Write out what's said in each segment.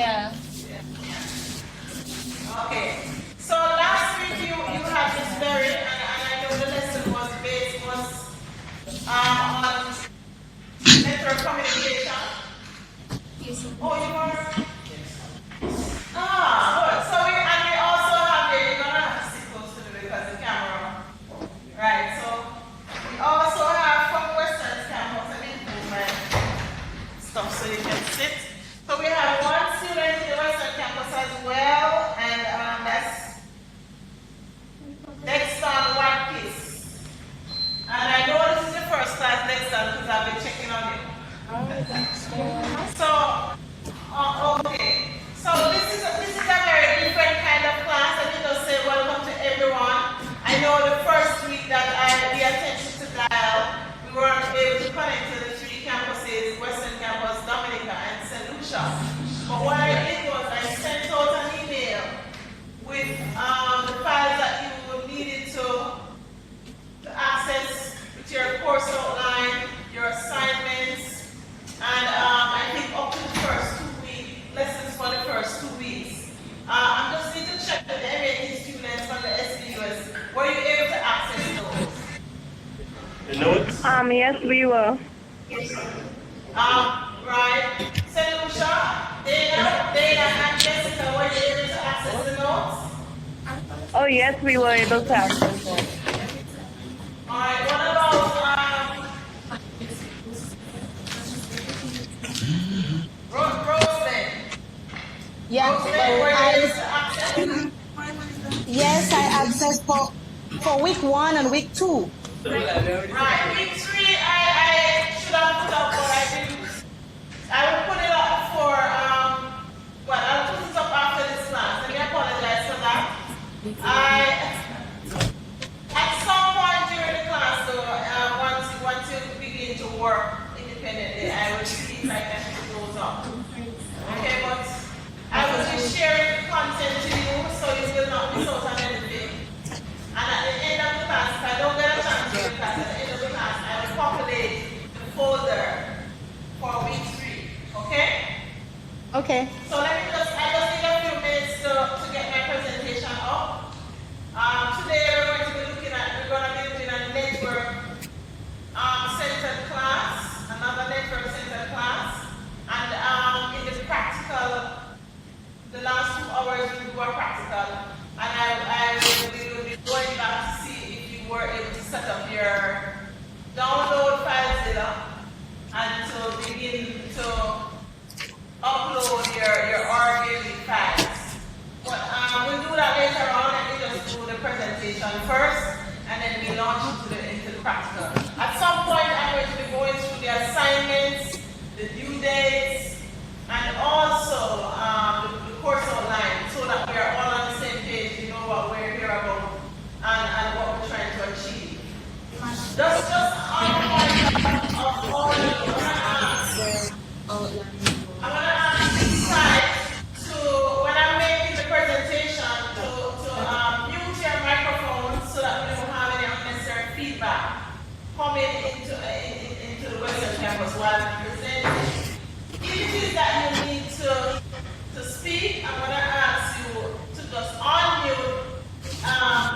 Yeah. Okay. So last week you had this very, and I know the lesson was based on network communication. Oh, you were? Good. So we also have here, you're gonna have to sit close to me because the camera. Right. So we also have from Western Campus an improvement stuff so you can sit. So we have one student in the Western Campus as well, and that's next on Watkins. And I know this is the first class next on because I've been checking on you. So, okay. So this is a very different kind of class. Let me just say welcome to everyone. I know the first week that we attended to Daley, we weren't able to connect to the three campuses, Western Campus, Dominica, and St. Lucia. But what I did was I sent out an email with the files that you needed to access with your course outline, your assignments, and I think up to the first 2 weeks, lessons for the first 2 weeks. I just need to check that the MAT students from the SBUS, were you able to access those? The notes? Yes, we were. Right. St. Lucia, Dana, and Jessica, were you able to access the notes? Oh, yes, we were able to access them. All right, what about Roseland? Yeah. Roseland, were you able to access? Yes, I accessed for week 1 and week 2. Right, week 3, I should have put up, but I didn't. I will put it up for, I'll put it up after this class. Let me apologize for that. At some point during the class, though, once you begin to work independently, I will see if I can put those up. Okay, but I will be sharing the content to you so you will not miss out on anything. And at the end of the class, if I don't get a chance to do the class, at the end of the class, I will populate the folder for week 3. Okay? Okay. So I just need a few minutes to get my presentation up. Today we're going to be looking at a network centered class, another network centered class. And in the practical, the last 2 hours we do a practical. And I will be going back to see if you were able to set up your download FileZilla and to begin to upload your RGB files. But we'll do that later on. Let me just do the presentation first, and then we launch into the practical. At some point, I'm going to be going through the assignments, the due dates, and also the course outline, so that we are all on the same page. You know what we're here about and what we're trying to achieve. Just on point of all I want to ask each side to, when I'm making the presentation, to mute your microphone so that we don't have any unnecessary feedback coming into the Western Campus while I'm presenting. If it is that you need to speak, I'm going to ask you to just unmute,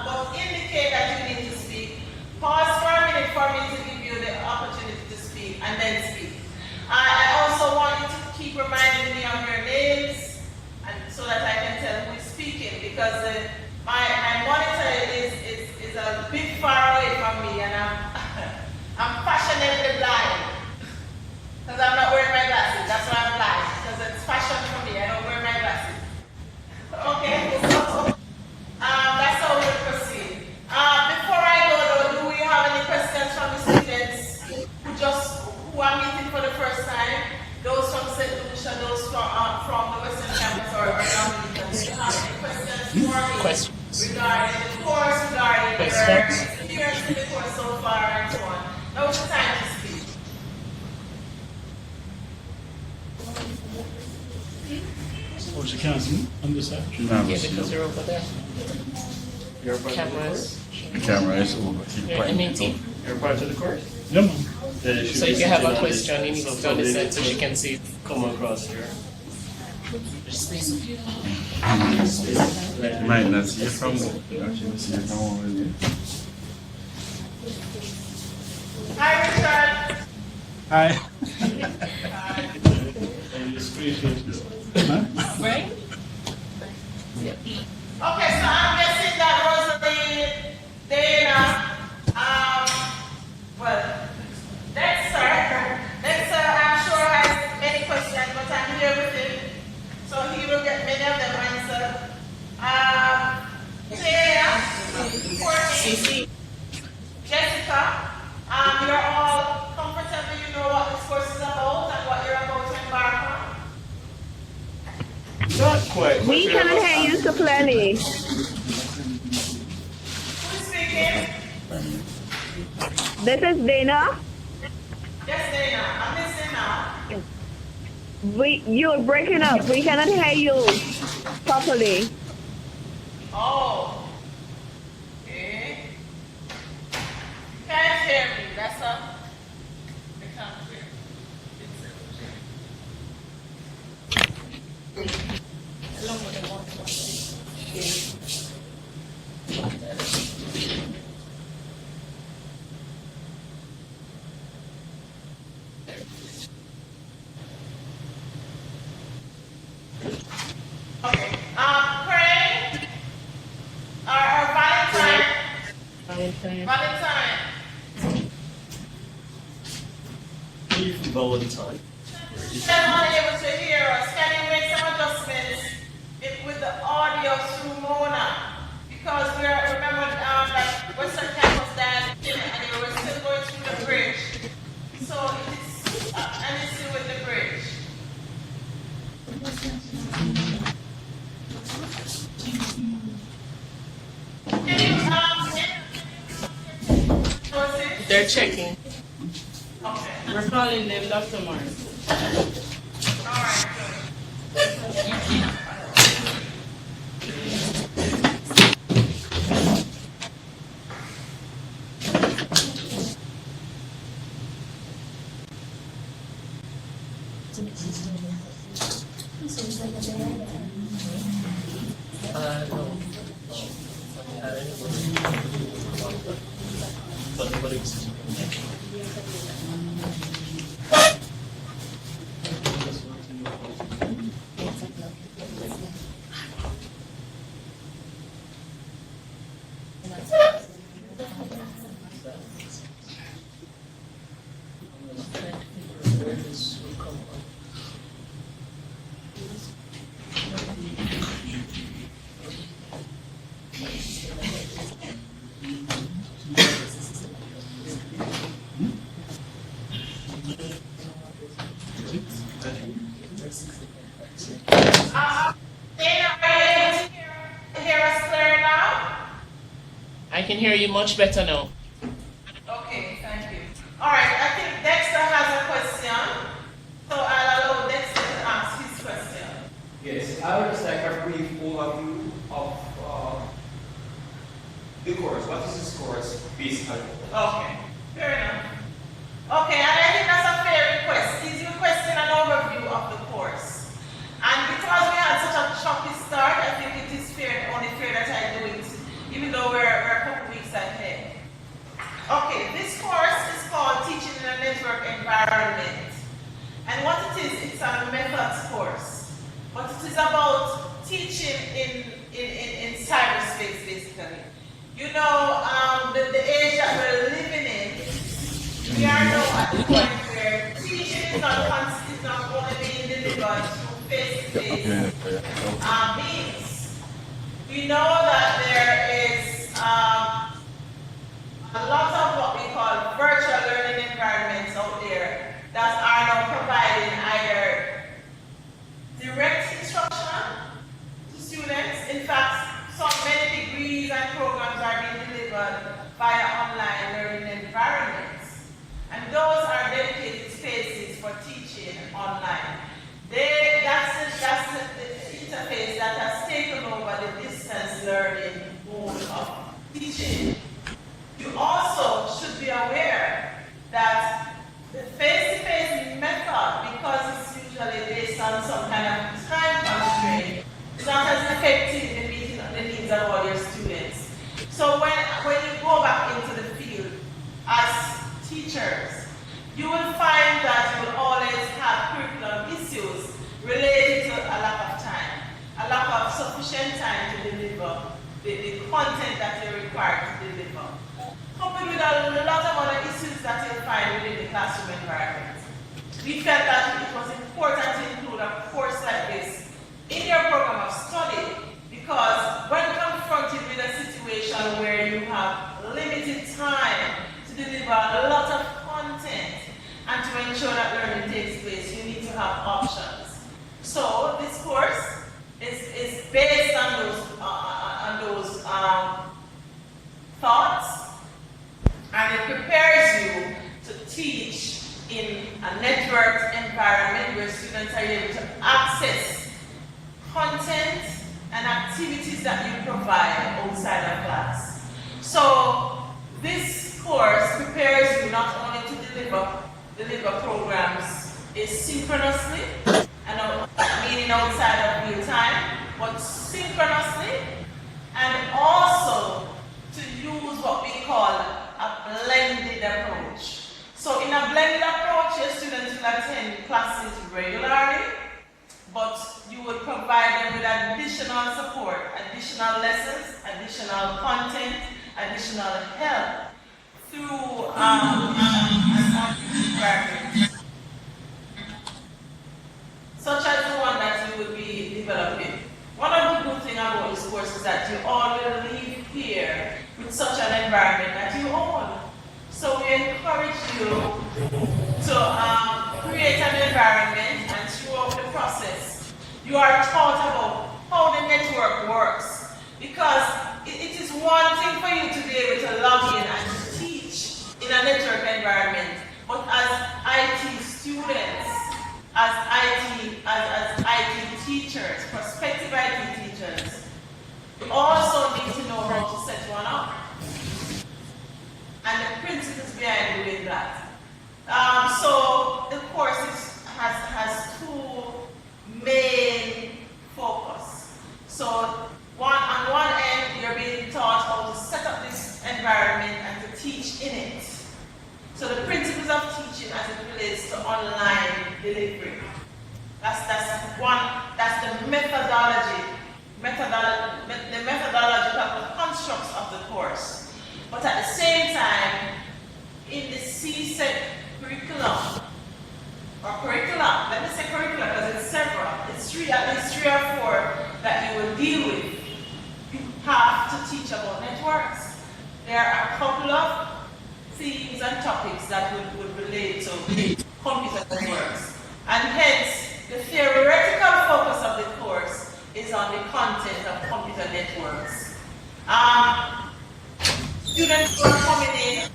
but indicate that you need to speak. Pause for a minute for me to give you the opportunity to speak, and then speak. I also want you to keep reminding me of your names, and so that I can tell who is speaking, because my monitor is a bit far away from me, and I'm fashionably blind. Because I'm not wearing my glasses. That's why I'm blind. Because it's fashion for me. I don't wear my glasses. Okay, so that's how we'll proceed. Before I go though, do we have any questions from the students who are meeting for the first time? Those from St. Lucia, those from the Western Campus or Dominica. Do you have any questions for me regarding the course, regarding your experience in the course so far, and so on? Now it's time to speak. Where's the council on this side? Yeah, because they're over there. Your cameras. The camera is over. Your MAT. You're part of the course? No, no. So if you have a question, you need to turn this side so she can see it. Come across here. Might not see it from work, you actually see it from already. Hi, Richard. Hi. Right? Okay, so I'm guessing that Rosalie, Dana, well, Dexter, I'm sure has many questions, but I'm here with him, so he will get many of them answered. Claire, Courtney, Jessica, you're all comfortable, you know what this course is about and what you're about to embark on? Not quite. We cannot hear you so clearly. Who's speaking? This is Dana. Yes, Dana, I'm listening now. You're breaking up. We cannot hear you properly. Oh. Okay. Can't hear me. That's all. I can't hear. Okay. Pray. Or Valentine. Valentine. Valentine. She's unable to hear us. Can you make some adjustments with the audio through Mona? Because remember that Western Campus died and we're still going through the bridge. So it is an issue with the bridge. They're checking. Okay. We're calling them Dr. Morris. All right. No. Dana, are you able to hear us clear now? I can hear you much better now. Okay, thank you. All right, I think Dexter has a question, so I'll allow Dexter to ask his question. Yes, I would just like a brief overview of the course. What is this course basically? Okay, fair enough. Okay, and I think that's a fair request. He's requesting an overview of the course. And because we had such a choppy start, I think it is only fair that I do it, even though we're a couple weeks ahead. Okay, this course is called Teaching in a Network Environment. And what it is, it's a methods course. But it is about teaching in cyberspace, basically. You know, the age that we're living in, we are now at the point where teaching is not only being delivered through face-to-face means. We know that there is a lot of what we call virtual learning environments out there that are now providing either direct instruction to students. In fact, so many degrees and programs are being delivered via online learning environments. And those are dedicated spaces for teaching online. That's the interface that has taken over the distance learning mode of teaching. You also should be aware that the face-to-face method, because it's usually based on some kind of time required to deliver. Coupled with a lot of other issues that you'll find within the classroom environment. We felt that it was important to include a course like this in your program of study, because when confronted with a situation where you have limited time to deliver a lot of content and to ensure that learning takes place, you need to have options. So this course is based on those thoughts, and it prepares you to teach in a networked environment where students are able to access content and activities that you provide outside of class. So this course prepares you not only to deliver programs asynchronously, meaning outside of real time, but synchronously, and also to use what we call a blended approach. So in a blended approach, your students will attend classes regularly, but you will provide them with additional support, additional lessons, additional content, additional help through environment, such as the one that you will be developing. One of the good things about this course is that you all will leave here with such an environment that you own. So we encourage you to create an environment, and throughout the process, you are taught about how the network works. Because it is one thing for you to be able to log in and to teach in a network environment, but as IT students, as IT teachers, prospective IT teachers, you also need to know how to set one up and the principles behind doing that. So the course has two main focus. So on one end, you're being taught how to set up this environment and to teach in it. So the principles of teaching as it relates to online delivery. That's the methodological constructs of the course. But at the same time, in the CSEC curriculum, let me say curriculum because it's several, at least three or four that you will deal with. You have to teach about networks. There are a couple of themes and topics that would relate to computer networks. And hence, the theoretical focus of the course is on the content of computer networks. Students who are coming in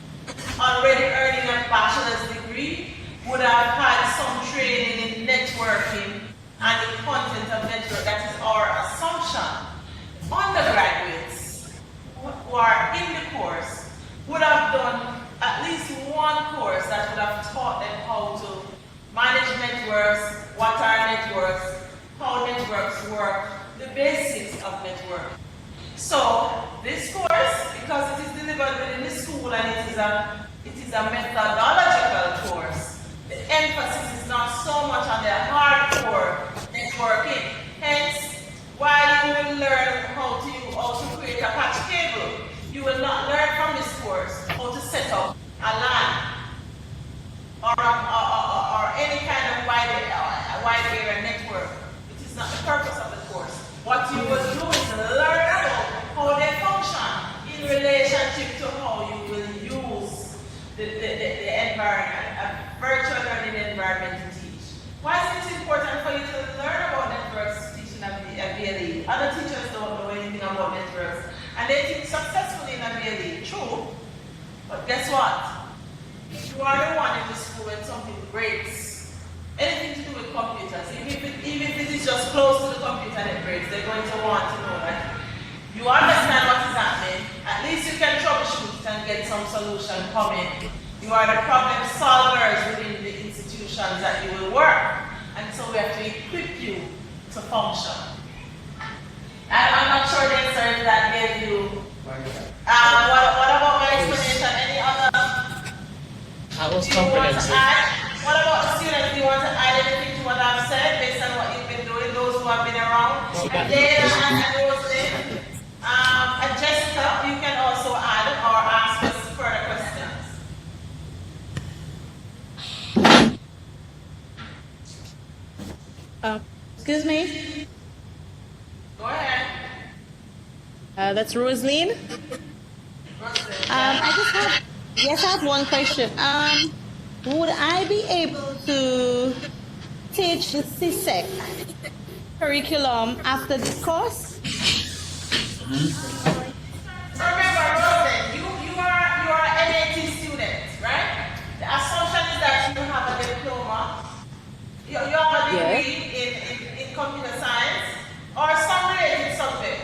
already earning a bachelor's degree would have had some training in networking and the content of network. That is our assumption. Undergraduates who are in the course would have done at least one course that would have taught them how to manage networks, what are networks, how networks work, the basics of network. So this course, because it is delivered within the school and it is a methodological course, the emphasis is not so much on the hardcore networking. Hence, while you will learn how to create a patch cable, you will not learn from this course how to set up a LAN or any kind of wide area network. It is not the purpose of the course. What you will do is learn about how they function in relationship to how you will use the environment, a virtual learning environment to teach. Why is it important for you to learn about networks teaching at BLE? Other teachers don't know anything about networks, and they teach successfully in a BLE. True, but guess what? You are the one in the school when something breaks, anything to do with computers, even if it is just close to the computer and it breaks, they're going to want to know that you understand what is happening. At least you can troubleshoot and get some solution coming. You are the problem solvers within the institutions that you will work, and so we have to equip you to function. I'm not sure the answer that gave you. What about my explanation? Any other? I was Do you want to comprehensive. add? What about the students? Do you want to add anything to what I've said based on what you've been doing, those who have been around? And Dana and Roslyn, and Jessica, you can also Excuse me? Go ahead. That's Rosaline. I have one question. Would I be able to teach the CSEC curriculum after this course? Remember, Rosen, you are an NAT student, right? The assumption is that you have a diploma. You have a degree in computer science or some related subject,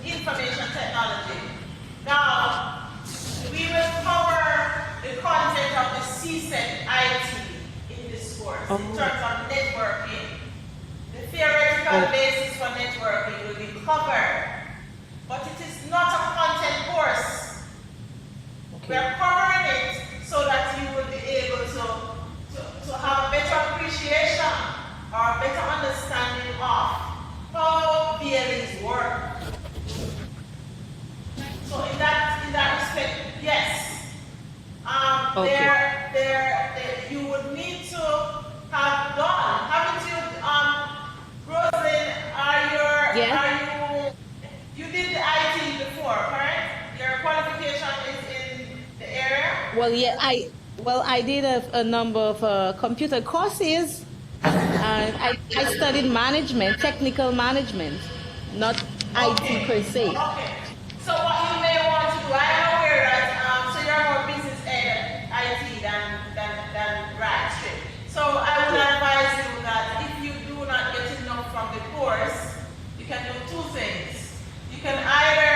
information technology. Now, we will cover the content of the CSEC IT in this course in terms of networking. The theoretical basis for networking will be covered, but it is not a content course. We are covering it so that you will be able to have a better appreciation or a better understanding of how VLEs work. So in that respect, yes. You would need to have done. Haven't you, Rosalind, you did the IT before, correct? Your qualification is in the area? I did a number of computer courses. I studied management, technical management, not IT per se. Okay. So what you may want to do, I am aware that so you're more business IT than right straight. So I would advise you that if you do not get enough from the course, you can do two things. You can either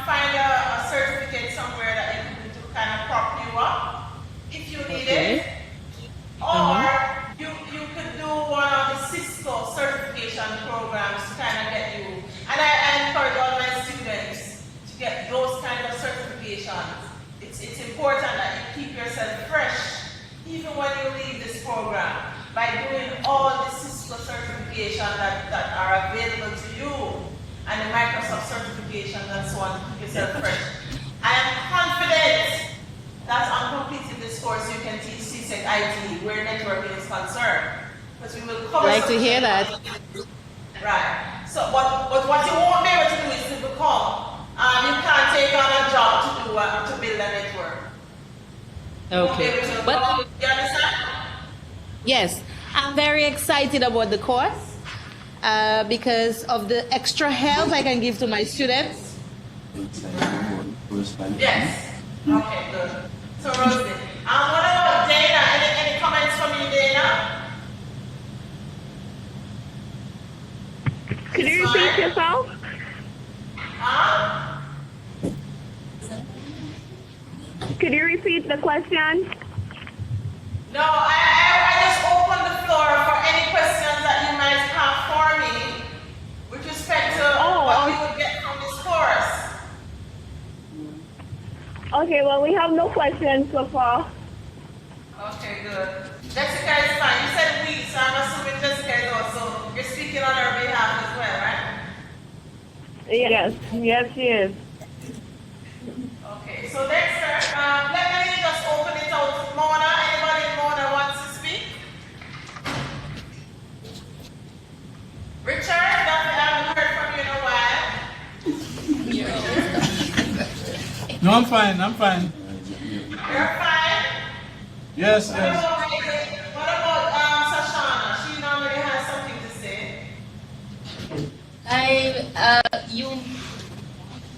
find a certificate somewhere that you can do to kind of prop you up if you need it, or you could do one of the Cisco certification programs to kind of get you. And I encourage all my students to get those kind of certifications. It's important that you keep yourself fresh even when you leave this program by doing all the Cisco certifications that are available to you and the Microsoft certifications and so on to keep yourself fresh. I am confident that on completing this course you can teach CSEC IT where networking is concerned. Because we will cover. I'd like to hear that. Right. So, but what you won't be able to do is to become. You can't take on a job to build a network. Okay. But you understand? yes, I'm very excited about the course because of the extra help I can give to my students. Yes. Okay, good. So, Rosie, what about Dana? Any comments from you, Dana? Could you repeat yourself? Could you repeat the question? No, I just opened the floor for any questions that you might have for me with respect to what you would get from this course. Okay, well, we have no questions so far. Okay, good. Jessica is fine. You said we, so I'm assuming Jessica is also, you're speaking on her behalf as well, right? Yes, she is. Okay, so Dexter, let me just open it out to Mona. Anybody Mona wants to speak? Richard, I haven't heard from you in a while. No, I'm fine. You're fine? Yes. What about Sashana? She normally has something to say.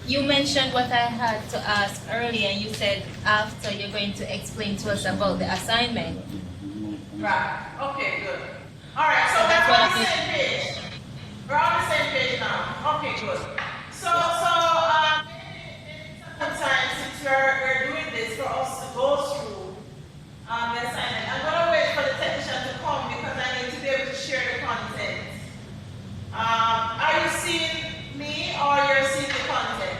You mentioned what I had to ask earlier, and you said after you're going to explain to us about the assignment. Right. Okay, good. All right, so we're on the same page. We're on the same page now. Okay, good. So sometimes since we're doing this for us to go through the assignment, I'm going to wait for the technician to come because I need to be able to share the content. Are you seeing me or you're seeing the content?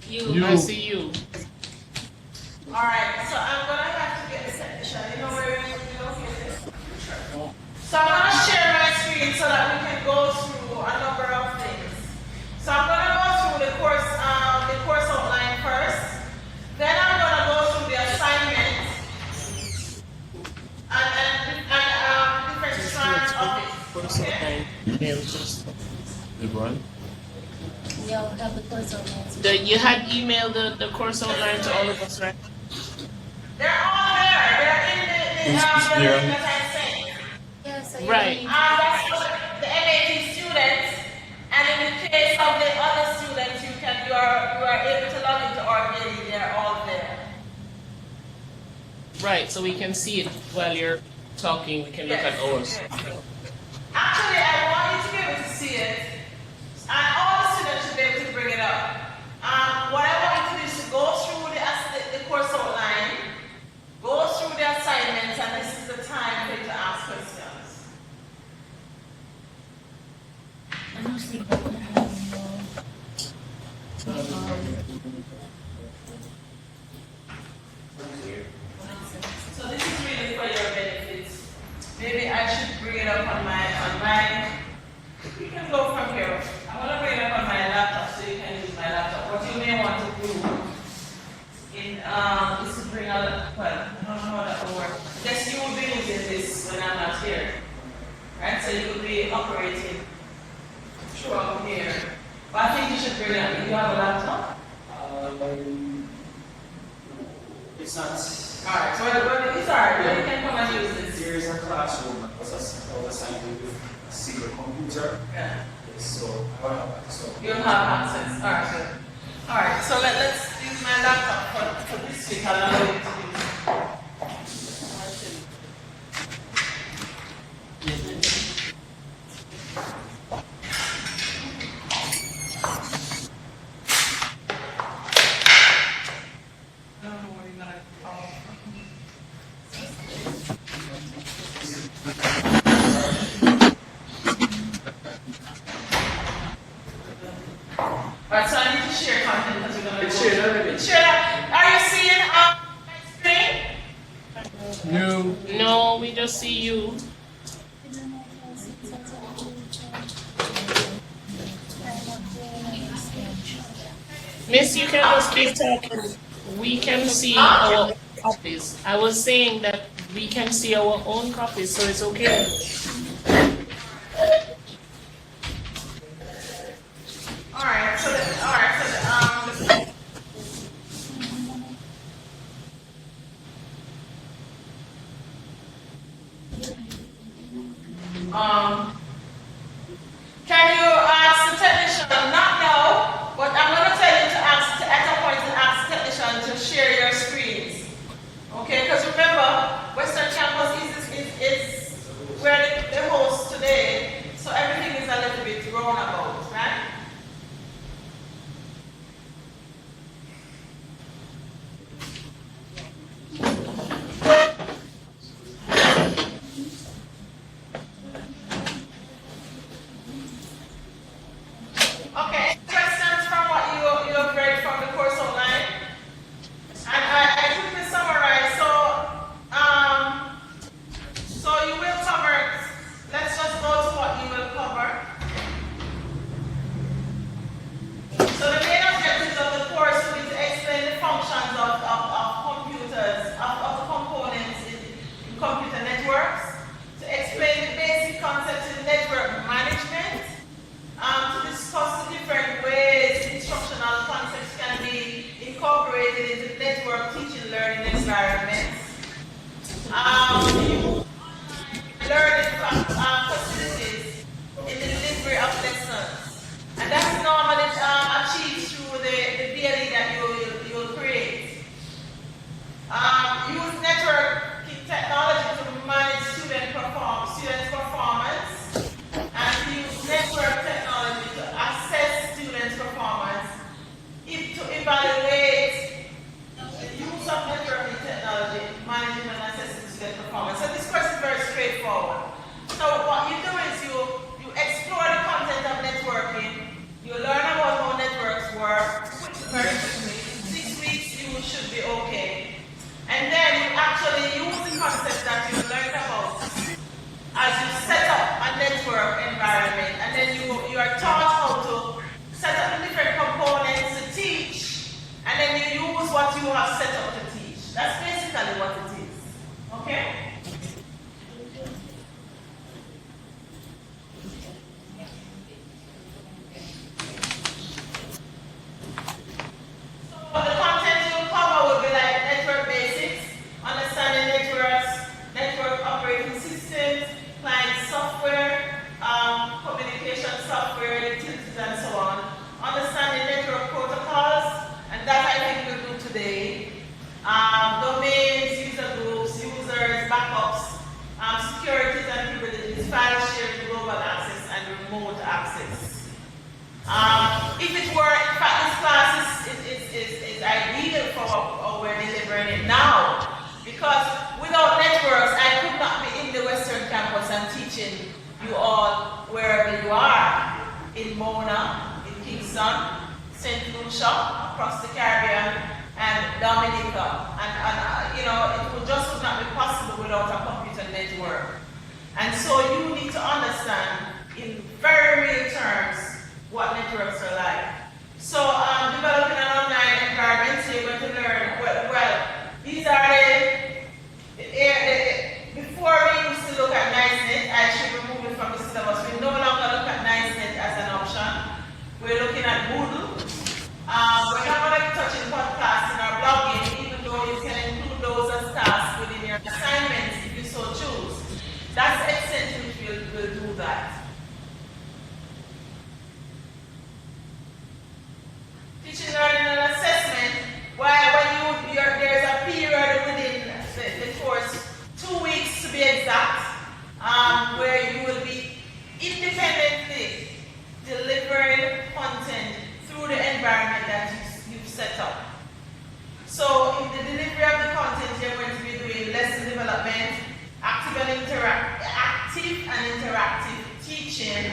You. I see you. All right, so I'm going to have to get the technician. You know where you're located? So I'm going to share my screen so that we can go through a number of things. So I'm going to go through the course outline first. Then I'm going to go through the assignment and different strands of it. course outline. Email just. LeBron? We all have the course outlines. You had emailed the course outline to all of us, right? They're all there. They're in the link that I sent. Yeah, so you Right. don't need That's for the MAT students, and in the case of the other students, you are able to log into our Daley. They're all there. Right, so we can see it while you're talking. We can look at ours. Yes. Actually, I want you to be able to see it, and all the students should be able to bring it up. What I want you to do is to go through the course outline, go through the assignments, and this is the time for you to ask questions. So this is really for your benefits. Maybe I should bring it up on my. You can go from here. I'm gonna bring it up on my laptop so you can use my laptop. What you may want to do is to bring out. Well, I don't know how that will work. Guess you will be using this when I'm not here, right? So you will be operating from here. But I think you should bring it up. Do you have a laptop? It's not. Alright, so it's alright, you can come and use this. There is a classroom. I was assigned with a secret computer. Yeah. So I don't have access. You don't have access. Alright, good. Alright, so let's use my laptop for this week. I'll allow you to use. I don't know where you're gonna call Alright, so I need to share content because we're gonna It's shared already. Share that. Are you seeing my screen? You. No, we just see you. Miss, you can just keep talking. We can see our copies. I was saying that we can see our own copies, so it's okay. Alright, so can you ask the technician, not now, but I'm going to tell you to ask, at a point to ask the technician to share your screens. Okay, because remember, Western Campus is where the host today, so everything is a little bit roundabout, right? Okay, questions from what you have read from the course outline? And I quickly summarize. So you will cover, let's just go to what you will cover. So the main objectives of the course will be to explain the functions of computers, of the components in computer networks, to explain the basic concepts in network management, to discuss the different software, utilities, and so on, understanding network protocols, and that I think we'll do today. Domains, user groups, users, backups, securities and privileges, file sharing, global access, and remote access. If it were, in fact, this class is ideal for what we're delivering it now, because without networks, I could not be in the Western campus and teaching you all wherever you are, in Mona, in Kingston, St. Lucia, across the Caribbean, and Dominica. And it would not be possible without a computer network. And so you need to understand, in very real terms, what networks are like. So developing an online environment, so you're going to learn, well these are before we used to look at NiceNet, I should remove it from the syllabus. We no longer look at NiceNet as an option. We're looking at Moodle. We're not going to be touching podcasting or blogging, even though you can include those as tasks within your assignments if you so choose. That's the extent to which we'll do that. Teaching, learning, and assessment. When there's a period within the course, 2 weeks to be exact, where you will be independently delivering content through the environment that you've set up. So in the delivery of the content, you're going to be doing lesson development, active and interactive teaching,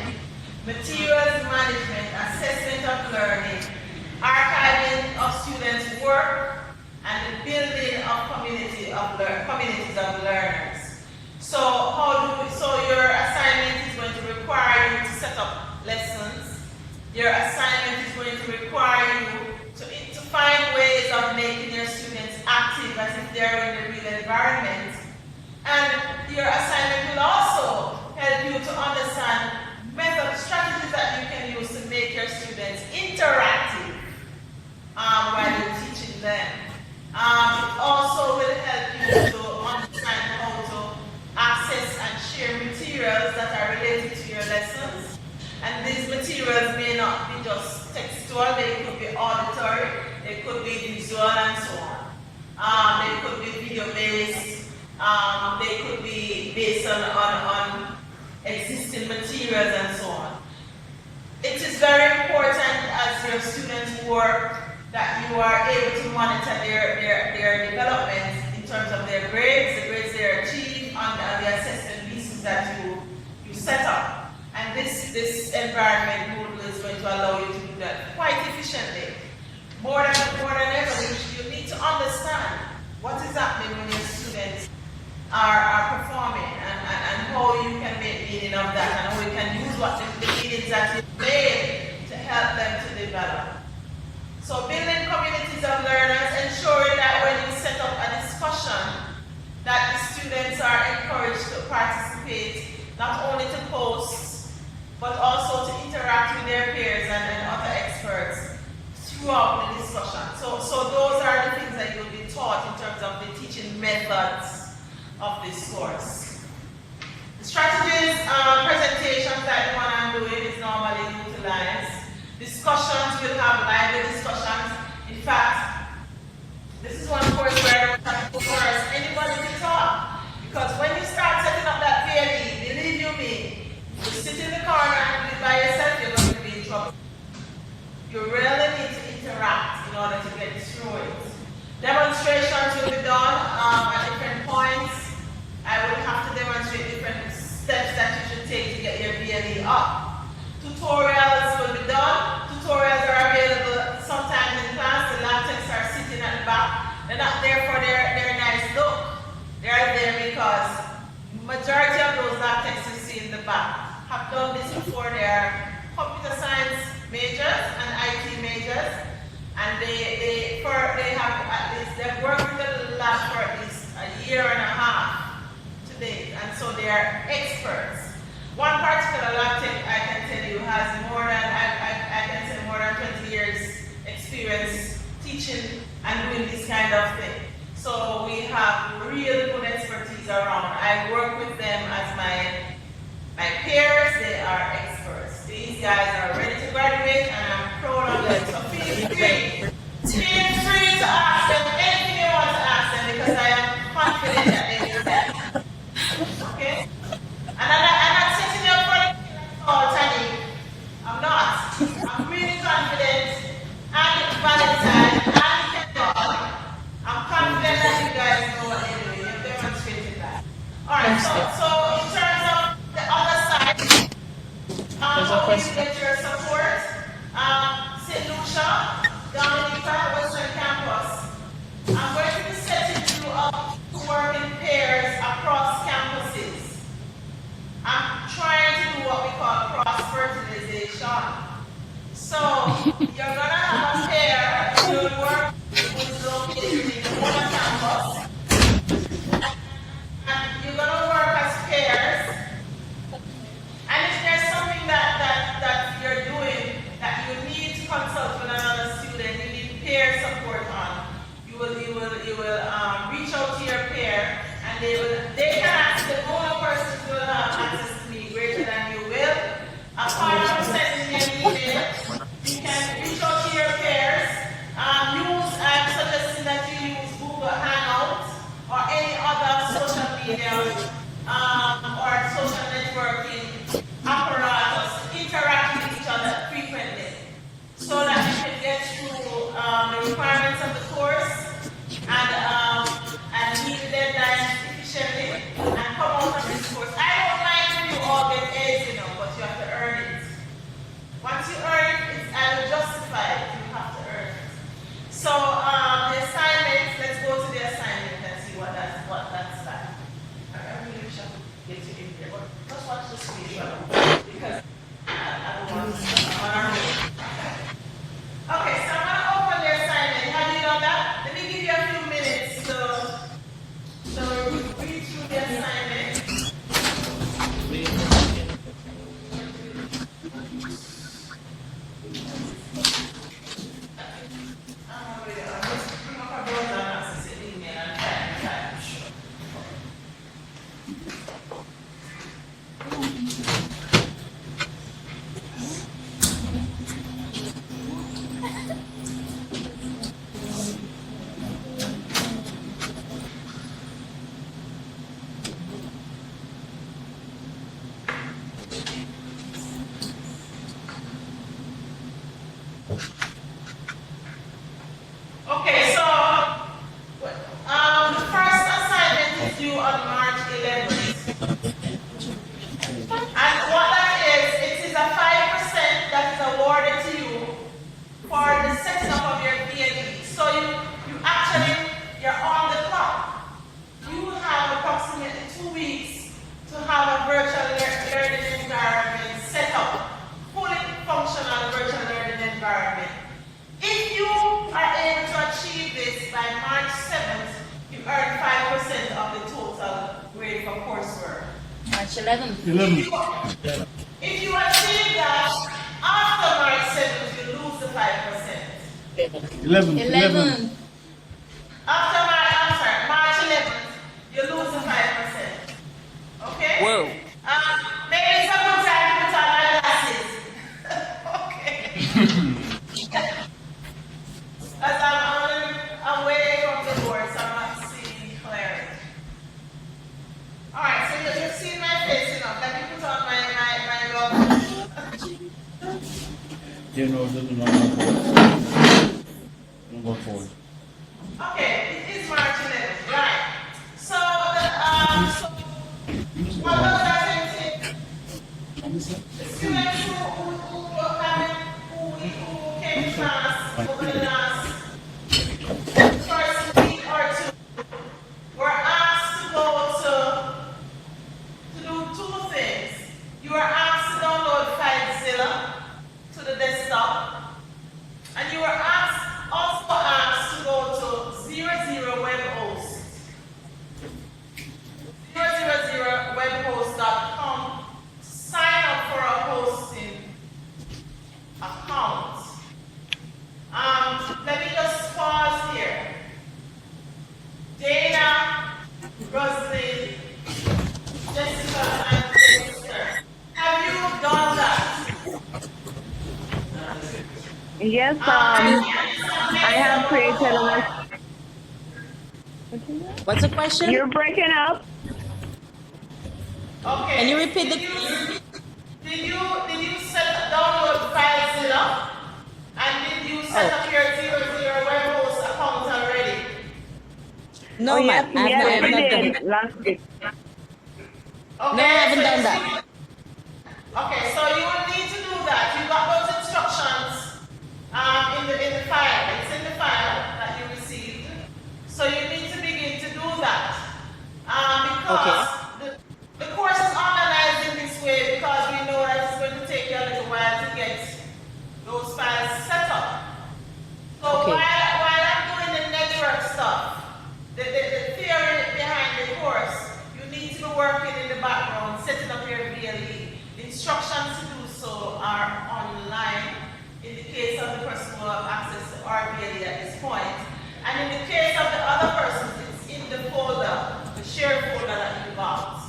materials management, assessment of learning, archiving of students' work, and the building of communities of learners. So your assignment is going to require you to set up lessons. Your assignment is going to require you to find ways of making your students active as if they're in the real environment. And your assignment will also help you to understand strategies that you can use to make your students interactive while you're teaching them. It also will help you to understand how to access and share materials that are related to your lessons. And these materials may not be just textual, they could be auditory, they could be visual, and so on. They could be video-based, they could be based on existing materials, and so on. It is very important as your students work that you are able to monitor their development in terms of their grades, the grades they achieve, and the assessment pieces that you set up. And this environment Moodle is going to allow you to do that quite efficiently. More than ever, you need to understand what is happening when your students are performing and how you can make meaning of that, and how you can use the meanings that you made to help them to develop. So building communities of learners, ensuring that when you set up a discussion, that the students are encouraged to participate, not only to post, but also to interact with their peers and other experts throughout the discussion. So those are the things that you'll be taught in terms of the teaching methods of this course. The strategies, presentations that the one I'm doing is normally utilized. Discussions, we'll have lively discussions. In fact, this is one course where I don't have to force anybody to talk. Because when you start setting up that VLE, believe you me, you sit in the corner and do it by yourself, you're going to be in trouble. You really need to interact in order to get through it. Demonstrations will be done at different points. I will have to demonstrate different steps that you should take to get your VLE up. Tutorials will be done. Tutorials are available sometimes in class. The lab techs are sitting at the back. They're not there for their nice look. They're there because majority of those lab techs you see in the back have done this before. They are computer science majors and IT majors, and they've worked in the lab for at least a year and a half to date, and so they are experts. One particular lab tech I can tell you has more than 20 years experience teaching and doing this kind of thing. So we have real good expertise around. I work with them as my peers. They are experts. These guys are ready to graduate, and I'm proud of them. So feel free to ask them anything you want to ask them, because I am confident that they will tell you. Okay? And I'm not setting you up for anything at all, Tani. I'm not. I'm really confident, and Valentine, and Kendall. I'm confident that you guys know what you're doing. You've demonstrated that. Alright, so in terms of the other side, how you get your support, St. Lucia, Dominica, Western Campus. I'm going to be setting you up to work in pairs across campuses. I'm trying to do what we call cross-fertilization. So you're gonna have a pair who will work with located in one campus, and you're gonna work as pairs. And if there's something that you're doing that you need to consult with another student, you need peer support on, you will reach out to your peer, and they can access, the only person who will have access to me greater than you will. Apart from sending me an email, you can reach out to your peers. I'm suggesting that you use Google Hangouts or any other social media or social networking apparatus to interact with each other frequently, so that you can get through the requirements of the course and meet the deadlines efficiently and come out of this course. I don't mind when you all get A's, but you have to earn it. Once you earn it, I will justify it. You have to earn it. So the assignment, let's go to the assignment and see what that's like. I really wish I could get you in here, but let's watch this video because I don't want to. Okay, so I'm gonna open the assignment. Have you done that? Let me give you a few minutes to read through the assignment. Okay, so the first assignment is due on March 11th. And what that is, it is a 5% that is awarded to you for the setting up of your EDIT. So you're on the clock. You have approximately 2 weeks to have a virtual learning environment set up, fully functional virtual learning environment. If you are able to achieve this by March 7th, you earn 5% of the total grade for coursework. March 11th. If you achieve that after March 7th, you lose the 5%. 11. After March 11th, you lose the 5%. Okay? Whoa. Maybe it's a good time to put on my glasses. Okay. As I'm away from the board, so I'm not seeing clarity. Alright, so you've seen my face enough. Let me put on my goggles. You know, doesn't know. Don't go forward. Okay, it is March 11th, right? So, what does that mean? The students who came to class over the last first week or two were asked to do two things. You were asked to download FileZilla to the desktop, and you were also asked to go to 00 web host. 00 Yes, I have created a. What's the question? You're breaking up. Okay. Can you repeat the? Did you download FileZilla? And did you set up your 00 web host account already? No, yes, ma'am. I yes, have we not done did it. last week. Okay, No, I haven't so done you that. Okay, so you will need to do that. You got those instructions in the file. It's in the file that you received. So you need to begin to do that. Because the course is organized in this way because we know that it's going to take you a little while to get those files set up. So while I'm doing the network stuff, the theory behind the course, you need to be working in the background, setting up your VLE. The instructions to do so are online in the case of the person who have access to our VLE at this point. And in the case of the other persons, it's in the folder, the shared folder that you got.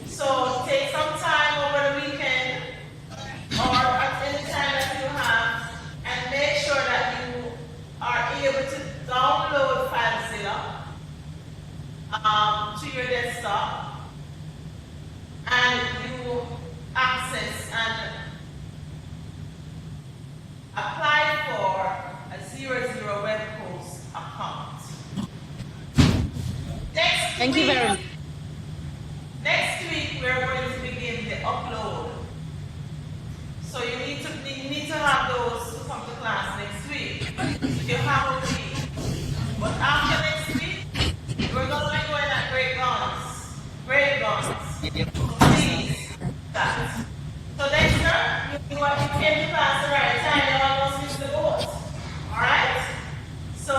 So take some time over the weekend or at any time that you have and make sure that you are able to download FileZilla to your desktop and you access and apply for a 00 web host account. Thank you very much. Next week we are going to begin the upload. So you need to have those to come to class next week. You have a week. But after next week, we're going to be going at great guns. Great guns. Please, that. So Dexter, you came to class the right time. You almost missed the boat. Alright? So,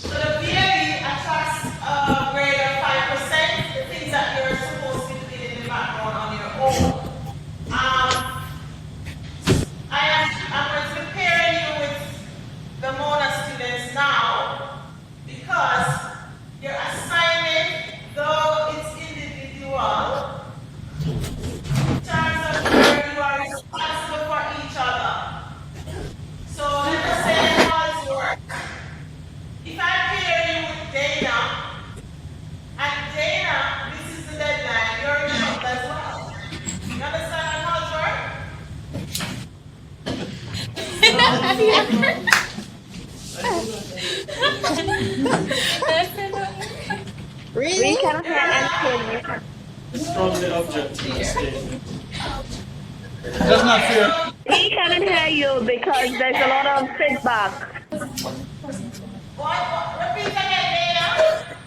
the VLE attracts a grade of 5%, the things that you're supposed to be doing in the background on your own. I'm going to be pairing you with the Mona students now because your assignment, though it's individual, in terms of where you are responsible for each other. So let us say how it's work. If I pair you with Dana, and Dana, this is the deadline, you're involved as well. You understand how it's work? Really? We cannot hear anything. Strongly object to this statement. That's not fair. We cannot hear you because there's a lot of feedback. What? Repeat again, Dana.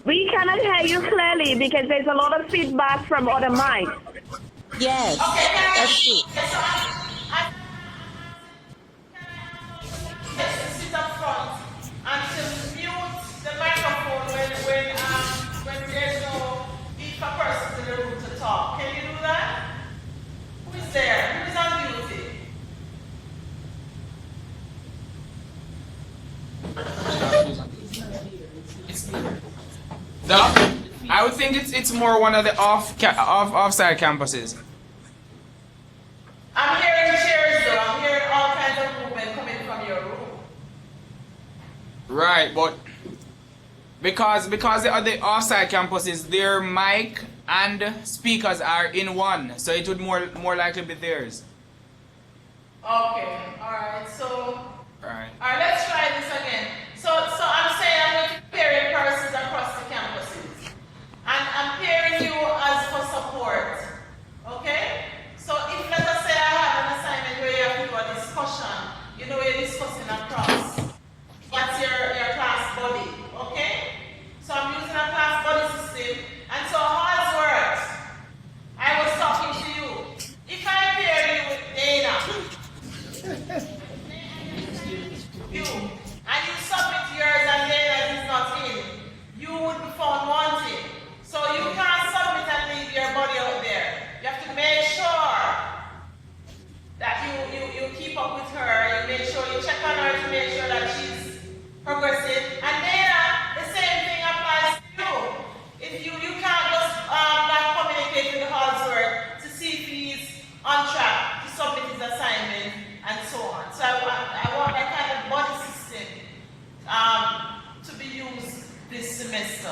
We cannot hear you clearly because there's a lot of feedback from other mics. Yes. Okay, That's true. so I sit up front and to mute the microphone when there's no need for persons in the room to talk. Can you do that? Who is there? Who is on duty? I would think it's more one of the offside campuses. I'm hearing cheers though. I'm hearing all kinds of movement coming from your room. Right, but because the other offside campuses, their mic and speakers are in one, so it would more likely be theirs. Okay, alright, so Right. alright, let's try this again. So I'm saying I'm going to pair in persons across the campuses. And I'm pairing you as for support. Okay? So if let us say I have an assignment where you have to do a discussion, you know you're discussing across. That's your class body. Okay? So I'm using a class body system. And so how it works, I was talking to you. If I pair you with Dana, you, and you submit yours and Dana's is not in, you would be found wanting. So you can't submit and leave your body out there. semester.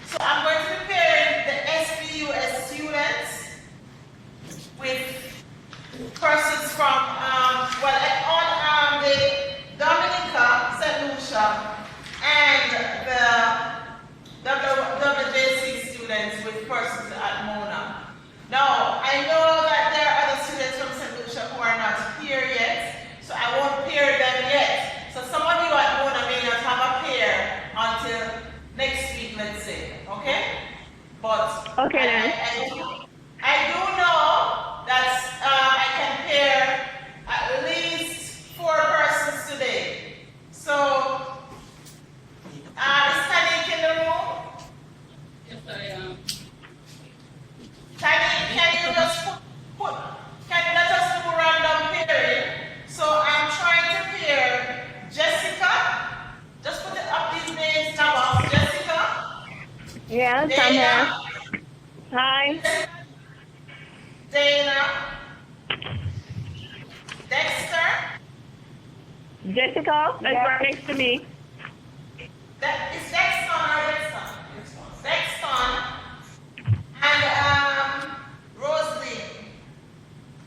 So I'm going to prepare the SBUS students with persons from, on the Dominica, St. Lucia, and the WJC students with persons at Mona. Now, I know that there are other students from St. Lucia who are not here yet, so I won't pair them yet. So some of you at Mona may not have a pair until next week, let's say, okay? But okay, I do know that I can pair at least 4 persons today. So, is Tanik in the room? Yes, I am. Tanik, can you just can you let us do random pairing? So I'm trying to pair Jessica. Just put it up these names now. Jessica. yes, I'm Dana. here. Hi. Dana. Dexter. Jessica, that's right next to me. Is Dexton or Dexton? Dexton. And Rosalie.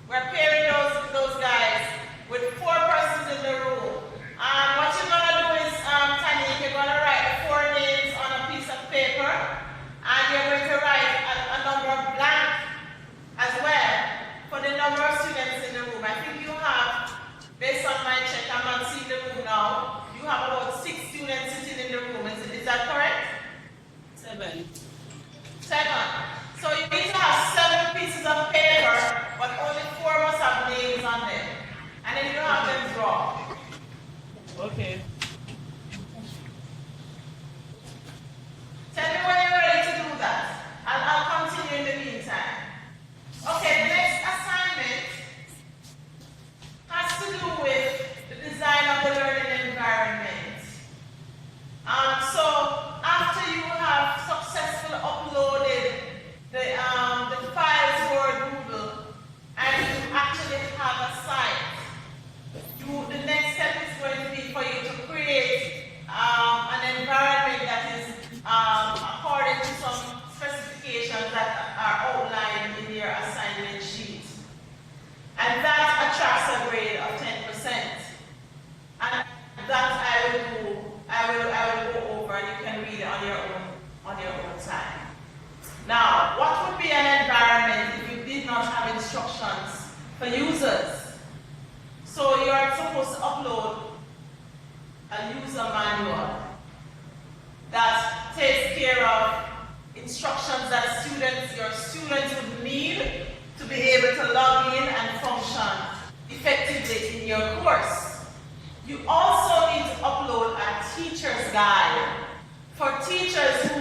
We're pairing those guys with 4 persons in the room. What you're gonna do is, Tanya, you're gonna write the 4 names on a piece of paper, and you're going to write a number blank as well for the number of students in the room. I think you have, based on my check, I'm not seeing the room now. You have about 6 students sitting in the room. Is that correct? 7. 7. So you need to have 7 pieces of paper, but only 4 must have names on them. And then you have them draw. Okay. Tell me when you're ready to do that. I'll continue in the meantime. Okay, the next assignment has to do with the design of the learning environment. So after you have successfully uploaded the files for Google and you actually have a site, the next step is going to be for you to create an environment that is according to some specifications that are outlined in your assignment sheet. And that attracts a grade of 10%. And that I will go over, and you can read it on your own time. Now, what would be an environment if you did not have instructions for users? So you are supposed to upload a user manual that takes care of instructions that your students would need to be able to log in and function effectively in your course. You also need to upload a teacher's guide for teachers who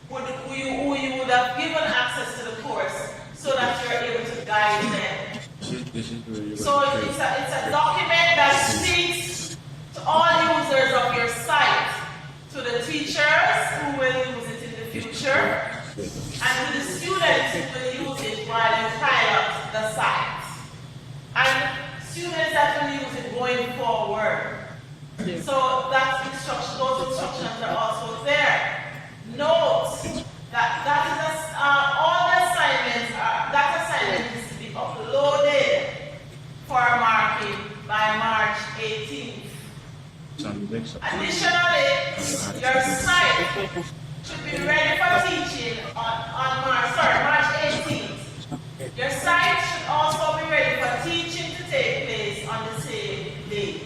you would have given access to the course so that you're able to guide them. So it's a document that speaks to all users of your site, to the teachers who will use it in the future, and to the students who will use it while you pilot the site, and students that will use it going forward. So those instructions are also there. Note that all the assignments that assignment is to be uploaded for marking by March 18th. Additionally, your site should be ready for teaching on March 18th. Your site should also be ready for teaching to take place on the same date.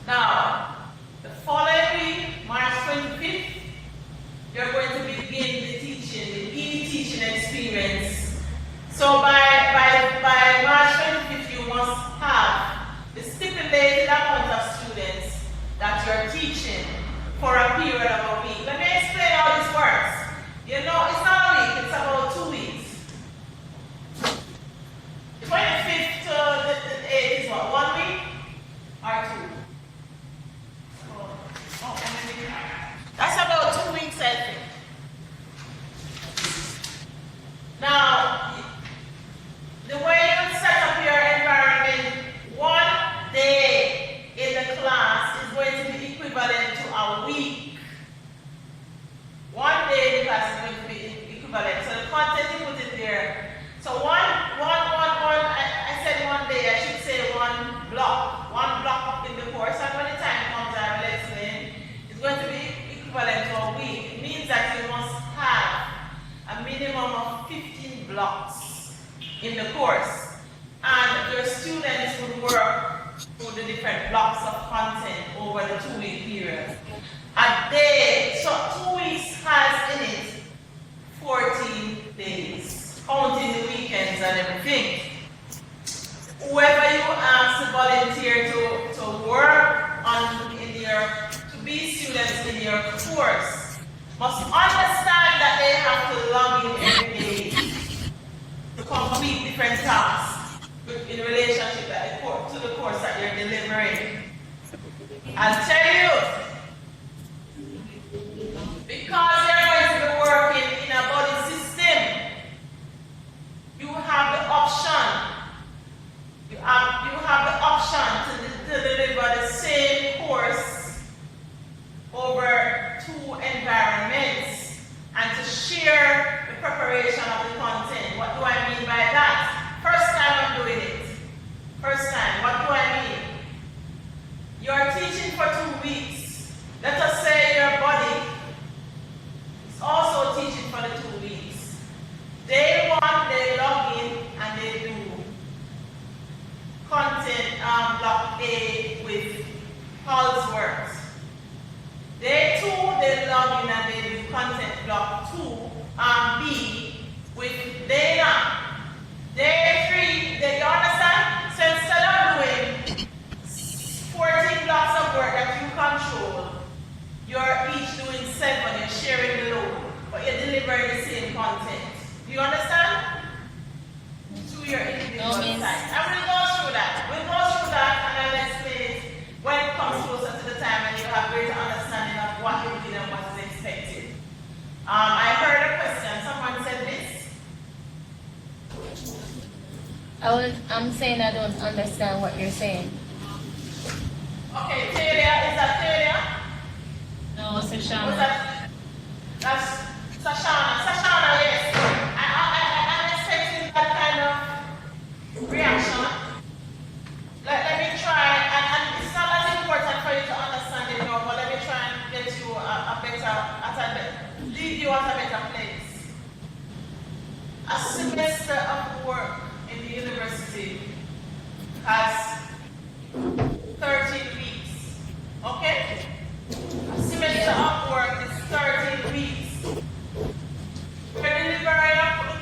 Now, the following week, March 25th, you're going to begin the teaching, the EDIT teaching experience. So by March 25th, you must have the stipulated amount of students that you're teaching for a period of a week. Let me explain how this works. You know, it's not a week, it's about 2 blocks in the course. And your students would work through the different blocks of content over the 2-week period. A day, so 2 weeks has in it 14 days, counting the weekends and everything. Whoever you ask to volunteer to work to be students in your course must understand that they have to log in every day to complete different tasks in relationship to the course that you're delivering. I'll tell you, because you're going to be working in a buddy system, you have the option. You have the option to deliver the same course over 2 environments and to share the preparation of the content. What do I mean by that? First time I'm doing it. First time, what do I mean? You're teaching for 2 weeks. Let us say your body is also teaching for the 2 weeks. Day 1, they log in and they do content block A with Halsworth. Day 2, they log in and they do content block 2 B with Dana. Day 3, they understand? So instead of doing 14 blocks of work that you control, you're each doing 7, you're sharing the load, but you're delivering the same content. Do you understand? To your individual side. And we'll go through that. We'll go through that and I'll explain it when it comes closer to the time and you have greater understanding of what you did and what is expected. I heard a question. Someone said this. I'm saying I don't understand what you're saying. Okay, Talia, is that Talia? No, Sashana. Was that? That's Sashana. Sashana, yes. I'm expecting that kind of reaction. Let me try, and it's not as important for you to understand it now, but let me try and get you leave you at a better place. A semester of work in the university has 13 weeks, okay? A semester of work is 13 weeks. The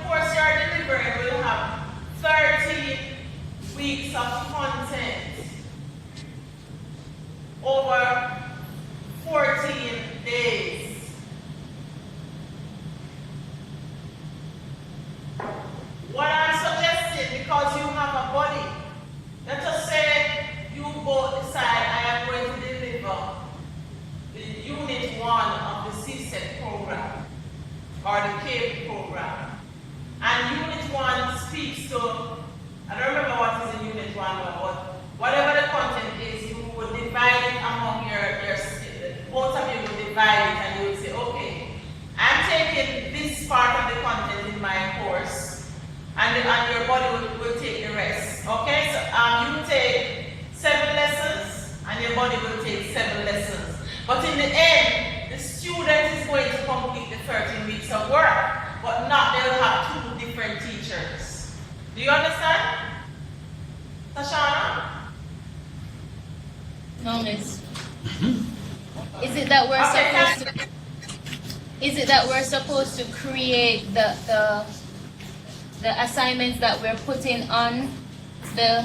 course you're delivering will have 13 weeks of content over 14 days. What I'm suggesting, because you have a body, let us say you both decide I am going to deliver the Unit 1 of the CSET program or the CAVE program. And Unit 1 speaks to, I don't remember what is in Unit 1, but whatever the content is, you would divide it among both of you would divide it and you would say, okay, I'm taking this part of the content in my course, and your body will take the rest. Okay, so you take 7 lessons, and your body will take 7 lessons. But in the end, the student is going to complete the 13 weeks of work, but not they'll have 2 different teachers. Do you understand? Tashana? No, miss. Is it that we're supposed to create the assignments that we're putting on the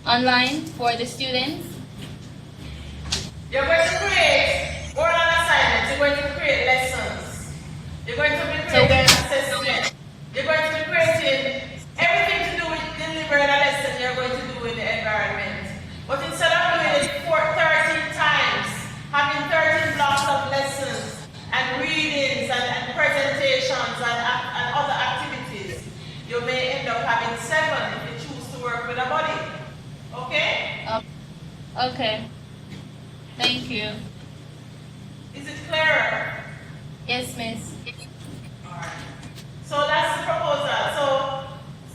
online for the students? You're going to create more than assignments. You're going to create lessons. You're going to be creating assessment. You're going to be creating everything to do with delivering a lesson you're going to do in the environment. But instead of doing it 13 times, having 13 blocks of lessons and readings and presentations and other activities, you may end up having 7 if you choose to work with a body. Okay? Okay. Thank you. Is it clearer? Yes, miss. Alright. So that's the proposal. So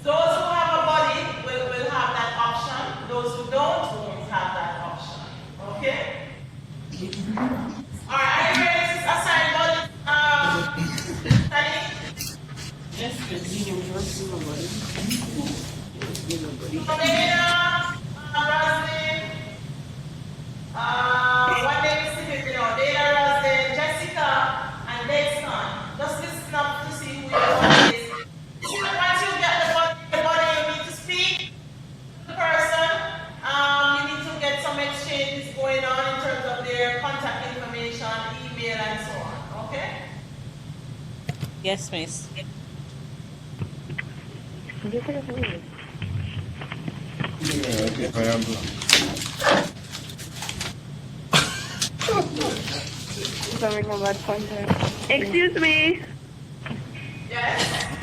those who have a body will have that option. Those who don't won't have that option. Okay? Alright, are you ready to assign bodies? Tani? Yes, please. Dana, Roslyn, what name is it? Dana, Roslyn, Jessica, and Dexon. Just listen up to see who your body is. And once you get the body you need to speak to the person, you need to get some exchanges going on in terms of their contact information, email, and so on. Okay? Yes, miss. Excuse me. Yes?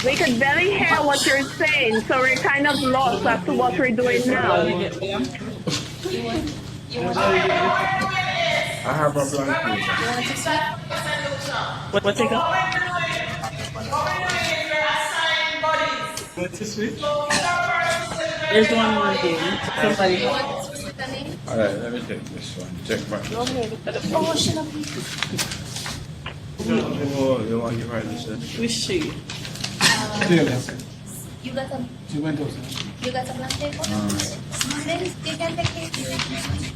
We could barely hear what you're saying, so we're kind of lost as to what we're doing now. Okay, what we're doing is, I have a blank we're going paper. to start with the solution. What's it What called? we're doing is we're assigning bodies. What's this with? So each person is There's one more game. Somebody. What's the name? All right, let me take this one. Check back. Oh, shut up. Oh, you want to give her this? Which she? You got a She went outside. you got a blank paper? Then you can take it.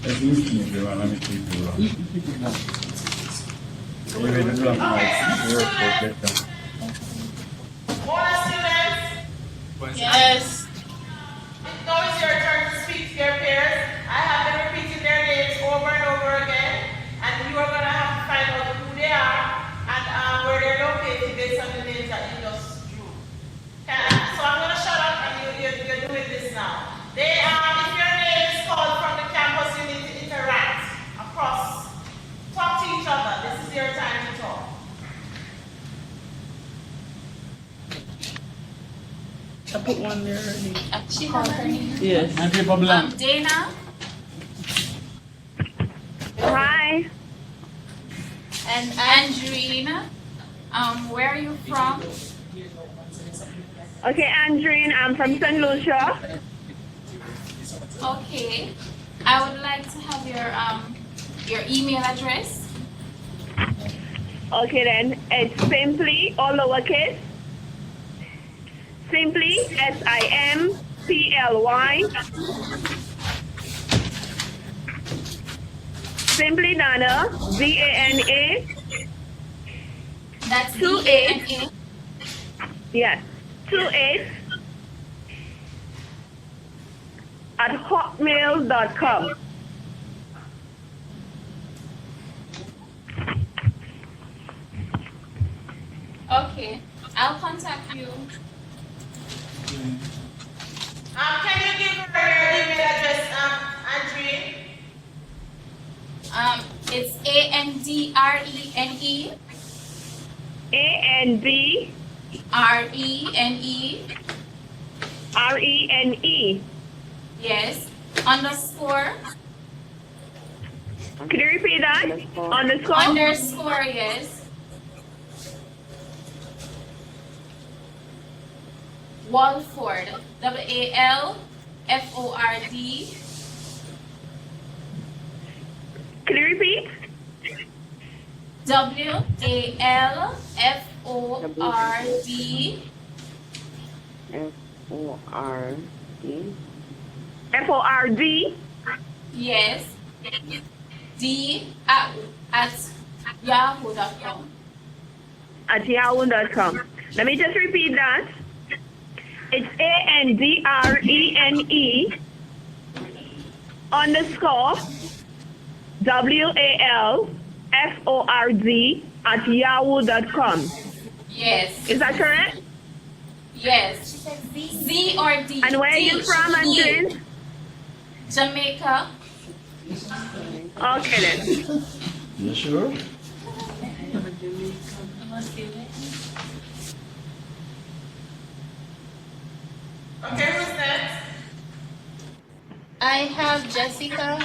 Let me keep you one. Let me keep you one. You read the blank mark. You're okay. All students, Yes. now it's your turn to speak to your peers. I have been repeating their names over and over again, and you are going to have to find out who they are and where they're located based on the names that you just drew. So I'm going to shut up and you're doing this now. If your name is called from the campus, you need to interact across. Talk to each other. This is your time to talk. I put one there already. She has her name. Yes. And paper blank. Dana Hi. and Andrina. Where are you from? Okay, Andrine, I'm from St. Lucia. Okay. I would like to have your email address. Okay then, it's simply, all lowercase, simply, SIMPLY, simply Dana, DANA, That's 2 DANA. yes, 28 at hotmail.com. Okay. I'll contact you. Can you give her your email address, Andrine? It's ANDRENE ANDRENE. RENE. Yes. Underscore. Could you repeat that? Underscore? Underscore, yes. Walford. WALFORD. Could you repeat? WALFORD. FORD Yes. D at yahoo.com. at yahoo.com. Let me just repeat that. It's ANDRENE underscore WALFORD at yahoo.com. Yes. Is that correct? Yes. Z or D. And where are you D. from, Angeline? Jamaica. Okay then. You sure? Okay, who's next? I have Jessica.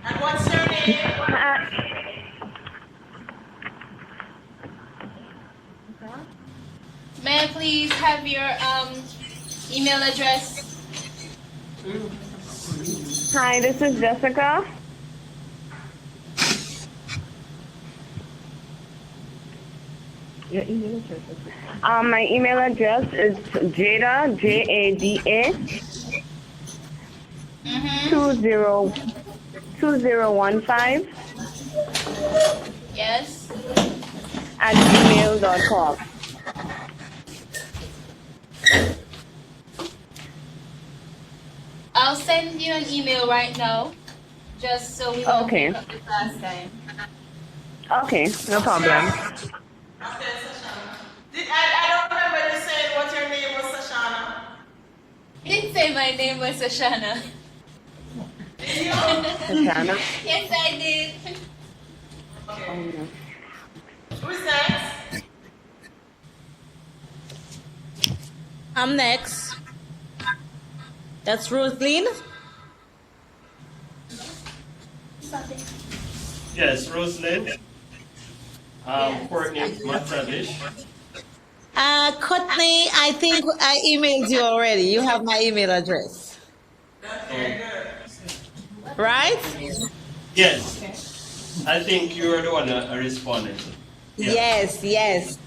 And what's your name? May I please have your email address? Hi, this is Jessica. Your email address. My email address is Jada, Jada, Mm-hmm. 2015 Yes. at gmail.com. I'll send you an email right now, just so we won't Okay. pick up the last time. Okay, no problem. Okay, Sashana. I don't remember you saying what your name was, Sashana. Didn't say my name was Ashana. Did you? Tatiana? Yes, I did. Okay. Oh, no. Who's next? I'm next. That's Rosaline. Yes, Rosalind. Courtney Matadish. Courtney, I think I emailed you already. You have my email address. Okay, good. Right? Yes. I think you are the one that responded. Yeah. Yes, yes.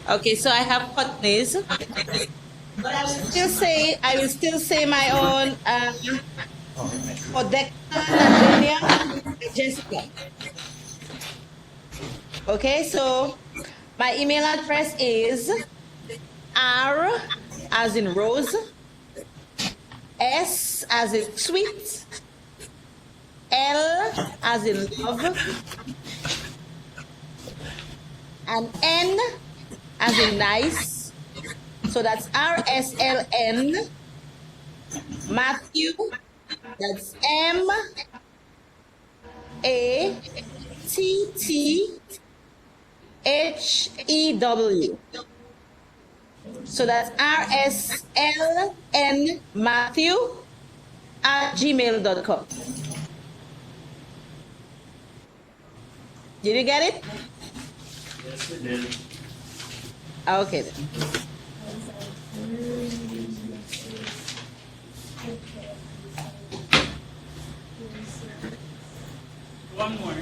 Okay, so I have Courtney's. But I will still say my own for Declan and Dania and Jessica. Okay, so my email address is R as in rose, S as in sweet, L as in love, and N as in nice. So that's RSLN, Matthew, that's MATTHEW. So that's RSLN Matthew at gmail.com. Did you get it? Yes, we did. Okay then. One more.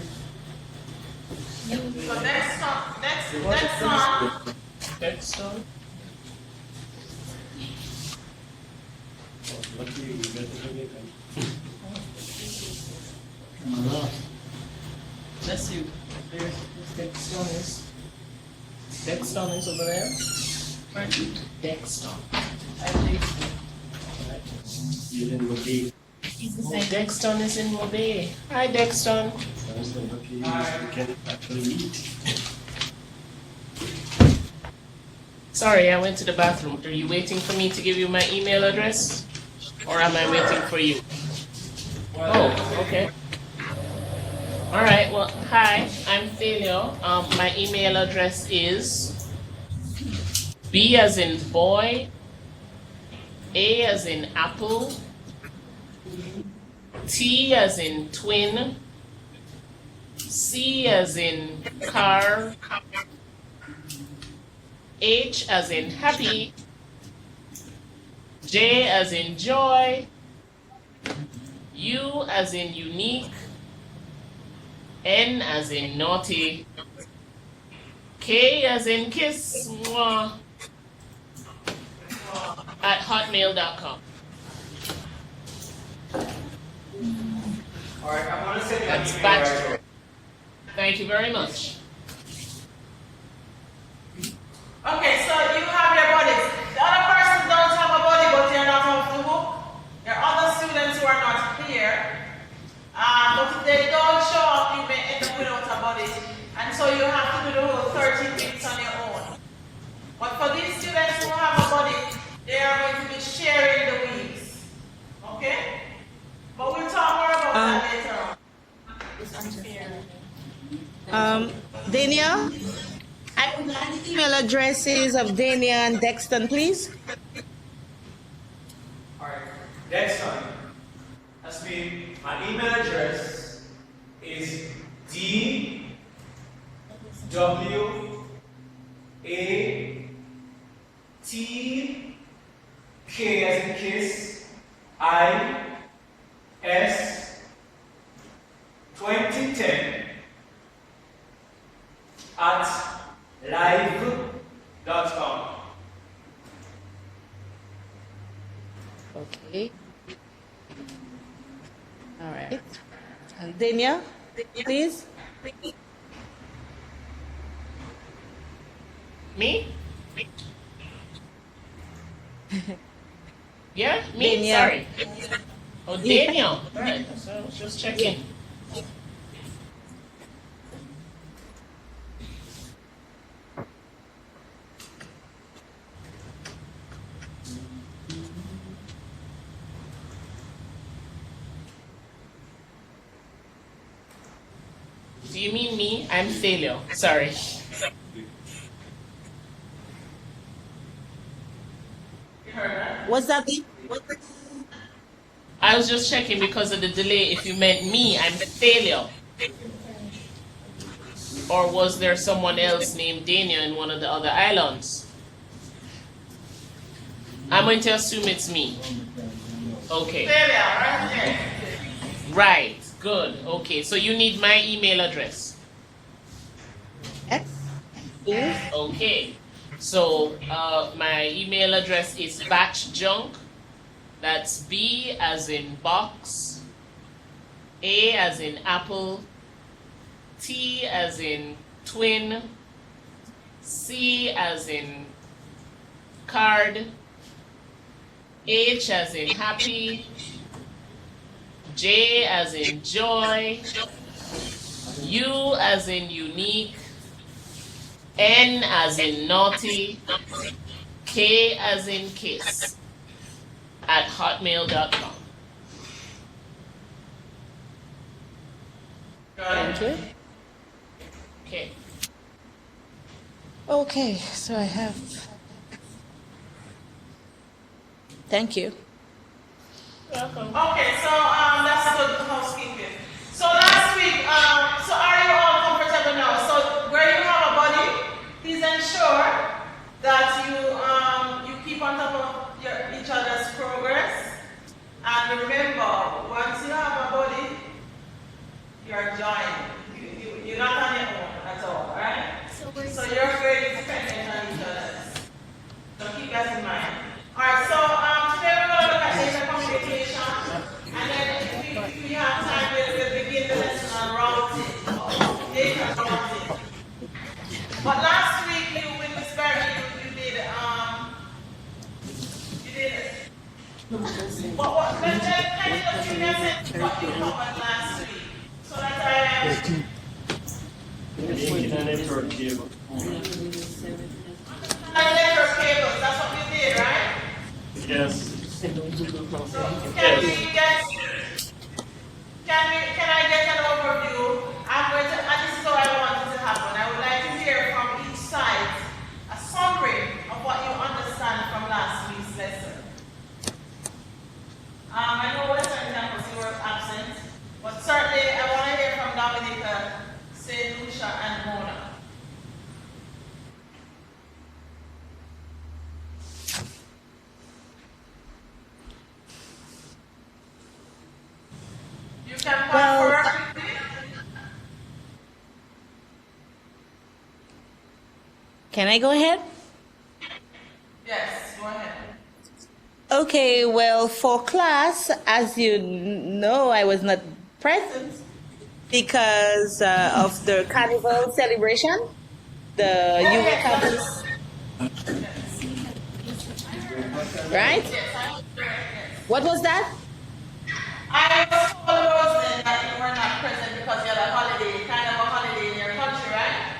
So next song. Next one. Lucky you get to Jamaica. Bless you. There's Dexton is. Dexton is over there. Right. Dexton. You didn't look deep. Dexton is in Mobay. Hi, Dexton. Sounds like lucky you can actually eat. Sorry, I went to the bathroom. Are you waiting for me to give you my email address? Or am I waiting for you? Oh, okay. All right, well, hi, I'm Thelio. My email address is B as in boy, A as in apple, T as in twin, C as in car, H as in happy, J as in joy, U as in unique, N as in naughty, K as in kiss, mwah, at hotmail.com. Alright, I'm gonna send you an That's email batch. right away. Thank you very much. Okay, so you have your bodies. The other persons don't have a body, but they're not off the hook. There are other students who are not here. But if they don't show up, you may end up without a body. And so you have to do the whole 30 minutes on your own. But for these students who have a body, they are going to be sharing the weeks. Okay? But we'll talk more about that later on. Dania, I would like the email addresses of Dania and Dexton, please. Alright, Dexton. That's me. My email address is DWATK as in kiss, IS 2010 at EDIT5002.live.com. Okay. All right. And Dania, please. Me? Yeah, me? Dania. Sorry. Oh, Daniel. Right. So I was just checking. Do you mean me? I'm Thalio. Sorry. What's that? I was just checking because of the delay. If you meant me, I'm Thalio. Or was there someone else named Dania in one of the other islands? I'm going to assume it's me. Okay. Right. Good. Okay. So you need my email address. Yes. Okay. So my email address is batchjunk. That's B as in box, A as in apple, T as in twin, C as in card, H as in happy, J as in joy, U as in unique, N as in naughty, K as in kiss, at hotmail.com. Thank you. Okay. Okay, so I have. Thank you. Welcome. Okay, so that's good housekeeping. So last week, so are you all comfortable now? So where you have a body, please ensure that you keep on top of each other's progress. And remember, once you have a body, you're joined. You're not on your own at all, right? So you're very dependent on each other. So keep that in mind. Alright, so today we're going to look at data communication, and then if we have time, we'll begin the lesson on routing, data routing. But last week, with Miss Barry, you did let's kind of give me a sense of what you covered last week, so that Making a network cable. network cables, that's what we did, right? Yes. So can I get an overview? I'm going to, and this is how I want it to happen. I would like to hear from each side a summary of what you understand from last week's lesson. I know Western Campus, you were absent, but certainly I want to hear from Dominica, St. Lucia, and Mona. You can Well, can I go ahead? Yes, go ahead. Okay, well, for class, as you know, I was not present because of the carnival celebration, the UV campus. Right? What was that? I was told Rosen that you were not present because you had a holiday, kind of a holiday in your country, right?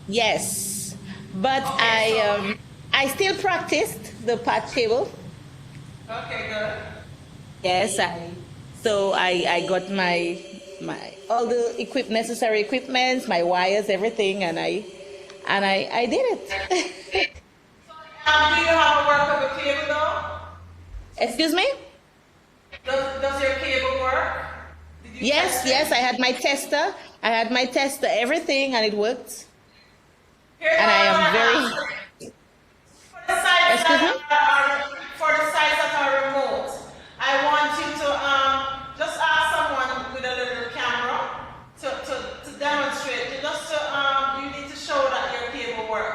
Yes, but I still practiced the patch table. Okay, good. Yes, so I got my all the necessary equipment, my wires, everything, and I did it. Do you have a workable cable though? Excuse me? Does your cable work? Yes, I had my tester. Everything, and it worked. And I am very. For the sites that are remote, I want you to just ask someone with a little camera to demonstrate. You need to show that your cable works.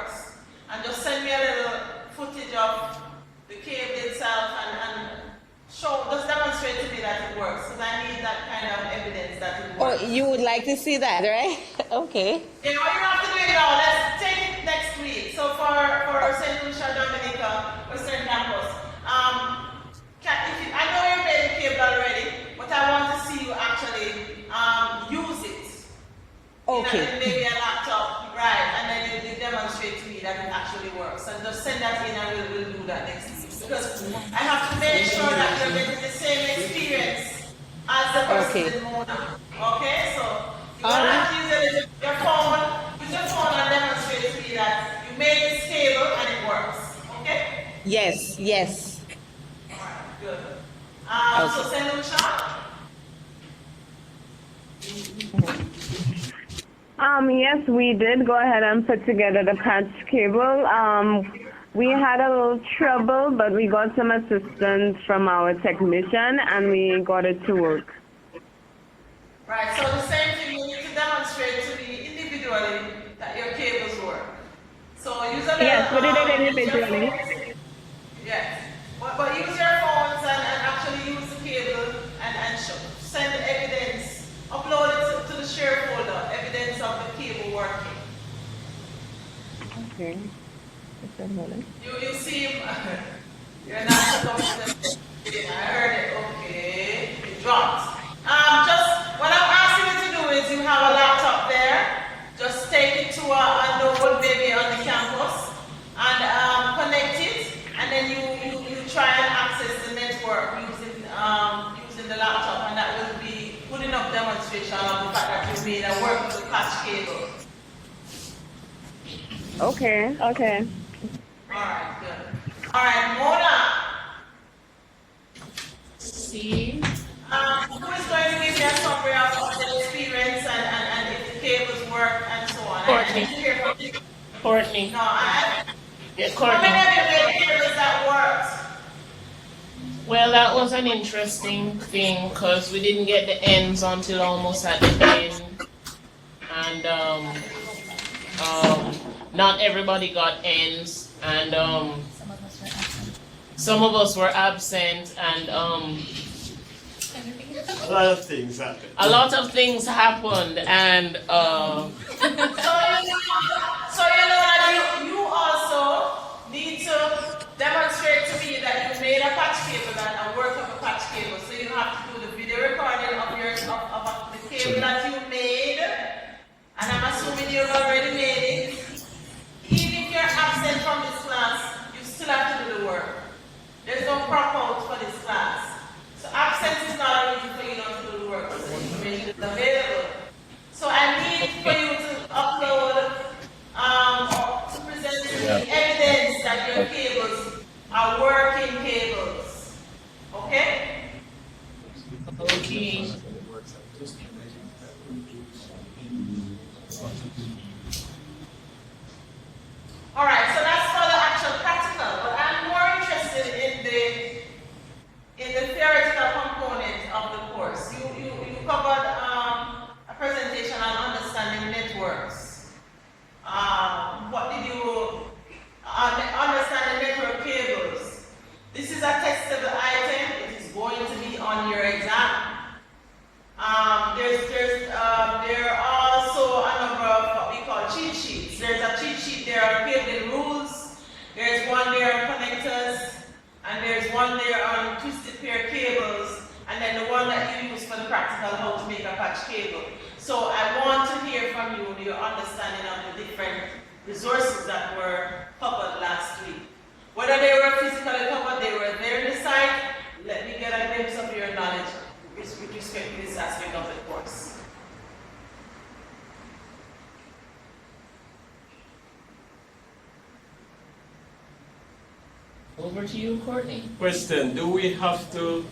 demonstrate to me that it works, because I need that kind of evidence that it Oh, works. you would like to see that, right? Okay. You know, you don't have to do it now. Let's take it next week. So for St. Lucia Dominica, Western Campus, I know you made the cable already, but I want to see you actually use it. Okay. In maybe a laptop, right? And then you demonstrate to me that it actually works. And just send that in, and we'll do that next week. Because I have to make sure that you're getting the same experience as the person in Mona. Okay, so you have to use your phone and demonstrate to me that you made this cable and it works. Okay? Yes, yes. Alright, good. So send them a shot. Yes, we did go ahead and put together the patch cable. We had a little trouble, but we got some assistance from our technician, and we got it to work. Right, so the same thing, you need to demonstrate to me individually that your cables work. So use a little, Yes, we did it individually. Yes, but use your phones and actually use the cable and send evidence, upload it to the share folder, evidence of the cable working. Okay. You seem, you're not so confident. I heard it, okay, it dropped. Just, what I'm asking you to do is you have a laptop there, just take it to a node maybe on the campus and connect it, and then you try and access the network using the laptop, and that will be good enough demonstration of the fact that you made a work with the patch cable. Okay, okay. Alright, good. Alright, Mona. See? Who is going to give you a summary of the experience and if the cables work and so on? Courtney. I need to hear from you. Courtney. No, Yeah, how Courtney. many of you made cables that worked? Well, that was an interesting thing because we didn't get the ends until almost at the end, and not everybody got ends, and some of us were absent, and A lot of things happen. a lot of things happened, and So you know that you also need to demonstrate to me that you made a patch cable and a work of a patch cable. So you have to do the video recording of the cable that you made, and I'm assuming you've already made it. Even if you're absent from this class, you still have to do the work. There's no crop out for this class. So absence is not a reason for you not to do the work, because the information is available. So I need for you to upload or to present to me evidence that your cables are working cables. Okay? okay. Alright, so that's for the actual practical, but I'm more interested in the theoretical component of the course. You covered a presentation on understanding networks. What did you understanding network cables? This is a testable item. It is going to be on your exam. There are also a number of what we call cheat sheets. There's a cheat sheet there on cabling rules. There's one there on connectors, and there's one there on twisted pair cables, and then the one that you use for the practical how to make a patch cable. So I want to hear from you your understanding of the different resources that were covered last week. Whether they were physically covered, they were there in the site. Let me get a glimpse of your knowledge with respect to this aspect of the course. Over to you, Courtney. Question, do we have to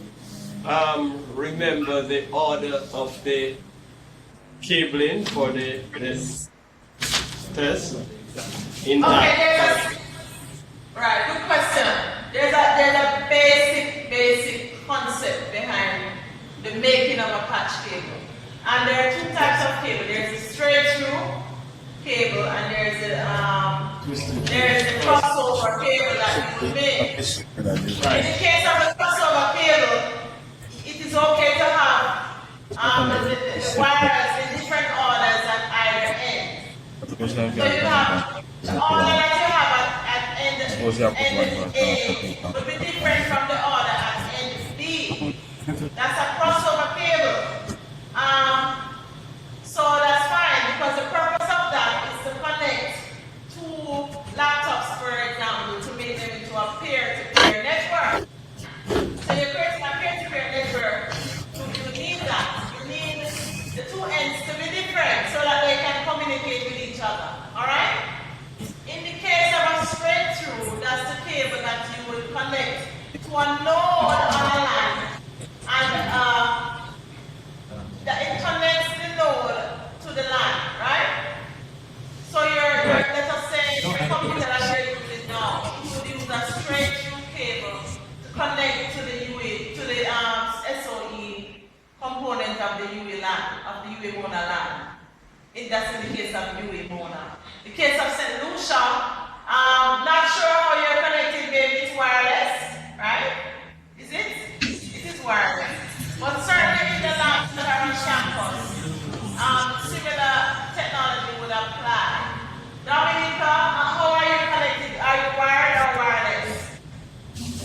remember the order of the cabling for the test? In that? Right, good question. There's a basic concept behind the making of a patch cable. And there are two types of cable. There's a straight through cable and there's a crossover cable that you make. In the case of a crossover cable, So you have the order that you have at end A would be different from the order at end B. That's a crossover cable. So that's fine because the purpose of that is to connect two laptops, for example, to make them into a peer-to-peer network. So you're creating a peer-to-peer network. You need that. You need the two ends to be different so that they can communicate with each other. Alright? In the case of a straight through, that's the cable that you would connect to a node on a line. And it connects the node to the line, right? So let us say your computer that you're using now, you would use a straight through cable to connect to the UA, to the SOE component of the UA LAN, of the UA Mona LAN. That's in the case of UA Mona. The case of St. Lucia, not sure how you're connected, maybe it's wireless, right? Is it? It is wireless. But certainly in the labs that are on campus, similar technology would apply. Dominica, how are you connected? Are you wired or wireless?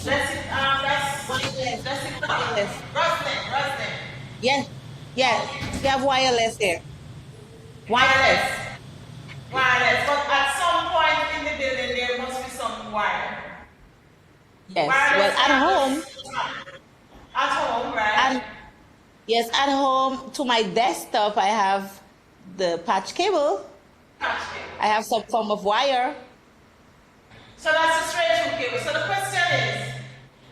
That's it. Wireless. Rustin. Yes, yes. We have wireless here. Wireless. But at some point in the building, there must be some wire. Yes. Wireless Well, at home. At home, right? Yes, at home to my desktop, I have the patch cable. I have some form of wire. So that's a straight through cable. So the question is,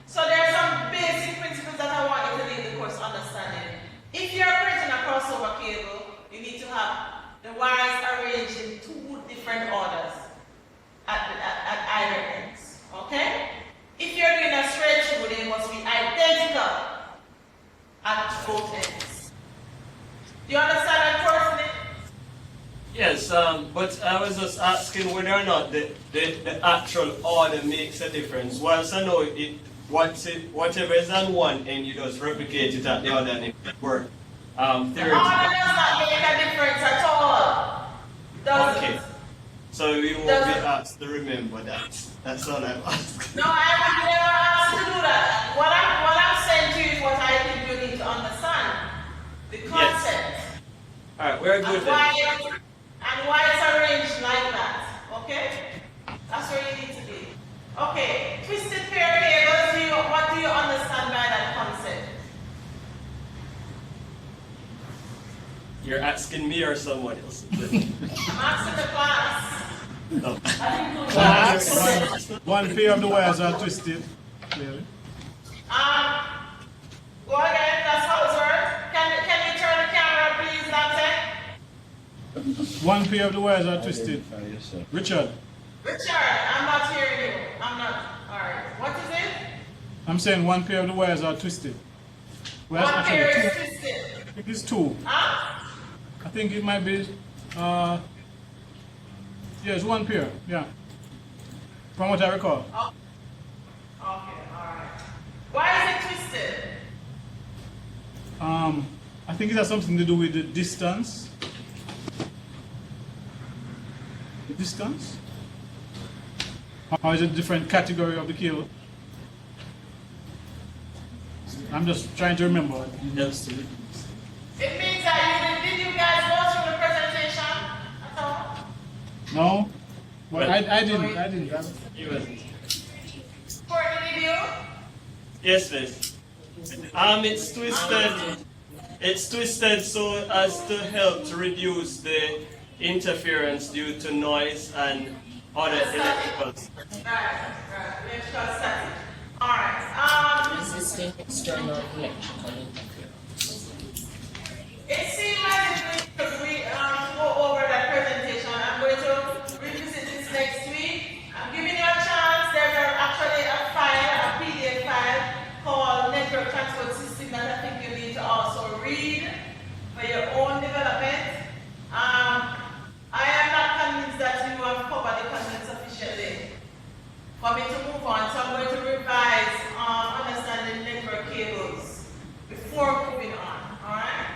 so there are some basic principles that I want you to leave the course understanding. If you're creating a crossover cable, you need to have the wires arranged in two different orders at either ends. Okay? If you're doing a straight through, they must be identical at both ends. Do you understand that correctly? Yes, but I was just asking whether or not the actual order makes a difference. Once I know whatever is on one end, you just replicate it at the other and it works. The order does not make a difference at all. Okay. So you won't be asked to remember that. That's all I'm asking. No, I would never ask to do that. What I'm saying to you is what I think you need to understand. The concept. Yes. Alright, we're good then. And why it's arranged like that. Okay? That's where you need to be. Okay. Twisted pair cables, what do you understand by that concept? You're asking me or someone else? I'm asking the class. No. One pair of the wires are twisted. Clearly. Go again, that's how it works. Can you turn the camera, please, Dante? One pair of the wires are twisted. Richard. Richard, I'm not hearing you. I'm not. Alright. What is it? I'm saying one pair of the wires are twisted. Well, One pair actually, is twisted. I think it's two. Huh? I think it might be, yeah, it's one pair, yeah. From what I recall. Oh. Okay, alright. Why is it twisted? I think it has something to do with the distance. The distance? Or is it a different category of the cable? I'm just trying to remember. Yes. It means that did you guys go through the presentation at all? No? Well, I didn't. You wasn't. Courtney, did you? Yes, miss. It's twisted so as to help to reduce the interference due to noise and other electricals. Right. Electrical static. Alright. Resisting external electrical interference. It seems as if we go over that presentation. I'm going to revisit this next week. I'm giving you a chance. There's actually a PDF file called Network Transport System that I think you need to also read for your own development. I am not convinced that you have covered the content sufficiently for me to move on. So I'm going to revise understanding network cables before moving on. Alright?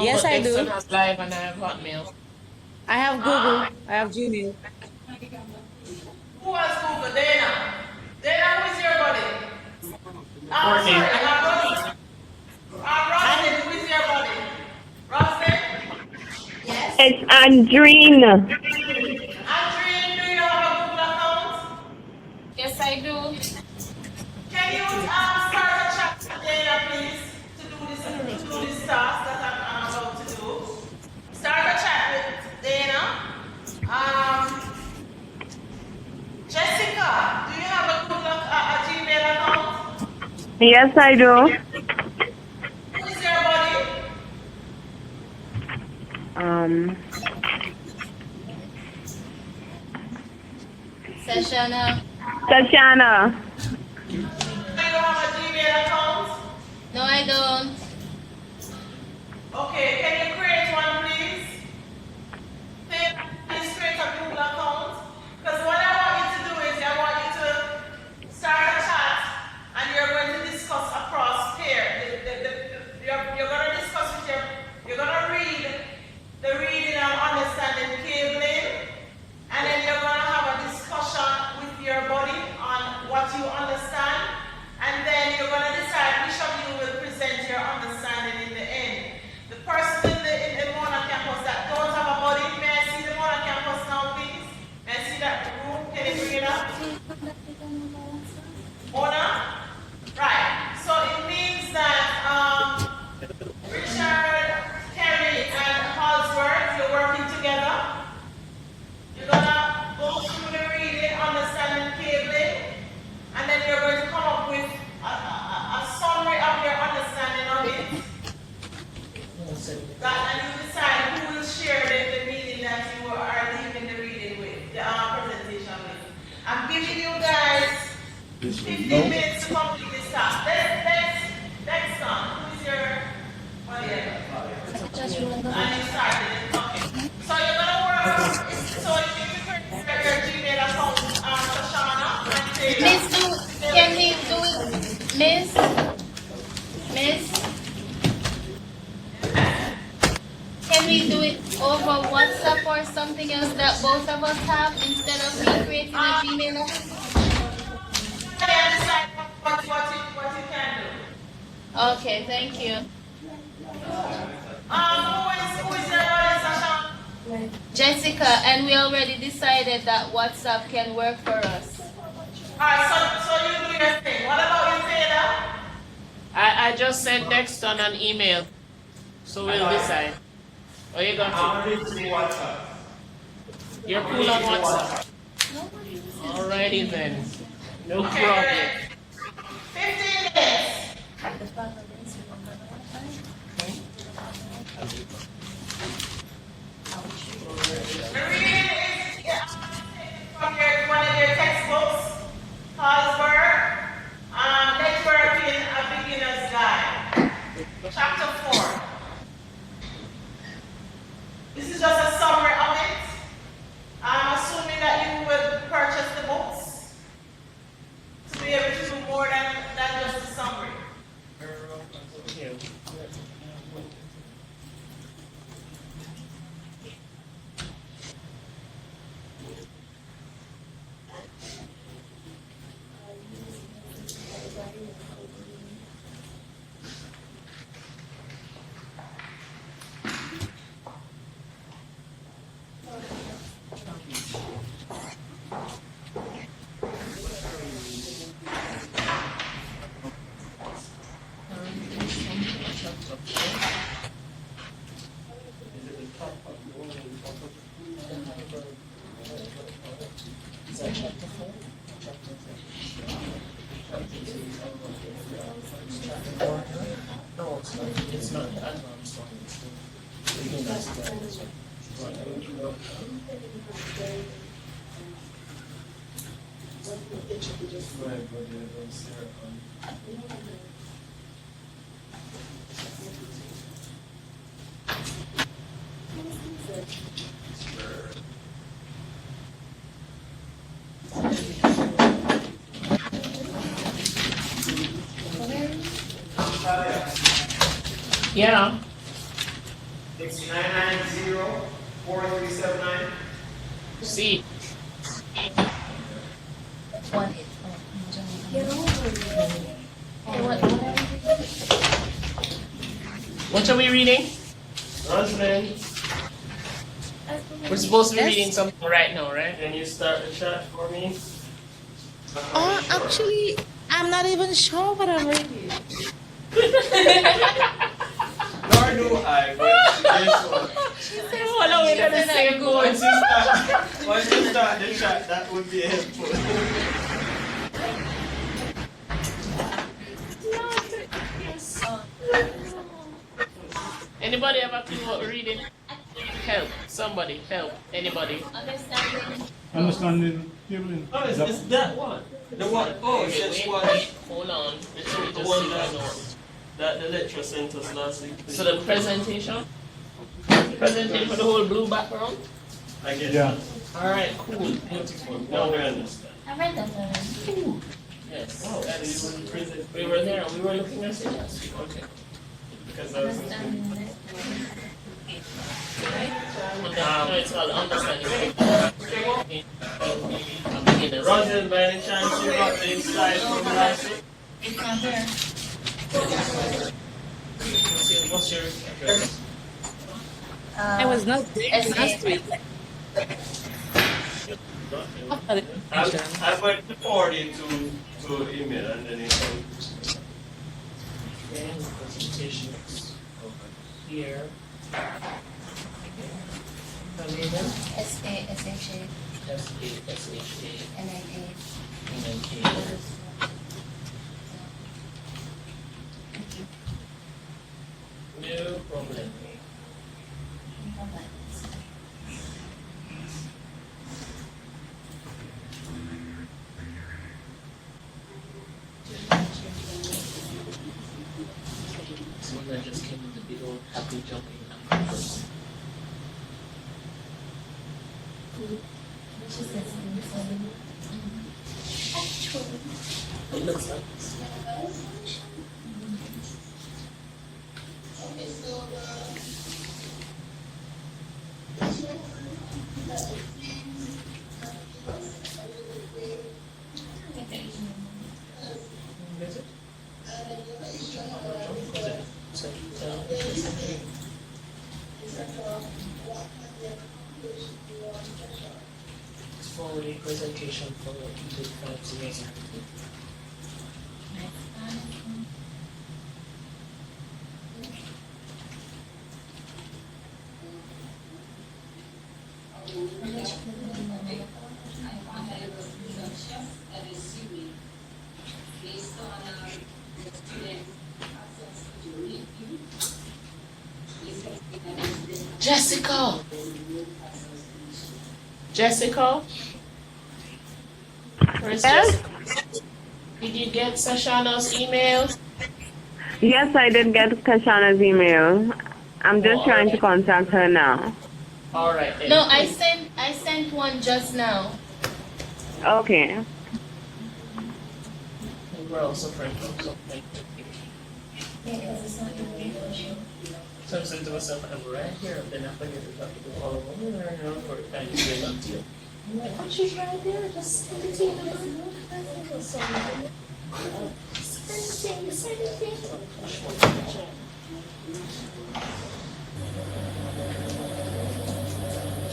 Yes, but I Dexter do. has Live and I have Hotmail. I have Google. I have Gmail. Who has Google? Dana. Dana, who is your buddy? Courtney. Sorry, Roslyn, who is your buddy? Roslyn? It's Andreen. Andrea, do you have a Google account? Yes, I do. Can you start a chat with Dana, please, to do this task that I'm about to do? Start a chat with Dana. Jessica, do you have a Google Gmail account? Yes, I do. Who is your buddy? Seshana. Tatiana. Do you have a Gmail account? No, I don't. Okay, can you create one, please? Please create a Google account. Because what I want you to do is I want you to start a chat and you're going to discuss across here. You're going to discuss with you're going to read the reading and understanding cabling, and then you're going to have a discussion with your body on what you understand, and then you're going to decide which of you will present your understanding in the end. The persons in the Mona campus that don't have a body, may I see the Mona campus now, please? May I see that room? Can you bring it up? Mona? Right. So it means that Richard, Kerry, and Halsworth, you're working together. You're gonna go through the reading, understanding cabling, and then you're going to come up with a summary of your understanding of it. And you decide who will share the meeting that you are leaving the reading with, the presentation with. I'm giving you guys 15 minutes to complete this task. Next one. Who is your Just remember. and you started it. Okay. So you're gonna work. So if you create your Gmail account, Shoshana and Taylor. Miss, can we do it? Miss? Can we do it over WhatsApp or something else that both of us have instead of me creating a Gmail account? And decide what you can do. Okay, thank you. Who is your body, Shoshana? Jessica, and we already decided that WhatsApp can work for us. Alright, so you do your thing. What about you, Taylor? I just sent Dexter an email, so we'll decide. Oh, you got it? You're cool on WhatsApp. Alrighty then. No problem. 15 minutes. The reading is from one of your textbooks, Halsberg, Networking, A Beginner's Guide, Chapter 4. This is just a summary of it. I'm assuming that you will purchase the books to be able to do more than just a summary. It's not the advanced one. Yeah. It's 990-4379. See. What are we reading? Rosalind, We're supposed to be Yes. reading something right now, right? can you start the chat for me? Oh, actually, I'm not even sure what I'm reading. Nor do I, but guess what? Oh, no, we're gonna say Once you start the chat, that would be helpful. Anybody have a clue what we're reading? Help. Somebody, help. Anybody. Understanding cabling. Oh, it's that one. The one, oh, that's one. Hold on. Let me The just one see that note. that the lecturer sent us last week. So the presentation? The presentation for the whole blue background? I guess. Yeah. Alright, cool. Beautiful. Now we understand. I read that already. Yes. Oh, That's, you present. we were there and we were looking at it last week. Okay. Because I was No, it's called understanding. Rosalind, by any chance you got the slide from last week? It's not there. What's your address? I was not there last week. I went to forward it to email and then it comes. Okay, presentations over here. S-A-S-H-A, S-A-S-H-A, N-I-A. N-I-K. No problem. Someone that just came in the big old happy jumping numbers. It looks like this. Is it? It's forwarding presentation for EDIT5002. Jessica! Jessica? Where's Yes? Jessica? Did you get Sashana's email? Yes, I did get Kashana's email. I'm just Oh, trying to alright. contact her now. Alright then. No, I sent one just now. Okay. We're also friends. Okay. So I said to myself, I'm right here, and then I forget to talk to all of them, and I know for it, I just get on to you. I'm like, oh, she's right there, just send it to you.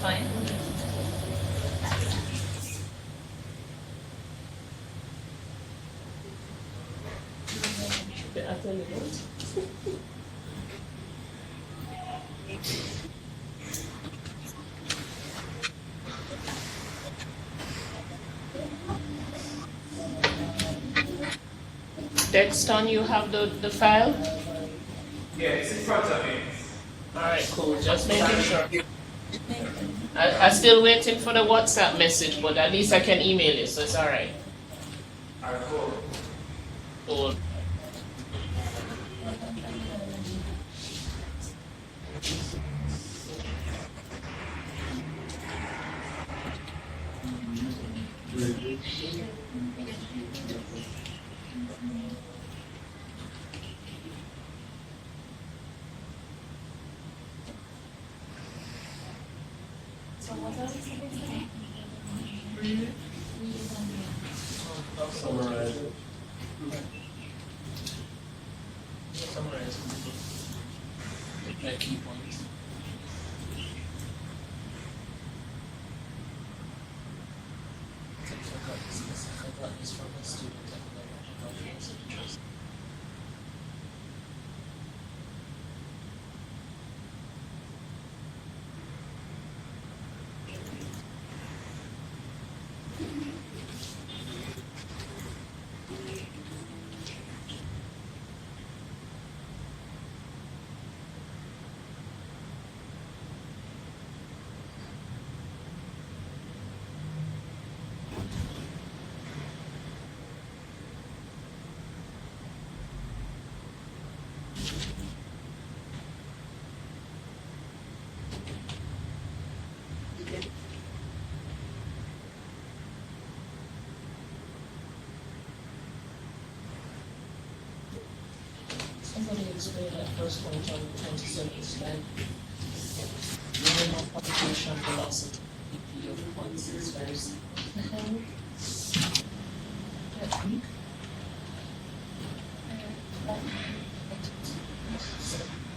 Fine. I tell you what. Dexton, you have the file? Yeah, it's in front of me. Alright, cool, just making sure. I'm still waiting for the WhatsApp message, but at least I can email it, so it's alright. Alright, cool. Cool. Summarize it. Summarize. Like key points. I got this from a student. Somebody explain that first point on 27th slide. Minimum publication velocity of 0.656.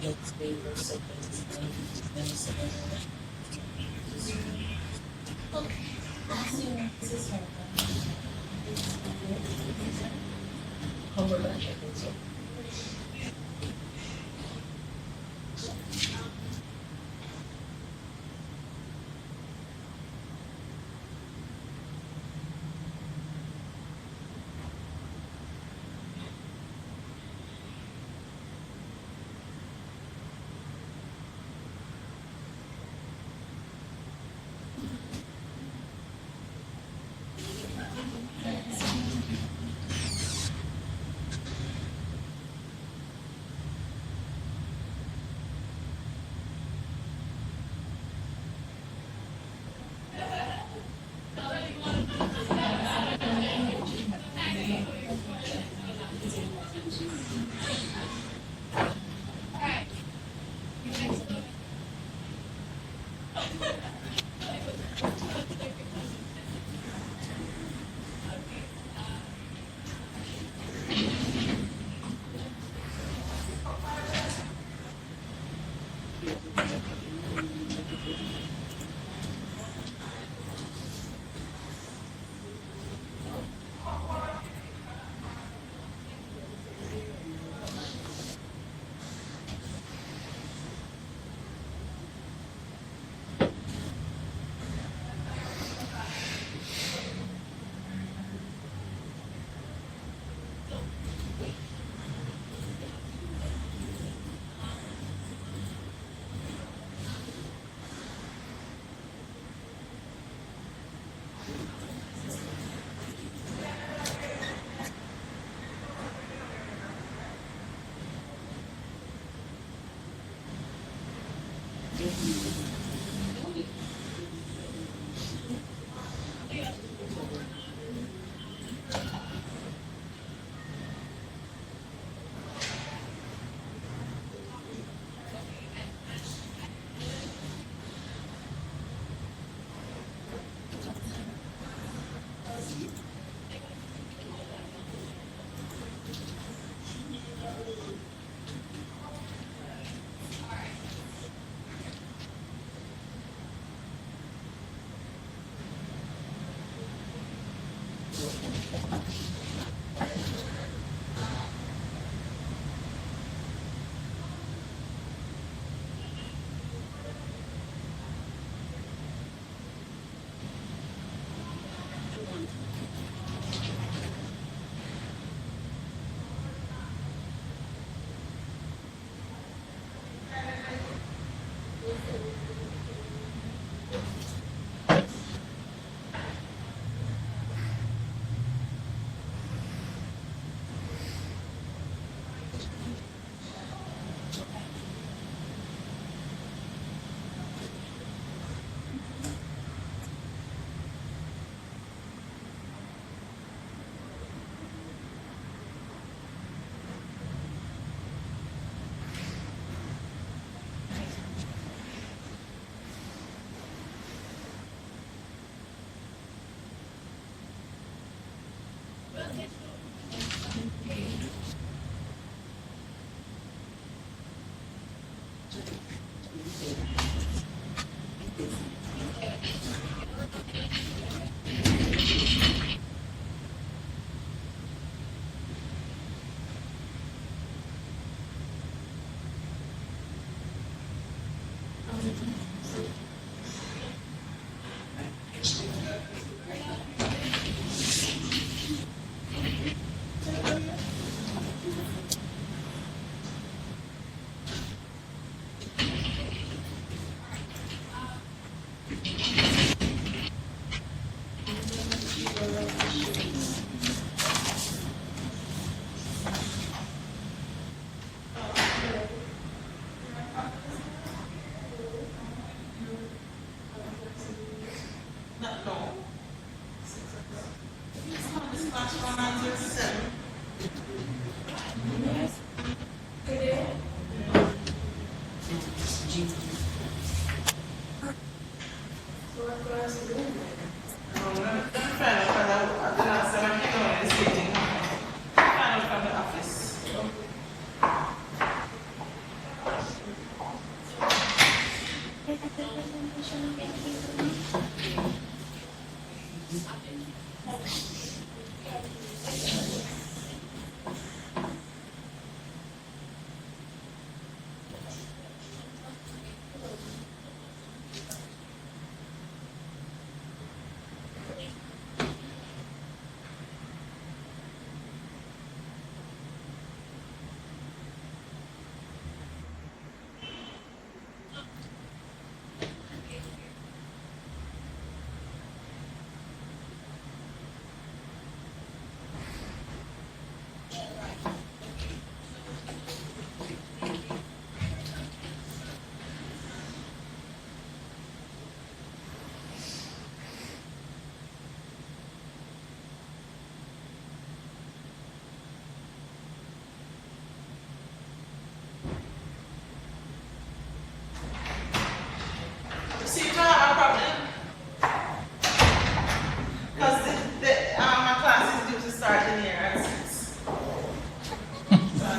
Yes, paper seconds, 957. Okay. Cumberbatch, I think so.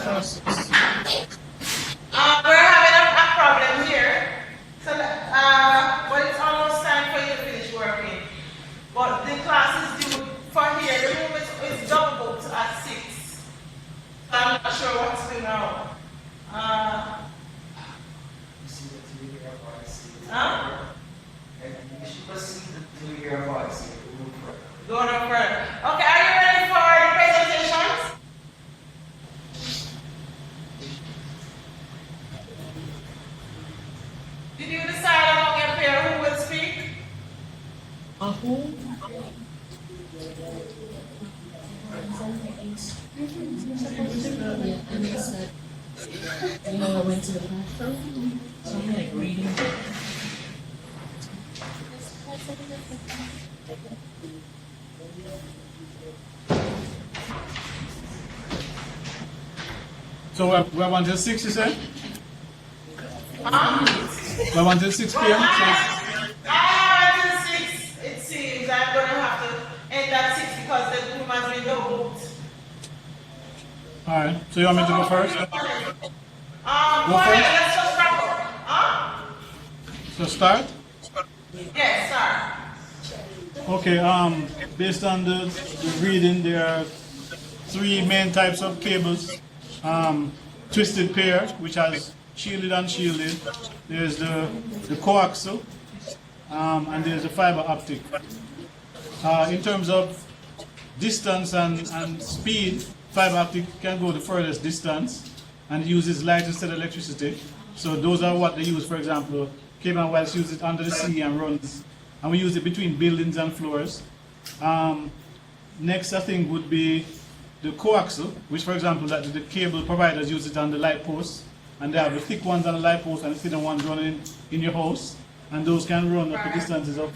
We're having a problem here. So, but it's almost time for you to finish working. But the class is due for here. The room is double booked at 6. So I'm not sure what's going on. Going on further. Okay, are you ready for the presentations? Did you decide among your pair who will speak? So we have until 6, you said? We have until 6 p.m. I have until 6, it seems. I'm going to have to end at 6 because the room has been double booked. All right. So you want me to go first? Go first? ahead, let's just wrap up. Huh? So start? Yes, sir. Okay. Based on the reading, there are 3 main types of cables. Twisted pair, which has shielded and shielded. There's the coaxial, and there's the fiber optic. In terms of distance and speed, fiber optic can go the furthest distance and uses light instead of electricity. So those are what they use. For example, cable and wires use it under the sea and runs, and we use it between buildings and floors. Next, I think, would be the coaxial, which, for example, that the cable providers use it on the light posts, and they have the thick ones on the light post and the thinner ones running in your house, and those can run up to distances of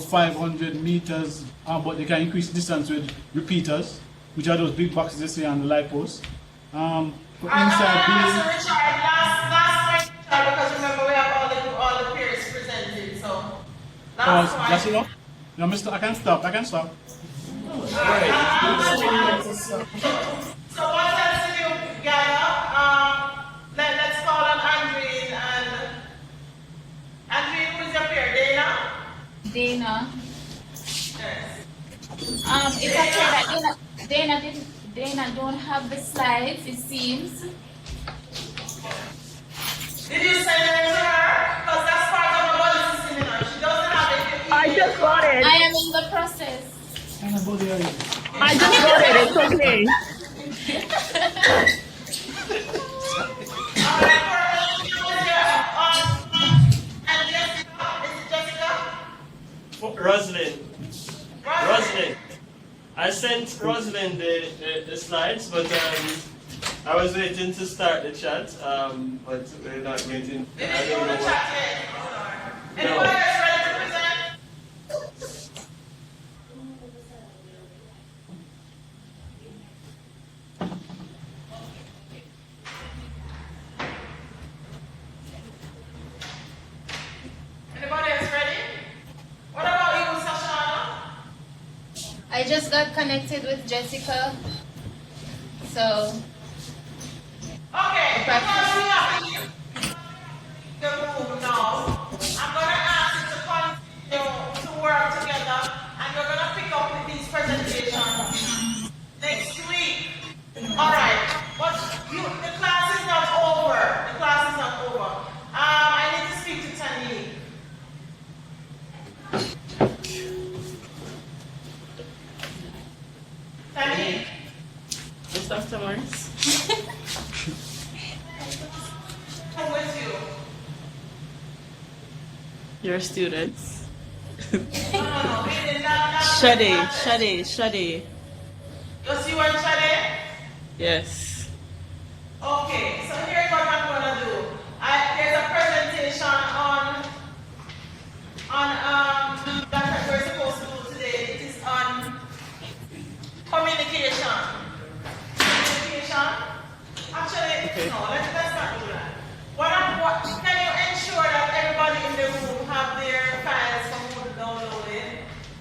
500 meters, but they can increase distance with repeaters, which are those big boxes you see on the light post. For inside buildings. Richard, last question, because remember we have all the peers presented, so last one. That's enough? No, Mr. I can stop. So what else did you gather? Let's call on Andreen and Andreen, who is your peer? Dana? Yes. It's okay that Dana don't have the slides, it seems. Did you send it to her? Because that's part of the body system, you know. She doesn't have it. I just got it. I am in the process. I just got it. It's okay. Rosalind. I sent Rosalind the slides, but I was waiting to start the chat, but we're not waiting. I don't know what. Anyone else ready to present? Anybody else ready? What about you, Sashana? I just got connected with Jessica. So Okay, because we have the room now, I'm going to ask you to continue to work together, and we're going to pick up with these presentations next week. All right, but the class is not over. The class is not over. I need to speak to Tani. Tani? It's Dr. Morris. Who is you? Your students. No, meaning not Shade. Just you and Shade? Yes. Okay, so here's what I'm gonna do. There's a presentation on that we're supposed to do today. It is on communication. Actually, no, let's not do that. Can you ensure that everybody in the room have their files from Moodle downloaded?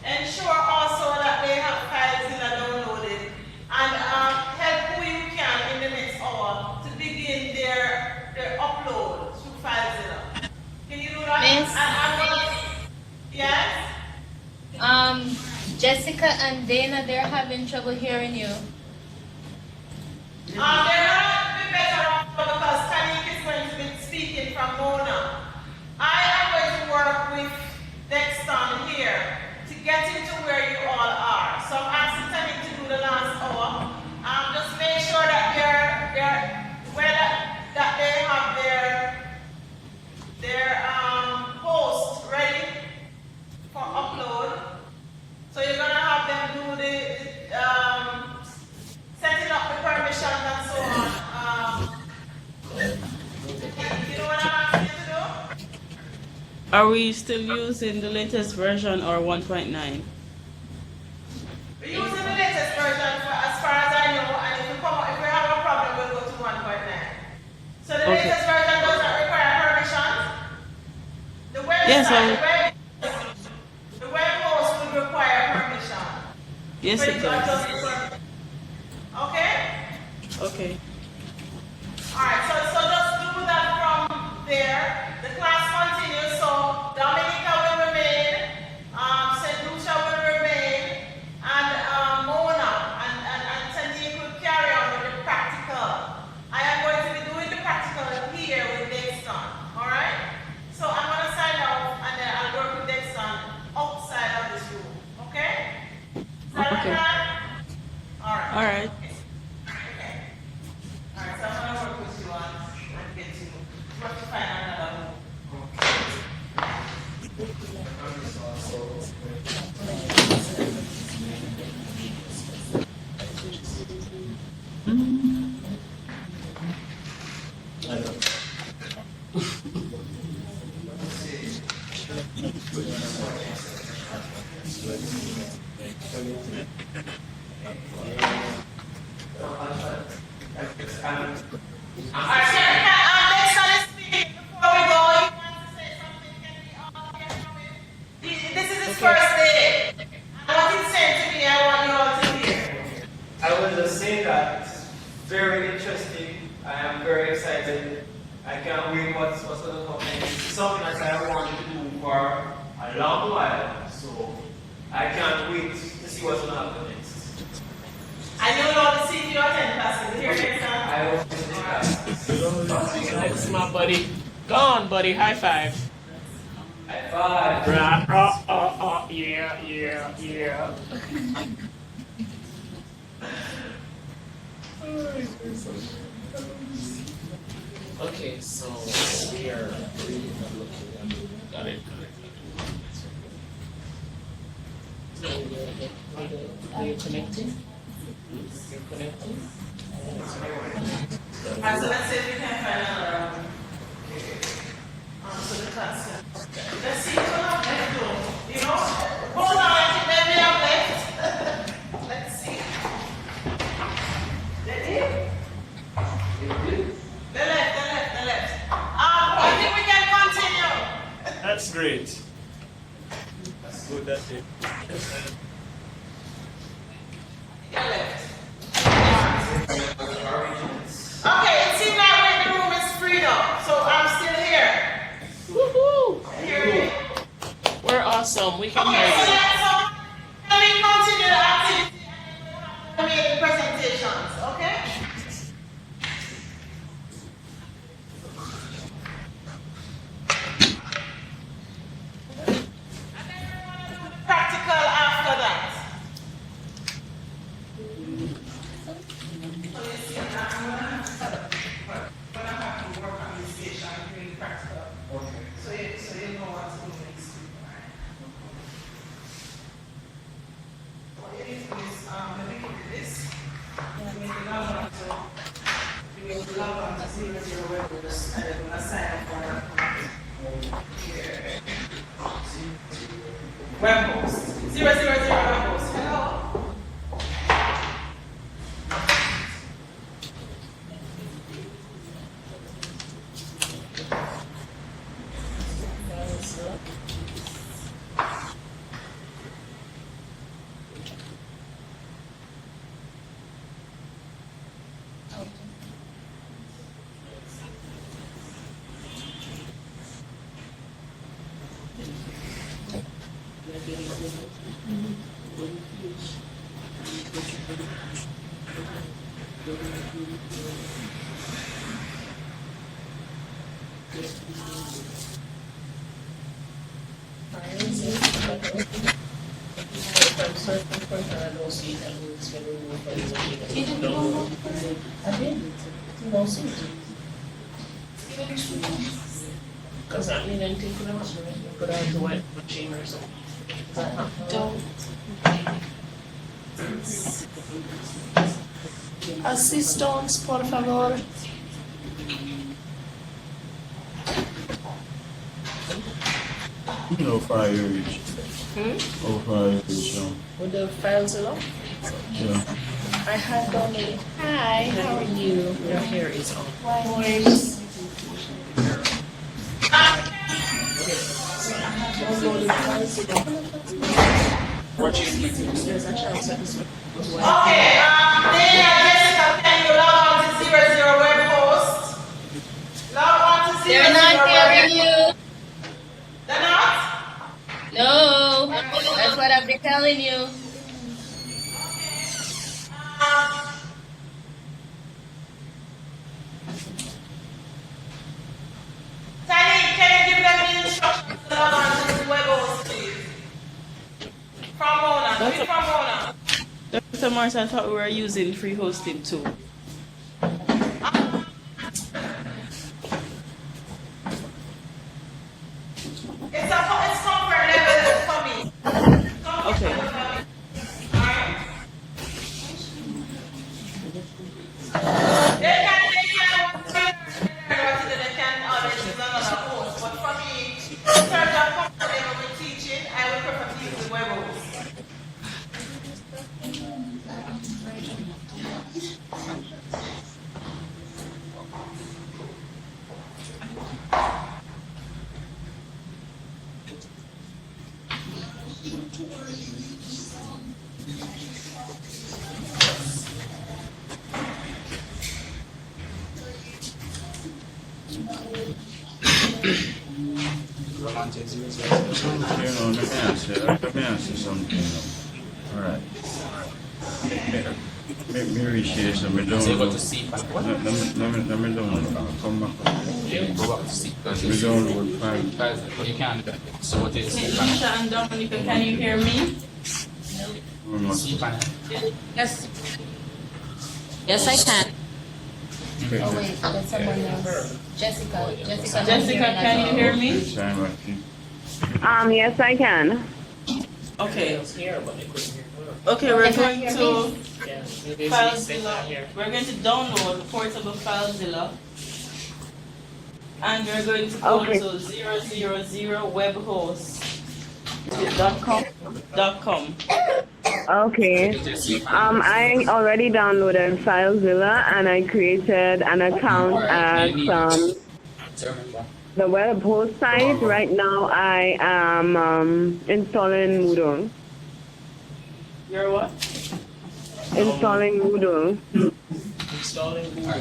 Ensure also that they have files in the downloaded, and help who you can in the next hour and Dana, they're having trouble hearing you. They're gonna be better off because Tanik is going to be speaking from Mona. I am going to work with Dexton here to get into where you all are. So I'm asking Tanik to do the last hour. Just make sure that that they have their post ready for upload. So you're gonna have them do the setting up the permissions and so on. You know what I'm asking you to do? Are we still using the latest version or 1.9? We're using the latest version as far as I know, and if we have a problem, we'll go to 1.9. So the Okay. latest version doesn't require permissions. The website, Yes, the web host will require permission. Yes, For it you to does. adjust the permission. Okay? Okay. Alright, so just do that from there. The class continues, so Dominica will remain, St. Lucia will remain, and Mona and Tanik will carry on with the practical. I am going to be doing the practical here with Dexton, alright? So I'm going to sign off and then I'll work with Dexton outside of this room, okay? Is that Okay. okay? Alright. All right. Okay. Alright, so I'm gonna work with you on and get to work to find another room. Alright, sir, next time is speaking. Before we go, you want to say something? Can we all hear from him? This is his first day. And what he's saying to me, I want you all to hear. I will just say that it's very interesting. I am very excited. I can't wait what's going to come next. It's something that I wanted to do for a long while. So I can't wait to see what's going to happen next. And you will all see if you attend classes. Here, next time. I will see you guys. That's my buddy. Go on, buddy. High five. High five. Yeah. Okay, so we are got it. Are you connecting? You're connecting? Alright, so let's see if we can find another room. So the class. Let's see who have left though. You know, hold on, I think maybe have left. Let's see. They did? They left. I think we can continue. That's great. That's good, that's it. They left. Okay, it seems like the room is freed up, so I'm still here. Woohoo! Hear me? We're awesome. We can Okay, hear so you. can we continue the activity and then we'll have the presentations, okay? Practical after that. So you see, I'm gonna have to work on this station really practical. Okay. So you know what to do next week, alright? What it is, let me give you this. Let me log on to, you will log on to 00 Webhost and then I'm gonna sign up for here. Webhost. 000 Webhost. Hello? If I'm searching for it and I don't see it, that means it's been removed by the I did. You don't see it. Because that means anything could have happened. You could have the wet machine or something. Don't. Assistance, por favor. How far you reach? How far you reach now? With the files along? Yeah. I had done it. Hi, how are you? Your hair is on point. There's a chance that this Okay, Jessica, can you log on to 00 web host? Log on to 00 They're not hearing web you. They're not? No, that's what I've been telling you. Tiny, can you give them the instructions to log on to this web host, please? From owner, do it from owner. Dr. Morris, I thought we were using free hosting too. It's comfort level for me. Okay. They can always use another host, but for me, in terms of comfort level with teaching, I would prefer to use the web host. Let me ask you something. All right. Let me reshare some. Let me don't. Come back. Go back to sleep. We don't load file. You can't do that. So what is Nisha and Dominica, can you hear me? Yes. Yes, I can. Oh wait, that's someone else. Jessica. Jessica, can you hear me? Yes, I can. Okay. Okay, we're going to FileZilla. We're going to download the portable FileZilla. And we're going to go to 000 webhost.com. Okay. I already downloaded FileZilla and I created an account at the web host site. Right now I am installing Moodle. You're what? Installing Moodle. Installing Google.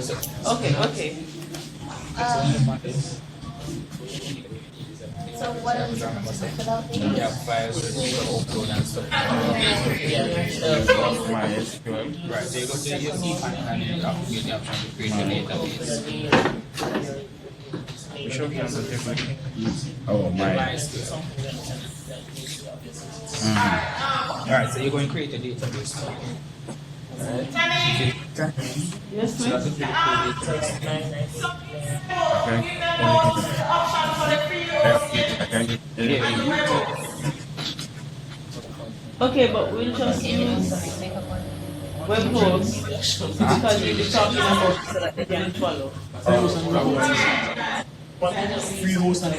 Okay. So what are we supposed to fill out here? Yeah, files that you can upload and stuff. Right, so you go to your cPanel and you get the option to create a database. Oh, my. Alright, so you're going to create a database. Alright. Yes, So that's a pretty cool database. Okay, but we'll just use web host because we'll be talking about so that they can follow. Free host and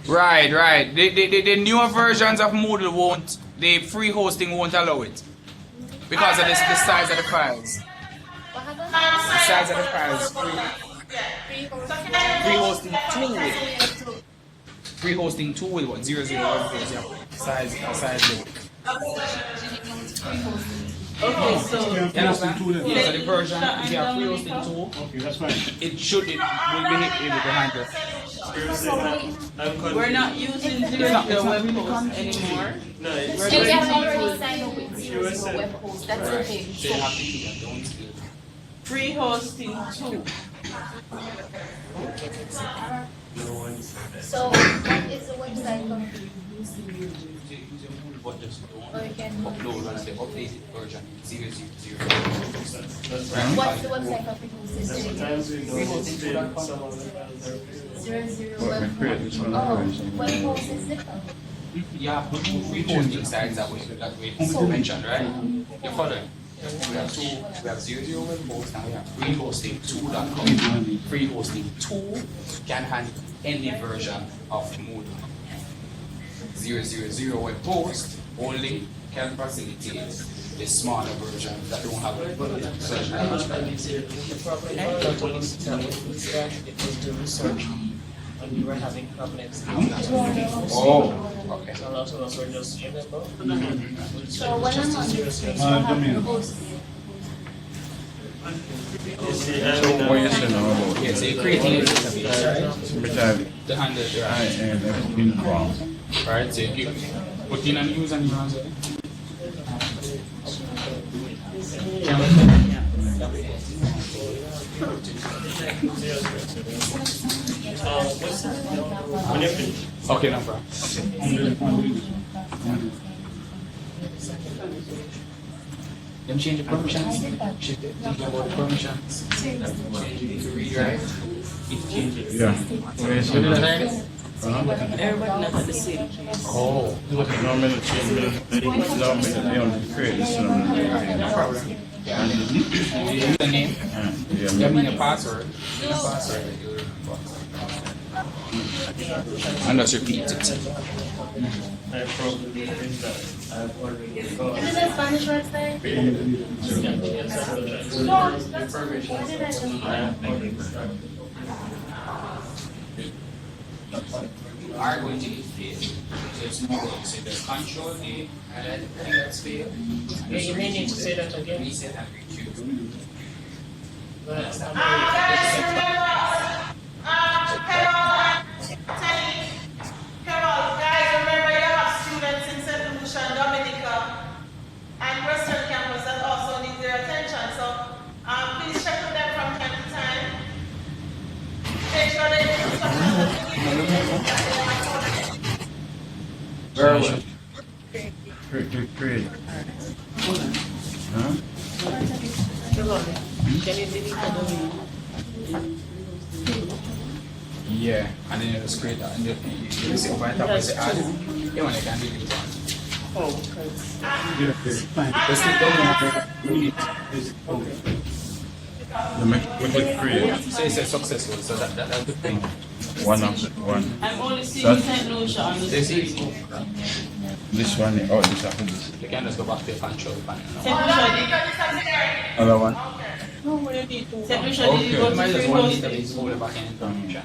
Right. The newer versions of Moodle won't, the free hosting won't allow it. Because of the size of the files. What happened? The size of the files. Free hosting tool. Free hosting tool with what? 00 web host, yeah. Size limit. Okay, so You can understand? free hosting 2 then. Yeah, so the version, if you have free hosting 2, Okay, that's fine. it will be able to handle. we're not using It's not web really host anymore. No, it's We're And you going have to already use signed up with Zero Web Host. That's the thing. So you have to do that, don't steal. free hosting 2. So what is the website for? But just Or you can. upload once the updated version 000. What's the website for free hosting? Web host is different. Yeah, but free hosting sites that way you mentioned, right? You're following? We have 00 web host and we have free hosting 2.com. Free hosting 2 can handle any version of Moodle. 000 web host only can facilitate the smaller version that don't have such The problem not only is that it was the research and we were having problems. Oh, okay. So a lot of us were just using them. So when I'm on this page, I have to host. So what you saying now about Yeah, so you're creating a database, right? To handle your inform. right? So you put in a username as well. Okay, no problem. Them change the permissions. Think about the permissions. Change it to read, right? It changes. Yeah. What you saying now? Everybody not at the same place. Oh, No minute change. No minute. You want to create this. no problem. Yeah. The name. Yeah. You mean a password. The password that you're looking for. And just repeat it. I probably think that I've already got. Is it a Spanish website? You are going to need fail. So it's more like, so there's control A, and everything that's fail. Yeah, you may need to say that again. Reset and requeue. Guys, remember, Carol, guys, remember you have students in St. Lucia and Dominica and Western Campus that also need their attention. So please check with them from time to time. Make sure they do instructions that we give you. Very well. Create. Huh? Can you delete the domain? Yeah, and then you just create that. And you see over the top is the add. You want to can delete it. Oh, because. Just click down We click create. So it says successful, so that's the thing. One after one. I'm only seeing That- St. Lucia on the This is, screen. This one. Oh, this after this. you can just go back to your control panel. St. Lucia, Other one. St. Lucia, did you go You might to just free want hosting? database folder back in information.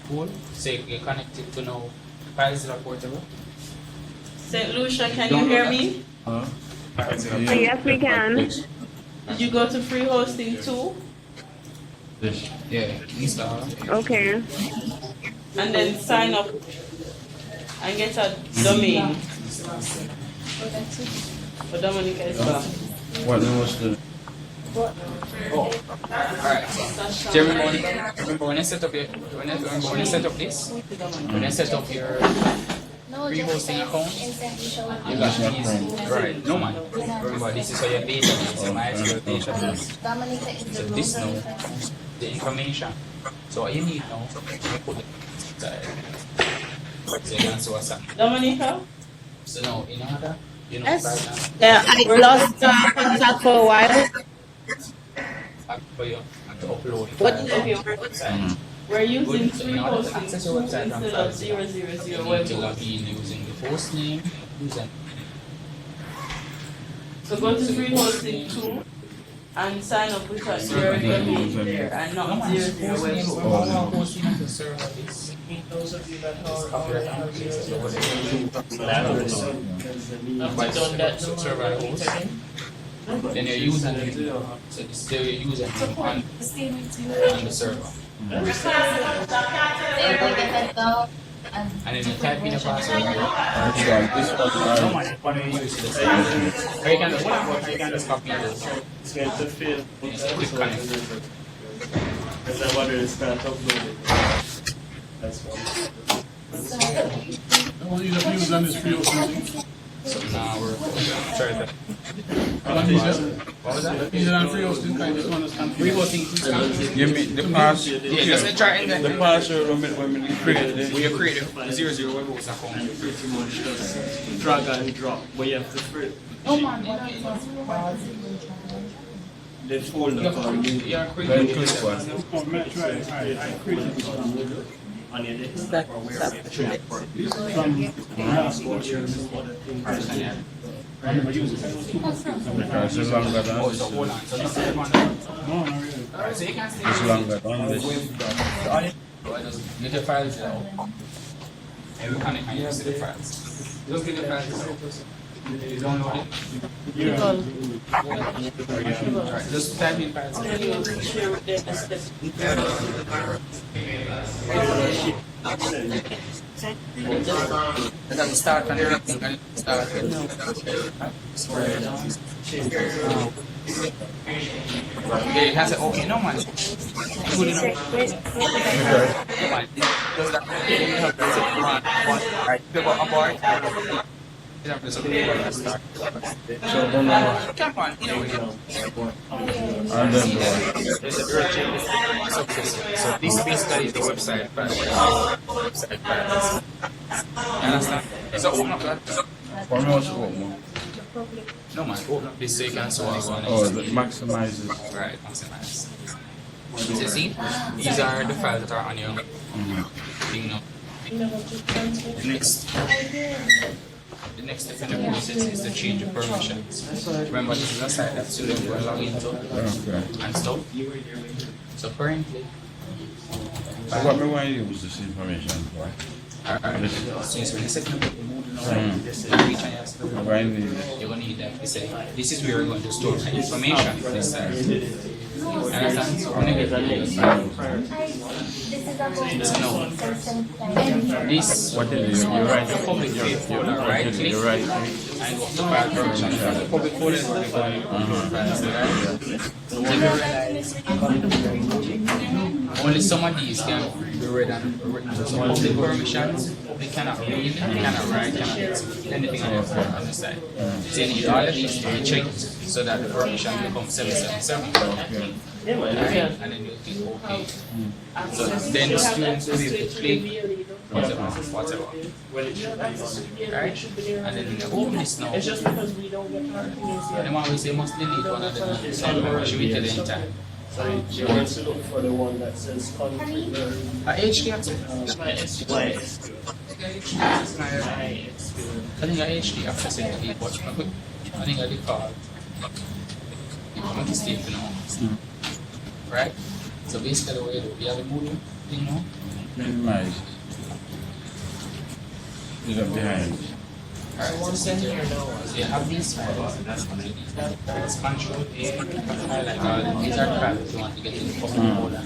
Cool. So you connect it to now files that are portable. St. Lucia, can you hear me? Huh? Yes, we can. Did you go to free hosting too? This. Yeah, install. Okay. And then sign up and get a domain. For Dominica is back. What was the? Alright, so remember when I set up your, when I set up this, when I set up your No, free just hosting account, in St. Lucia. you got these, right, no man, remember this is how your database, your MySQL database. Dominica is So the this global now, reference. the information, so what you need now, you put it inside, so you can see what's up. Dominica? So now, in order, you know, Yes. right Yeah, I lost contact for a while. now, for you, and to upload it. What to your website. We're using Good. So free in order to hosting access your website from instead of Fiverr, 000 you web need to log host. in using the host name, user. So go to free hosting 2 and sign up with your domain there and not 0 web host. Oh, hosting as a server is. Those of you that are already have your So what After done that, server host. again. then you're using it. So this day you're using it on the server. And then you type in your password. Or you can just copy it. It's going to fail. Click connect. Because I wanted to start uploading. That's one. All you have to use on this free hosting. So now we're trying to. What was that? Is it on free hosting? Kind of understand free hosting. Give me the password. Yeah, just try and the password when we create it. We create a 00 web host account. Pretty much just drag and drop, but you have to free. The folder for you. Yeah, create it. I created this one. On your desktop or where I never use it. Because it's longer than this. So hold on. So this is one. No, not really. So you can stay. It's longer than this. Get the files out. And we can see the files. Just get the files out. You download it. Yeah. Just type in files. And then start and everything and start. Yeah, it has an okay, no man. Good enough. No man. Does that right? Go abort. Come on, you know. And then So this basically is the website. You understand? So open up that. for me also open. No man, open up this so you can see what's going on. Oh, that maximizes. Right, maximize. So you see, these are the files that are on your thing now. The next step in the process is to change the permissions. Remember, this is a site that students will log into and stuff. So currently, So what me want to use this information for? since we're setting up the mood now, you're going to need that. This is where we're going to store the information for this site. Understand? So when you get so now, this, What is it? You're right. the public folder, right click, You're right. and go to file permission. The public folder is going to only some of these can be read and written. So public permissions, public cannot read, cannot write, cannot do anything on the side. So you need all of these to be checked so that the permission becomes 777. Right? And then you click OK. So then the students will be able to click whatever. Right? And then they open this now. It's just because we don't get our And then one will say must delete one of them. So should we tell them time? So she wants to look for the one that says country. HD access. I think HD access is the but I think I did call. I'm going to stay for now. Right? So basically the way we have a movie thing now. Minimize. These are behind. Alright, so sit here now. So you have these files. It's Control A, highlight all. These are the files you want to get in the public folder.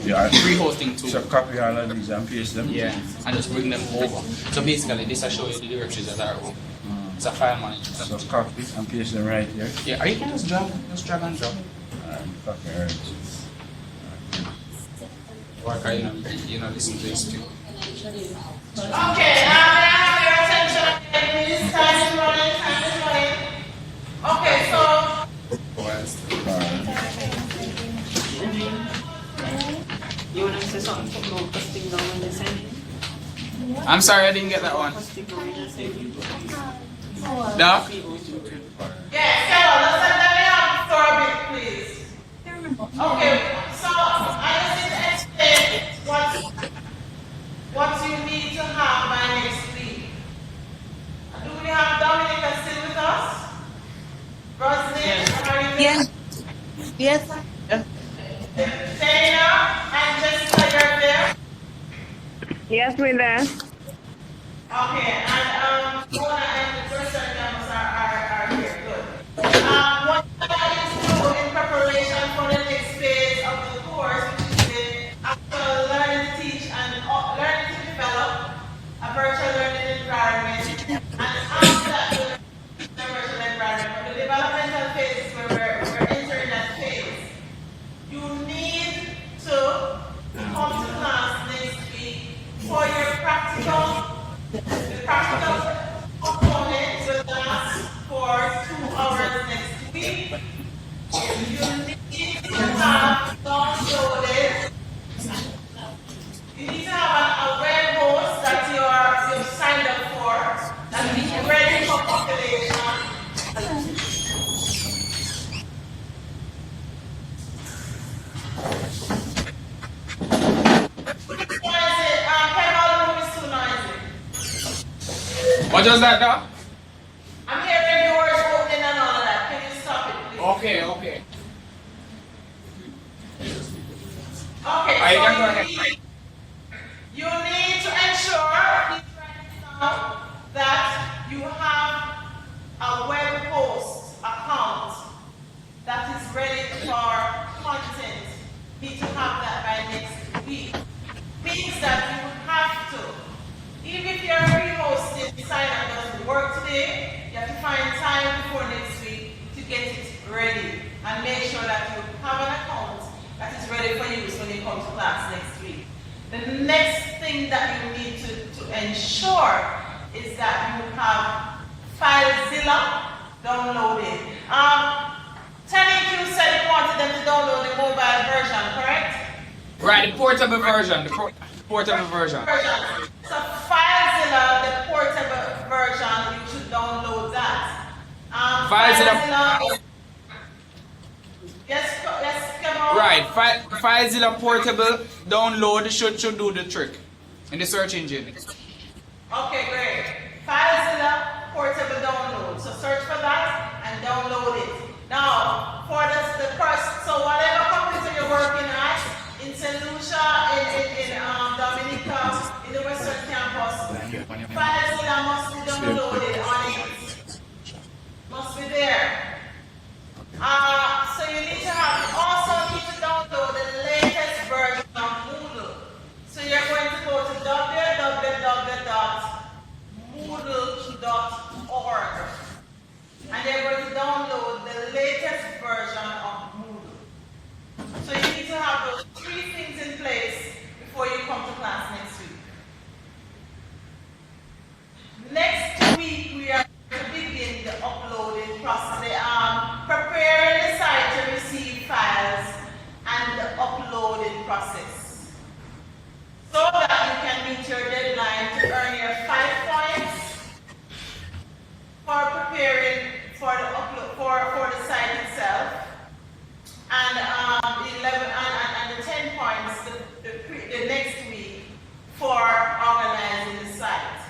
Yeah. Free hosting too. So copy all of these and paste them. Yeah, and just bring them over. So basically, this will show you the directories that are over. It's a file manager. So copy and paste them right here. Yeah, or you can just drag and drop. Copy right. Or you know, listen to this too. Okay, now may I have your attention again, please? Time is running. Okay, so You want to say something about posting down when they send it? I'm sorry, I didn't get that one. Doc? yes, Carol, let's let them out for a bit, please. Okay, so I just need to explain what you need to have by next week. Do we have Dominica still with us? Roslyn, are you there? Yes. Dana and Jessica, you're there? Yes, we're there. Okay, and Mona and the person are here. Good. What was that, Doc? I'm hearing doors opening and all of that. Can you stop it, please? Okay, okay. Okay, I can go so ahead. you need to ensure, please write this down, that you have a web host account that is ready for content. You need to have that by next week. Means that you have to, even if you're pre-hosting, sign up doesn't work today, you have to find time before next week to get it ready and make sure that you have an account that is ready for use when you come to class next week. The next thing that you need to ensure is that you have FileZilla downloaded. TeleQ said you wanted them to download the mobile version, correct? Right, the portable version. The portable version. So FileZilla, the portable version, you should download that. FileZilla. Yes, come on. Right, FileZilla portable download should do the trick in the search engine. Okay, great. FileZilla portable download. So search for that and download it. Now, for the first, so whatever computer you're working at, in St. Lucia, in Dominica, in the Western Campus, FileZilla must be downloaded on it. Must be there. So you need to also need to download the latest version of Moodle. So you're going to go to www.moodle.org and you're going to download the latest version of Moodle. So you need to have those three things in place before you come to class next week. Next week we are going to begin the uploading process, preparing the site to receive files and the uploading process, so that you can meet your deadline to earn your 5 points for preparing for the upload for the site itself, and 11 and the 10 points the next week for organizing the site.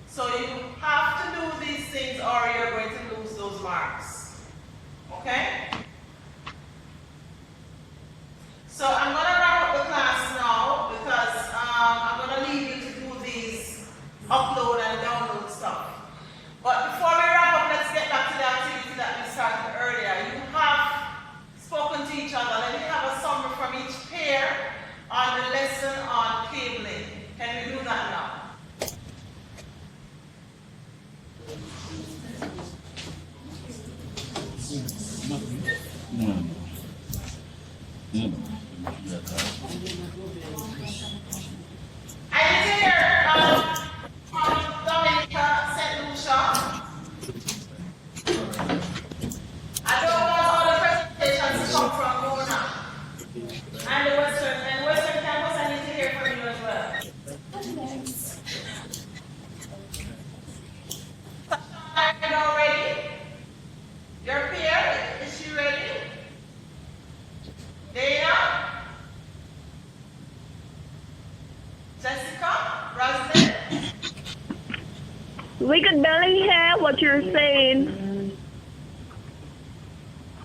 So you have to do these things or you're going to lose those marks. Okay? So I'm going to wrap up the class now because I'm going to leave you to do these upload and download stuff. But before we wrap up, let's get back to the activity that we started earlier. You have spoken to each other. Let me have a summary from each pair on the lesson on cabling. Can we do that now? I need to hear from Dominica, St. Lucia. I don't want all the presentations to come from Mona. And the Western Campus, I need to hear from you as well. Are you all ready? Your peer, is she ready? Dana? Jessica? Roslyn? We could barely hear what you're saying.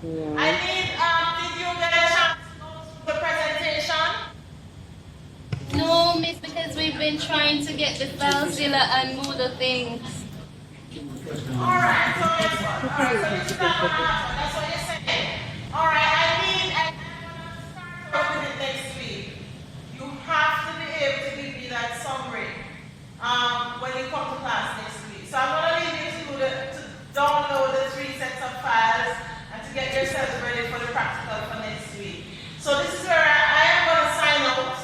I need, did you get a chance to go through the presentation? No, miss, because we've been trying to get the FileZilla and Moodle things. Alright, so guess what? Alright, so you start on that's what you're saying. Alright, I'm gonna start with it next week. You have to be able to give me that summary when you come to class next week. So I'm gonna leave you to download the 3 sets of files and to get yourselves ready for the practical for next week. So this is where I am gonna sign out,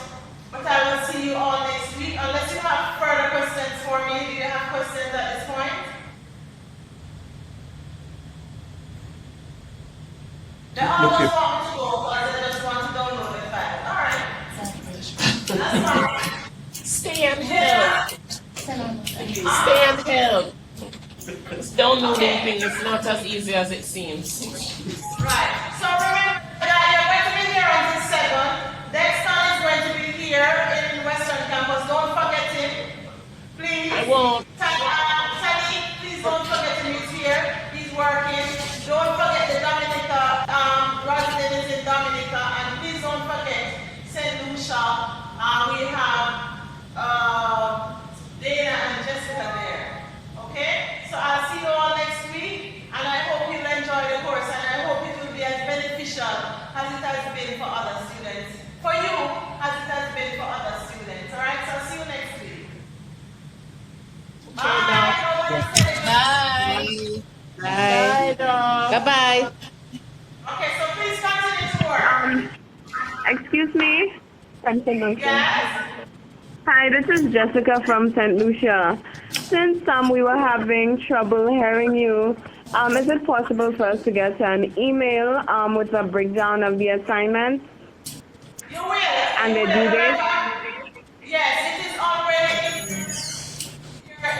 but I will see you all next week. Unless you have further questions for me. Do you have questions at this point? They all just want to go because they just want to download the file. Alright. That's fine. Stand held. Stand held. This downloading thing is not as easy as it seems. Right. So remember that you're going to be here until 7. Dexter is going to be here in Western Campus. Don't forget him. Please. I won't. Send official. We have Dana and Jessica there. Okay? So I'll see you all next week, and I hope you'll enjoy the course, and I hope it will be as beneficial as it has been for other students. For you, as it has been for other students. All right? So I'll see you next week. Bye. Bye. Bye-bye. Okay, so please continue to work. Excuse me? From St. Lucia. Yes? Hi, this is Jessica from St. Lucia. Since we were having trouble hearing you, is it possible for us to get an email with a breakdown of the assignments? You will. And the due date? Yes, it is already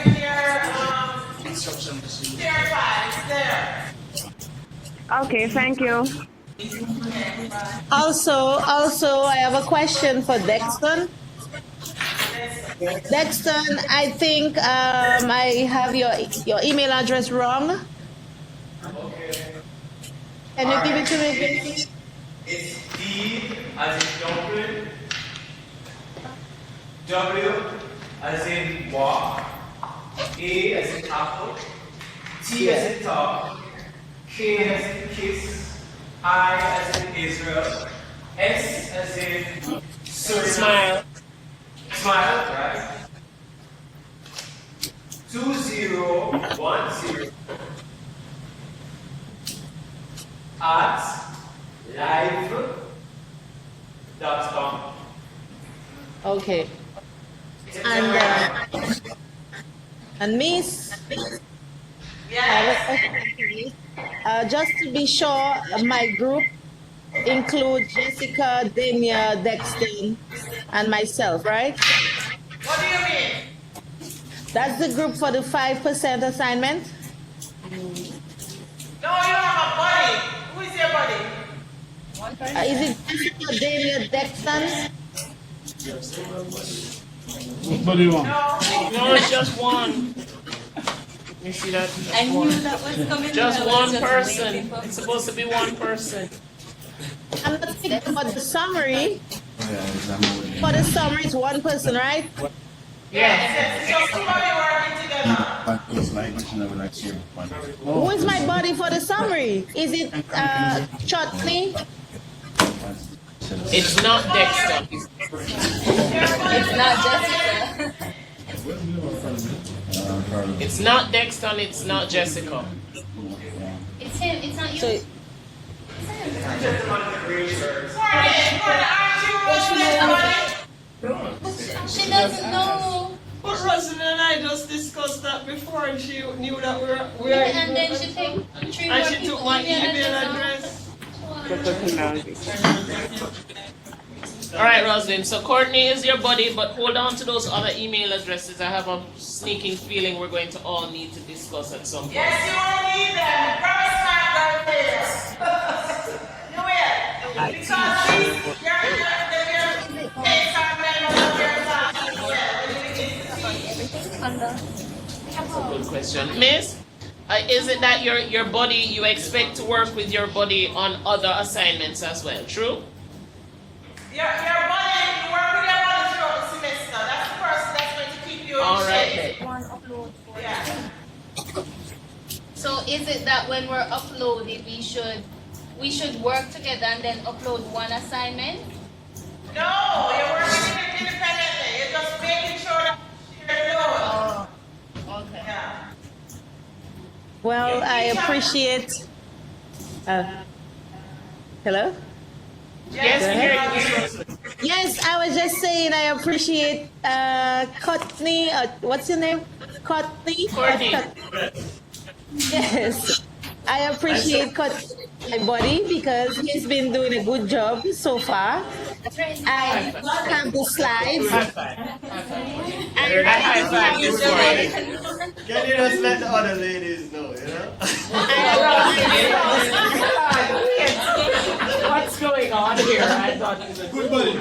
in your Instructions. tier 5. It's there. Okay, thank you. Also, I have a question for Dexton. Dexton, I think I have your email address wrong. Okay. Can you give it to me, please? It's D as in dumpling, W as in walk, A as in apple, T as in top, K as in kiss, I as in Israel, S as in Smile. Smile, right? 2010 at live.com. Okay. And Miss, just to be sure, my group includes Jessica, Dania, Dexton, and myself, right? What do you mean? That's the group for the 5% assignment? No, you have a buddy. Who is your buddy? Is it Jessica, Dania, Dexton? What do you want? No, it's just one. You see that? I knew that was coming. Just one person. It's supposed to be one person. I'm not thinking about the summary. For the summary, it's one person, right? Yes, it's just somebody working together. Who is my buddy for the summary? Is it Chutney? It's not Dexter. It's not Jessica. It's not Dexter. It's not Jessica. It's him. It's not you. So, She doesn't know. But Rosin and I just discussed that before, and she knew that we are. And then she took And she took my email address. All right, Rosalind. So Courtney is your buddy, but hold on to those other email addresses. I have a sneaking feeling we're going to all need to discuss at some point. Yes, you will need them. Very smart girl players. You will. Because these, your dates are members of your class as well. That's a good question. Miss, is it that your buddy, you expect to work with your buddy on other assignments as well, true? Your buddy, you work with your buddy throughout the semester. That's the person that's going to keep you in All right. shape. One upload. Yeah. So is it that when we're uploaded, we should work together and then upload one assignment? No, you're working independently. You're just making sure that you're doing. Oh, okay. Yeah. well, I appreciate. Hello? Yes, we hear you. Yes, I was just saying I appreciate Courtney. What's your name? Courtney? Courtney. Yes, I appreciate my buddy because he's been doing a good job so far. I have the slides. Can you just let the other ladies know, you know? What's going on here? I thought it was Good buddy.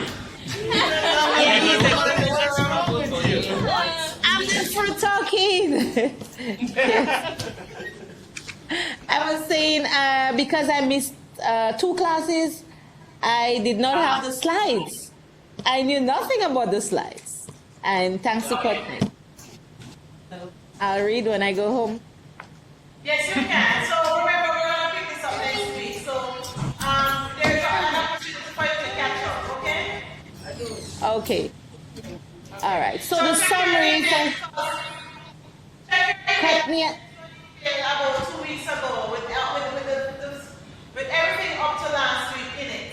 I'm just for talking. I was saying because I missed 2 classes, I did not have the slides. I knew nothing about the slides. And thanks to Courtney. I'll read when I go home. Yes, you can. So remember, we're going to pick this up next week. So there's an opportunity for you to catch up, okay? Okay. All right. So the summary for Courtney. About 2 weeks ago with everything up to last week in it.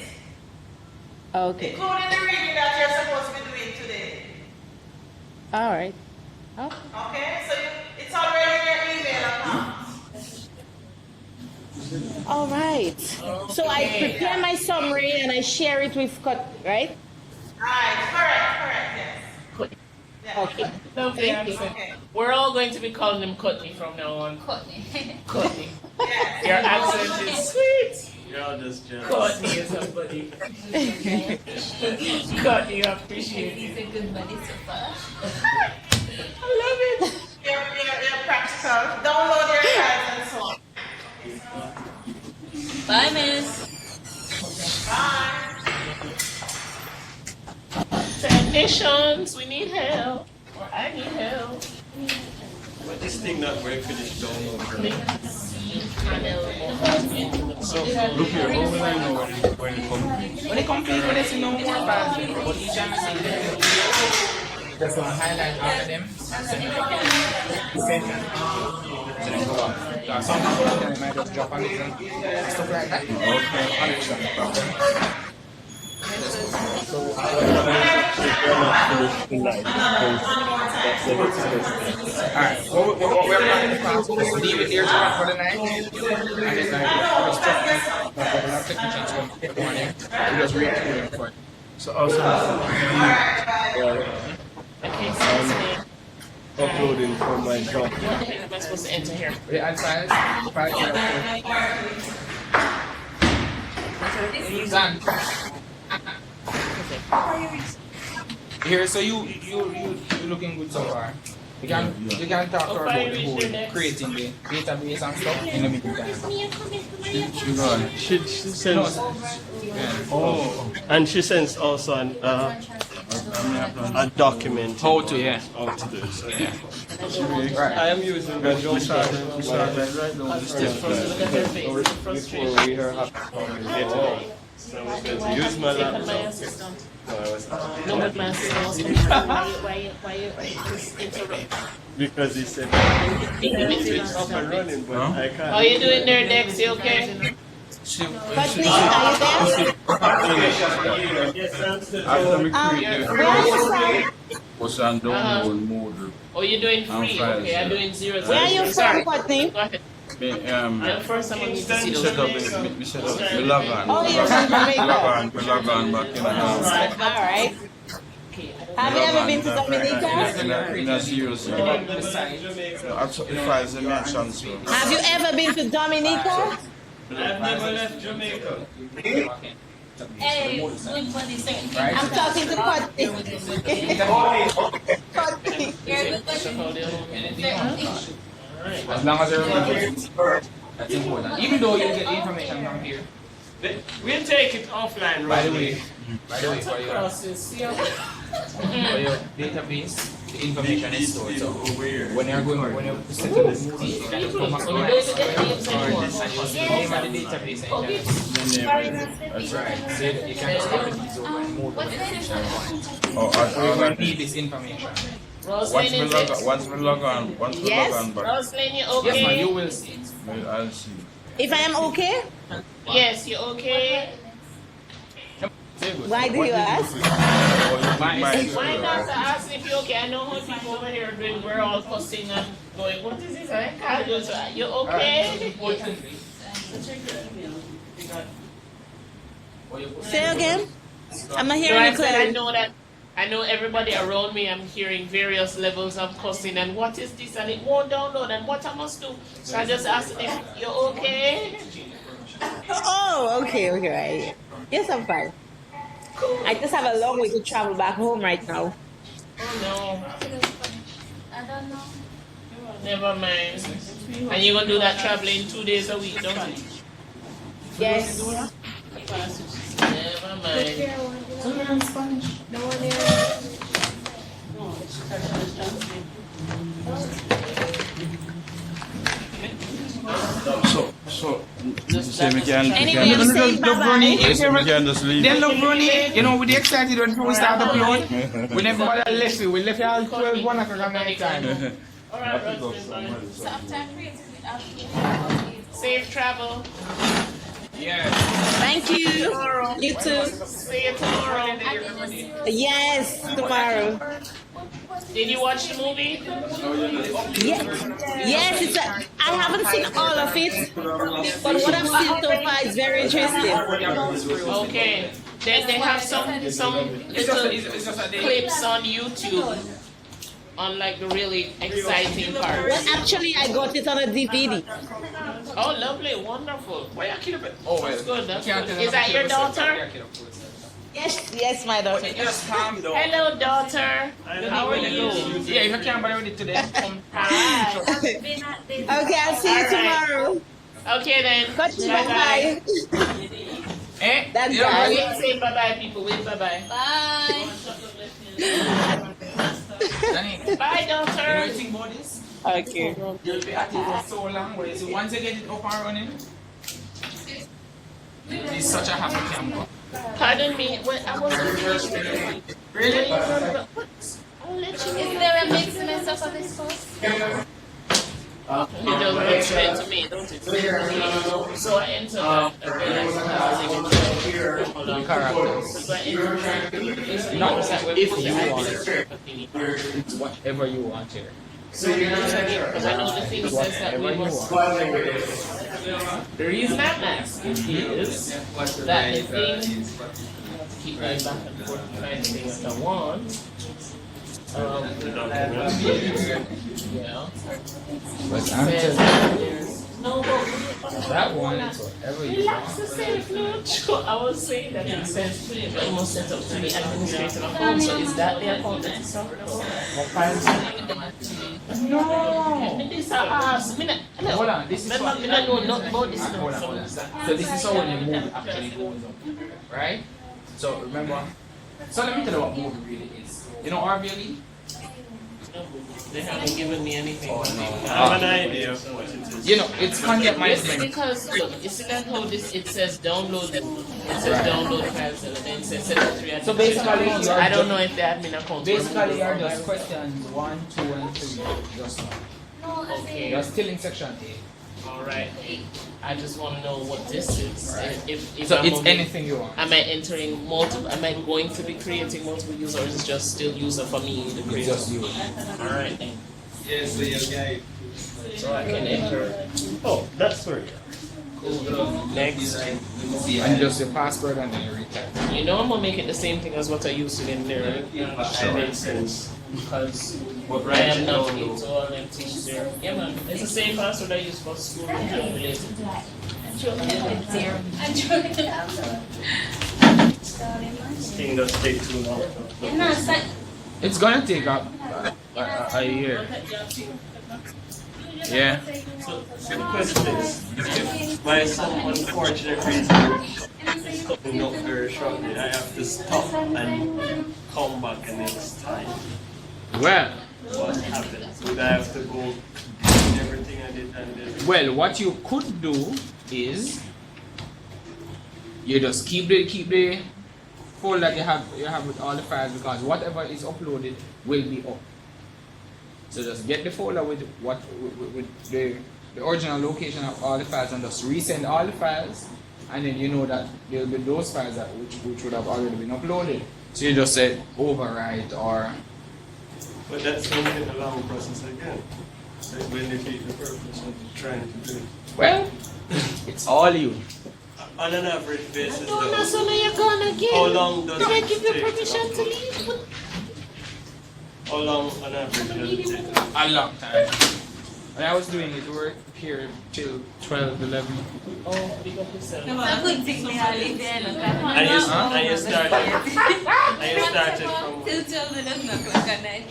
Okay. Including the reading that you're supposed to be doing today. All right. Oh. Okay? So it's already in your email account. All right. So I prepare my summary and I share it with Courtney, right? Right. Correct, yes. Okay. Lovely Thank you. accent. We're all going to be calling him Courtney from now on. Courtney. Courtney. Yes. Your accent is sweet. You're all just jealous. Courtney is a buddy. Courtney, I appreciate He's you. a good buddy so far. I love it. You're practical. Download your files and so on. Bye, miss. Bye. Technicians, we need help. Or I need help. But this thing not very finished download. So, look here, how will I know when it comes? When it complete, when it's no more bad, but each time I see them, just want to highlight all of them, and send them. So then go on. Some people they might just drop on it and stuff like that. Okay. So, alright, what we're going to do is leave it there for the night, and then other stuff like technicians will get one here, we just react to it for it. So also, uploading from my job. What the heck am I supposed to enter here? We add files, done. Here, so you looking good so far. You can talk to her about the whole creating the database and stuff in the meantime. She sends. Oh, and she sends also a document. How to, yeah. How to do it. So. Yeah. Right. I am using the job right now. before we have so I'm going to use my laptop. No, I was No, but my assistant was why you just interrupt? because he said it's up and running, but I can't. How you doing there, Dex? You okay? Courtney, are you there? Yes, I'm still. Where are you from? Was on download mode. Oh, you're doing I'm free? fine, Okay, I'm doing 0. Where are you from, Sorry. Courtney? Go ahead. First, I'm going to see those. Set up, we set up, we log on. Oh, you're from Jamaica. We log on back in All right. Have you ever been to Dominica? in a serious way. The files they mentioned, so. Have you ever been to Dominica? I've never left Jamaica. Hey, good buddy, sir. I'm talking to Courtney. Courtney. You're a good buddy. As long as everybody that's important. Even though you get the information from here. We'll take it offline, By the right? way, for your database, the information is stored. So when you're setting this meeting, you can just go back to the name of the database and that's right. So you can just copy these over and move them. Or you need this information. Once we log on back. Roslyn, you Yes, okay? man, you will see it. I'll see. If I am okay? Yes, you okay? Why do you ask? Why not to ask if you're okay? I know how people over here doing, we're all fussing and going, what is this? I can't do so. You okay? Say again? I'm not So hearing I you said clearly. I know everybody around me, I'm hearing various levels of cussing and what is this and it won't download and what I must do. So I just asked if you're okay. Oh, okay, right. Yes, I'm fine. I just have a long way to travel back home right now. Oh no, I don't know. never mind. And you're gonna do that traveling 2 days a week, don't you? Yes. Yeah. Never mind. So we're in Spanish. No one there. So, say we can Anyway, I'm saying bye-bye. we can just leave. Then look, Bruni, you know, we the excited when we start upload. We never bother left you. We left you all 12, 1 o'clock at night time. Alright, So after creating it, after safe travel. Yeah. Thank you. You too. See you tomorrow. Yes, tomorrow. Did you watch the movie? Yes, I haven't seen all of it, but what I've seen so far is very interesting. Okay. Then they have some little clips on YouTube on like the really exciting parts. Well, actually, I got it on a DVD. Oh, lovely, wonderful. Why you keep it? Oh, well. That's good. That's Can't good. tell Is that your daughter? Yes, my daughter. Just calm down. Hello, daughter. How are you? Yeah, if you can't bother with it today, come. Hi. Okay, I'll see you tomorrow. Okay then. Bye. Eh? That's You know, bye. Wait, say bye bye, people. Wait, bye bye. Bye. Danny, Bye, you know daughter. you think about this? Okay. You'll be at it for so long, but so once you get it up and running, it's such a happy camper. Pardon me. When I wasn't finished with you. Really? I'll let you Is there a mixed mess up of this course? It does make sense to me, don't it? So I entered Characters. Not if you want. It's whatever you want here. Because I know the thing says that we must. The reason I'm asking is that the thing, keep going back and forth to find things I want. Yeah. But I'm just No, but that one is whatever you relax want. yourself, no. Sure, I was saying that it says almost set up to the administrative account. So is that the account that is set up? No! This I asked. Hold on, this is what. I know not about this. Hold on. So this is how when the movie actually goes up, right? So remember. So let me tell you what movie really is. You know RVLE? They haven't given me anything. Oh, I no. have an idea of what it is. You know, it's content management. Because look, you see that how this it says download download files and then it says set up 3. So basically, I don't know if the admin account. Basically, you're just questions 1, 2, and 3. Just now. Okay. You're still in section A. Alright. I just want to know what this is. If So I'm it's only- anything you want. Am I entering multiple? Am I going to be creating multiple users, or is it just still user for me? The It's creator? just you. Alright then. Yes, so you guys. So I can enter. Oh, that's where. Cool. Next. And just your password and then you retype. You know I'm gonna make it the same thing as what I used to in there. That makes sense. Because I am not into all them things there. Yeah man, it's the same password I use for school. Related. This thing does take too long. It's gonna take up a year. Yeah. So the question is, if by some unfortunate reason it's coming up very shortly, I have to stop and come back the next time. Well, What happens? Would I have to go do everything I did and then? well, what you could do is you just keep the folder that you have with all the files, because whatever is uploaded will be up. So just get the folder with with the original location of all the files and just resend all the files, and then you know that there will be those files that which would have already been uploaded. So you just say overwrite or. But that's going to be a long process again. That will defeat the purpose of trying to do it. Well, it's all you. On an average basis, No, though, so now you're gone again. how long does Did I it give you take permission to upload? leave? How long on average does it take? A long time. When I was doing it, we were here till 12, 11. Oh, big up yourself. It's a good thing we are living there. And you started from... Till 12, 11 o'clock at night.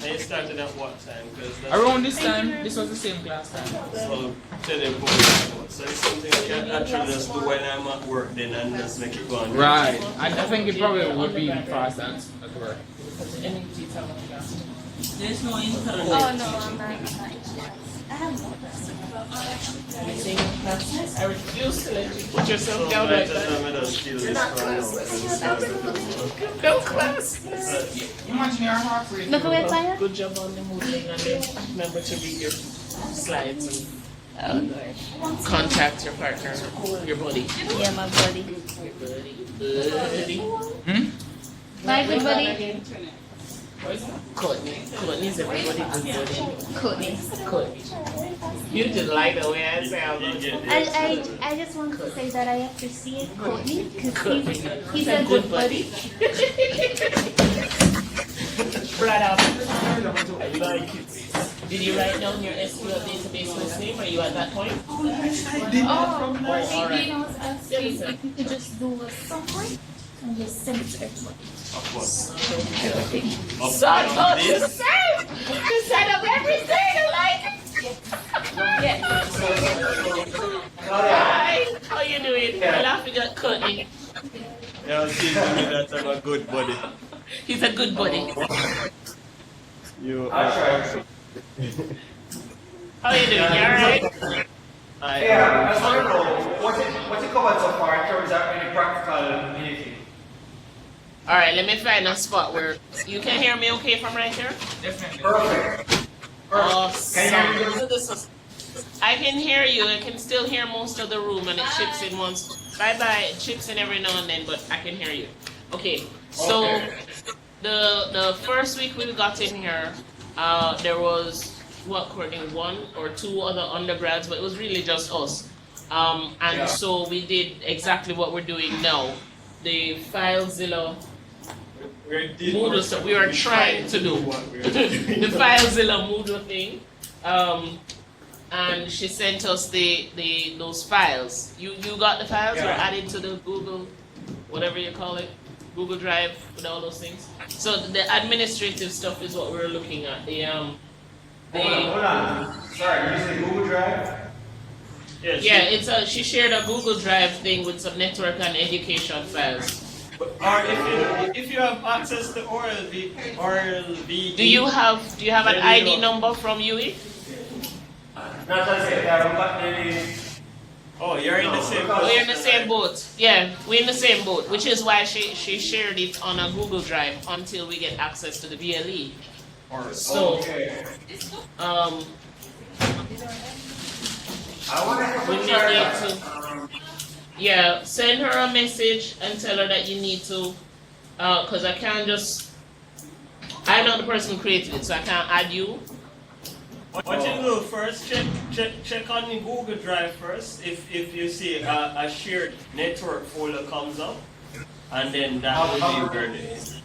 And you started at what time? Around this time, this was the same class time. So, tell them so it's something I can actually just do when I'm at work then and just make it go on. Right. I think it probably would be fast at work. There's no internet. Oh no, I'm not. I have no class. I refuse to let you put yourself down like that. You're not No class. Imagine your heart rate. Good job on the moving and then remember to read your slides and contact your partner, your buddy. Yeah, my buddy. Buddy. My good buddy. Courtney. Courtney's everybody good buddy. Courtney. Courtney. You just like the way I sound. I just want to say that I appreciate Courtney because he's a good buddy. Brother, I like it. Did you write down your SQL database first name? Are you at that point? I did. All right. I was asking if you could just do a summary and just send it to everybody. Of course. So I told you to send. You set up everything. I like it. Hi. How you doing? Well, I forgot Courtney. Yeah, she's doing that. I'm a good buddy. He's a good buddy. You How you doing? You alright? Yeah, I just want to know what's it covered so far in terms of any practical anything? Alright, let me find a spot where you can hear me okay from right here? Definitely. Perfect. Awesome. I can hear you. I can still hear most of the room and it chips in once. Bye-bye. It chips in every now and then, but I can hear you. Okay, so the first week we got in here, there was, what, Courtney, 1 or 2 other undergrads, but it was really just us. So we did exactly what we're doing now. The FileZilla Moodle stuff we were trying to do. The FileZilla Moodle thing. And she sent us those files. You got the files? Were added to the Google, whatever you call it, Google Drive with all those things. So the administrative stuff is what we're looking at. Hold on. Sorry, you say Google Drive? Yeah, she shared a Google Drive thing with some network and education files. Or if you have access to RLV. Do you have an ID number from UE? Not to say, I haven't got any. Oh, you're in the same boat. We're in the same boat. Yeah, we're in the same boat, which is why she shared it on a Google Drive until we get access to the BLE. So, we need to, send her a message and tell her that you need to, because I can't just, I'm not the person who created it, so I can't add you. What you do first, check on the Google Drive first. If you see a shared network folder comes up, and then that will be where it is.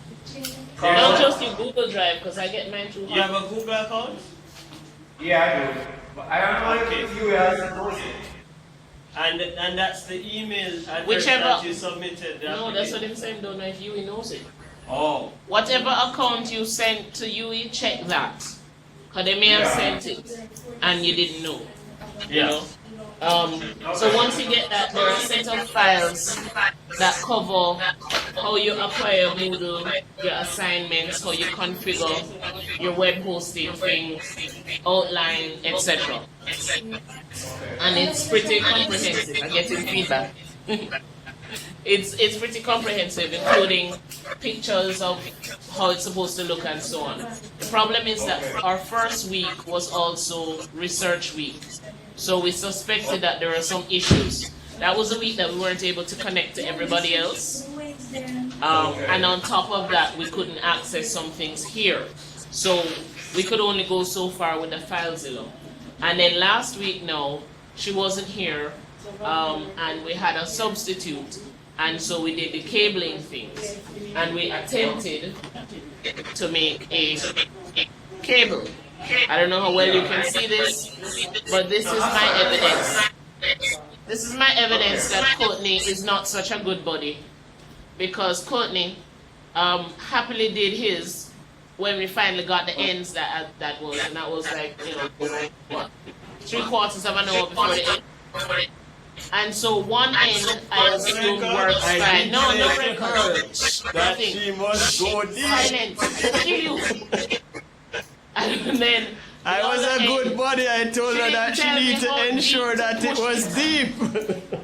Not just your Google Drive, because I get mine through. You have a Google account? Yeah, I do. But I don't know if you else knows it. And that's the email address Whichever that you submitted. No, that's what I'm saying. Don't know if UE knows it. Oh. Whatever account you sent to UE, check that. Because they may have sent it and you didn't know. You know? So once you get that, there are a set of files that cover how you acquire Moodle, your assignments, how you configure your web hosting thing, outline, etc. And it's pretty comprehensive. I'm getting feedback. It's pretty comprehensive, including pictures of how it's supposed to look and so on. The problem is that our first week was also research week. So we suspected that there were some issues. That was the week that we weren't able to connect to everybody else. And on top of that, we couldn't access some things here. So we could only go so far with the FileZilla. And then last week now, she wasn't here, and we had a substitute. And so we did the cabling things. And we attempted to make a cable. I don't know how well you can see this, but this is my evidence. This is my evidence that Courtney is not such a good buddy, because Courtney happily did his when we finally got the ends that was, and that was like, you know, what, 3/4 of an hour before the end. And so one end I assume works fine. No record. That she must go deep. Silence. Kill you. And then I was a good buddy. I told her that she needed to ensure that it was deep.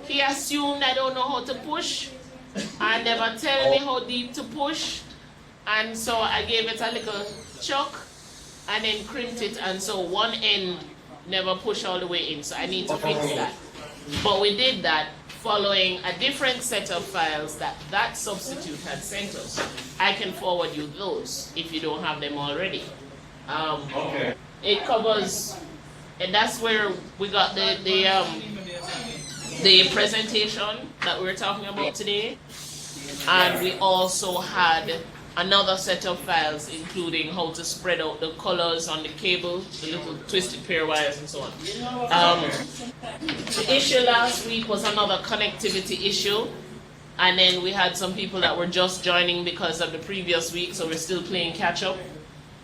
He assumed I don't know how to push. I never tell me how deep to push. And so I gave it a little chuck and then crimped it. And so one end never pushed all the way in. So I need to fix that. But we did that following a different set of files that substitute had sent us. I can forward you those if you don't have them already. Okay. It covers, and that's where we got the presentation that we're talking about today. And we also had another set of files including how to spread out the colors on the cable, the little twisted pair wires and so on. The issue last week was another connectivity issue, and then we had some people that were just joining because of the previous week, so we're still playing catch up.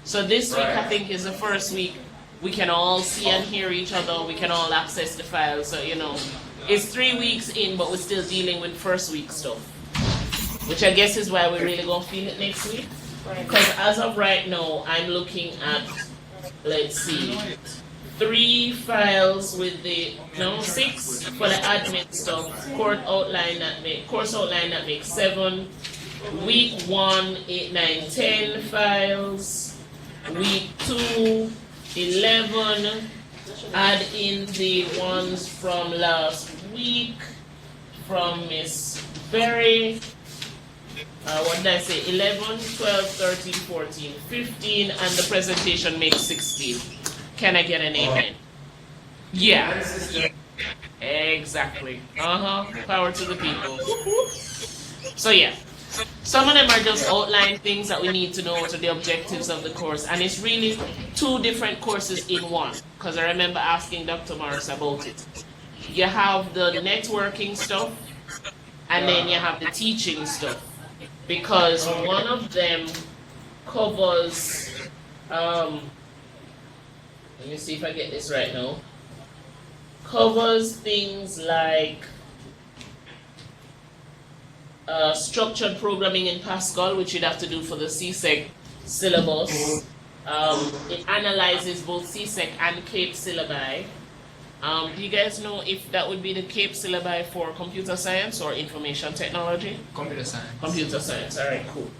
So this week I think is the first week we can all see and hear each other, we can all access the files, so you know, it's 3 weeks in but we're still dealing with first week stuff. Which I guess is why we're really going to feel it next week. Because as of right now, I'm looking at, let's see, 3 files with the, no, 6 for the admin stuff, course outline that makes 7, week 1, 8, 9, 10 files, week 2, 11, add in the ones from last week, from Miss Berry, what did I say, 11, 12, 13, 14, 15, and the presentation makes 16. Can I get an amen? Yeah. Exactly. Power to the people. So yeah, some of them are just outline things that we need to know to the objectives of the course, and it's really 2 different courses in one, because I remember asking Dr. Morris about it. You have the networking stuff, and then you have the teaching stuff. Because one of them covers, let me see if I get this right now, covers things like structured programming in Pascal, which you'd have to do for the CSEC syllabus. It analyzes both CSEC and CAPE syllabi. Do you guys know if that would be the CAPE syllabi for computer science or information technology? Computer science. Computer science, alright, cool.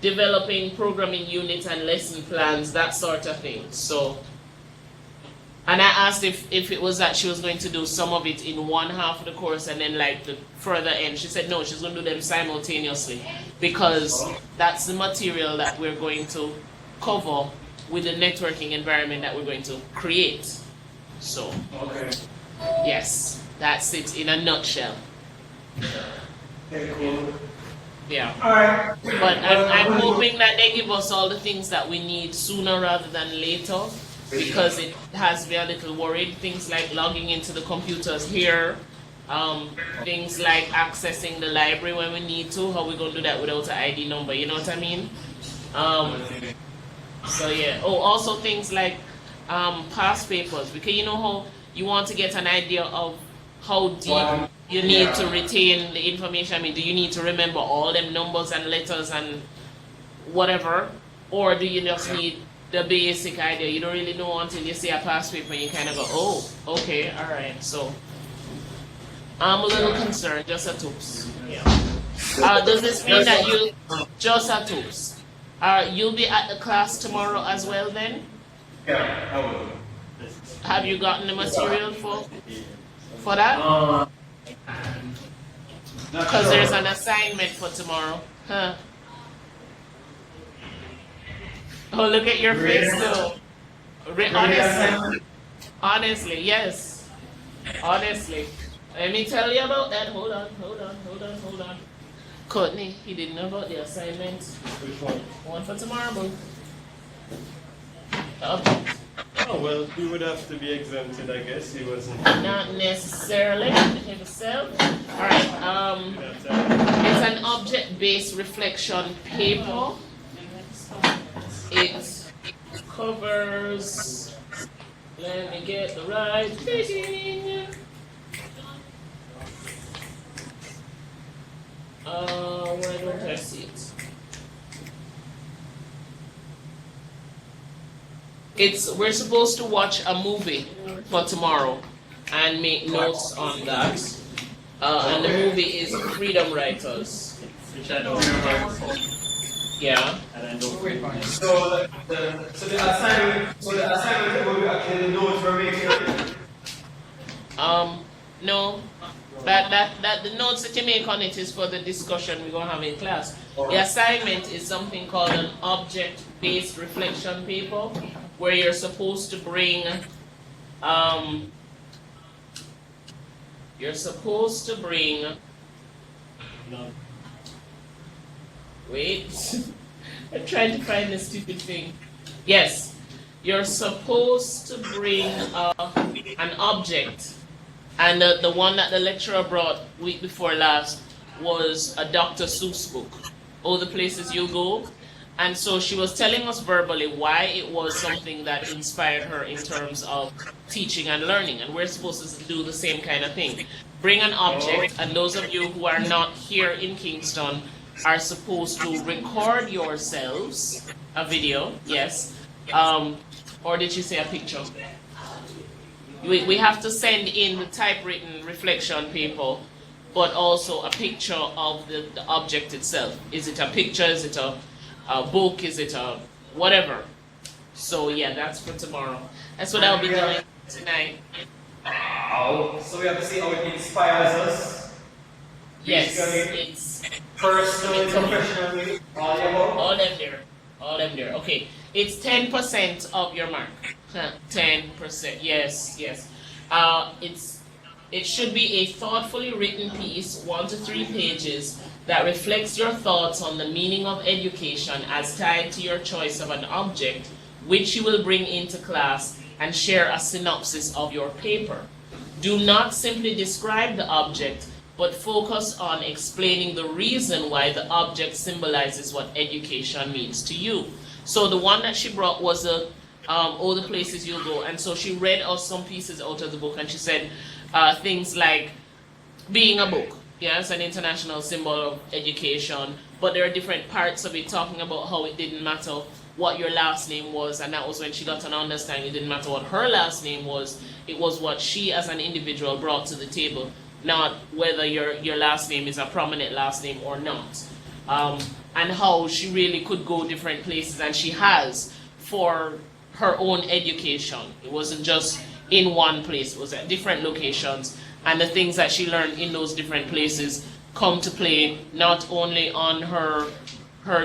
Developing programming units and lesson plans, that sort of thing. So, and I asked if it was that she was going to do some of it in one half of the course and then like the further end. She said no, she's going to do them simultaneously because that's the material that we're going to cover with the networking environment that we're going to create. So, Okay. yes, that's it in a nutshell. Yeah. Alright. But I'm hoping that they give us all the things that we need sooner rather than later, because it has me a little worried. Things like logging into the computers here, things like accessing the library when we need to. How we gonna do that without an ID number? You know what I mean? So yeah. Oh, also things like past papers, because you know how you want to get an idea of how deep you need to retain the information. I mean, do you need to remember all them numbers and letters and whatever, or do you just need the basic idea? You don't really know until you see a past paper and you kind of go, oh, okay, all right. So I'm a little concerned, just a toops. Yeah. Does this mean that you just a toops? You'll be at the class tomorrow as well then? Yeah, I will. Have you gotten the material for that? Because there's an assignment for tomorrow. Huh. Oh, look at your face though. Honestly, yes. Honestly. Let me tell you about that. Hold on. Courtney, he didn't know about the assignment. Which one? One for tomorrow, boo. The object. Oh, well, he would have to be exempted, I guess. He wasn't. Not necessarily. Himself. All right. It's an object-based reflection paper. It covers. Let me get the right thing. Why don't I see it? We're supposed to watch a movie for tomorrow and make notes on that. And the movie is Freedom Writers. Which I don't know. Yeah. And I don't. So the assignment will be actually the notes we're making. No. That the notes that you make on it is for the discussion we're gonna have in class. The assignment is something called an object-based reflection paper, where you're supposed to bring wait. I'm trying to find the stupid thing. Yes, you're supposed to bring an object, and the one that the lecturer brought week before last was a Dr. Seuss book, All the Places You Go. And so she was telling us verbally why it was something that inspired her in terms of teaching and learning. And we're supposed to do the same kind of thing. Bring an object, and those of you who are not here in Kingston are supposed to record yourselves, a video, yes. Or did you say a picture? We have to send in the typewritten reflection paper, but also a picture of the object itself. Is it a picture? Is it a book? Is it a whatever? So yeah, that's for tomorrow. That's what I'll be doing tonight. So we have to see how it inspires us. Yes, it's personally, professionally, all them there. Okay, it's 10% of your mark. 10%. Yes. It should be a thoughtfully written piece, 1 to 3 pages, that reflects your thoughts on the meaning of education as tied to your choice of an object, which you will bring into class and share a synopsis of your paper. Do not simply describe the object, but focus on explaining the reason why the object symbolizes what education means to you. So the one that she brought was All the Places You Go, and so she read us some pieces out of the book, and she said things like being a book. Yes, an international symbol of education, but there are different parts of it talking about how it didn't matter what your last name was, and that was when she got an understanding it didn't matter what her last name was, it was what she as an individual brought to the table, not whether your last name is a prominent last name or not. And how she really could go different places, and she has, for her own education. It wasn't just in one place, it was at different locations. And the things that she learned in those different places come to play not only on her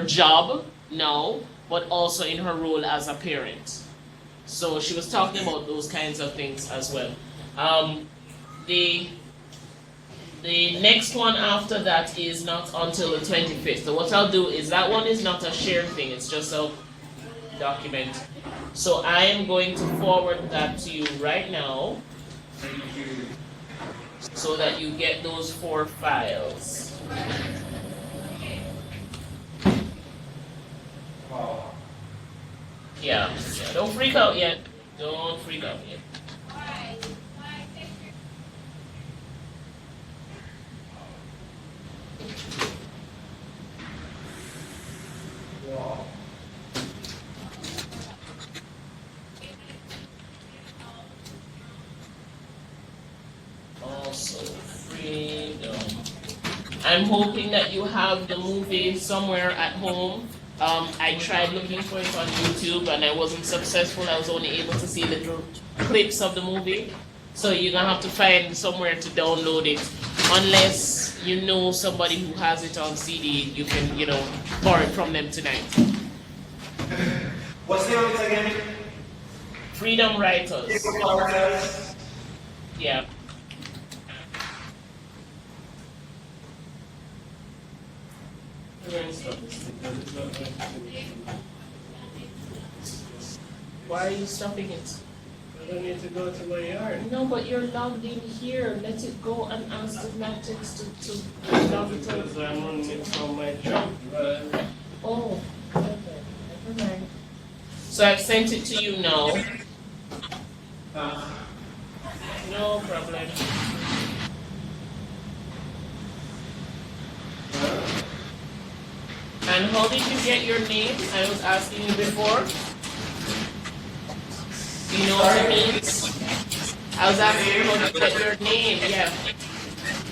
job now, but also in her role as a parent. So she was talking about those kinds of things as well. The next one after that is not until the 25th. So what I'll do is, that one is not a shared thing, it's just a document. So I am going to forward that to you right now, so that you get those 4 files. Yeah, don't freak out yet. Don't freak out yet. Also, freedom. I'm hoping that you have the movie somewhere at home. I tried looking for it on YouTube and I wasn't successful. I was only able to see little clips of the movie. So you're gonna have to find somewhere to download it. Unless you know somebody who has it on CD, you can, borrow it from them tonight. What's the name of it again? Freedom Writers. Yeah. Why are you stopping it? I don't need to go to my yard. No, but you're logged in here. Let it go and ask the Matrix to log it out. Because I'm running it from my job. Oh, okay. Never mind. So I've sent it to you now. No problem. And how did you get your name? I was asking you before. Do you know what it means? I was asking you how to get your name, yeah.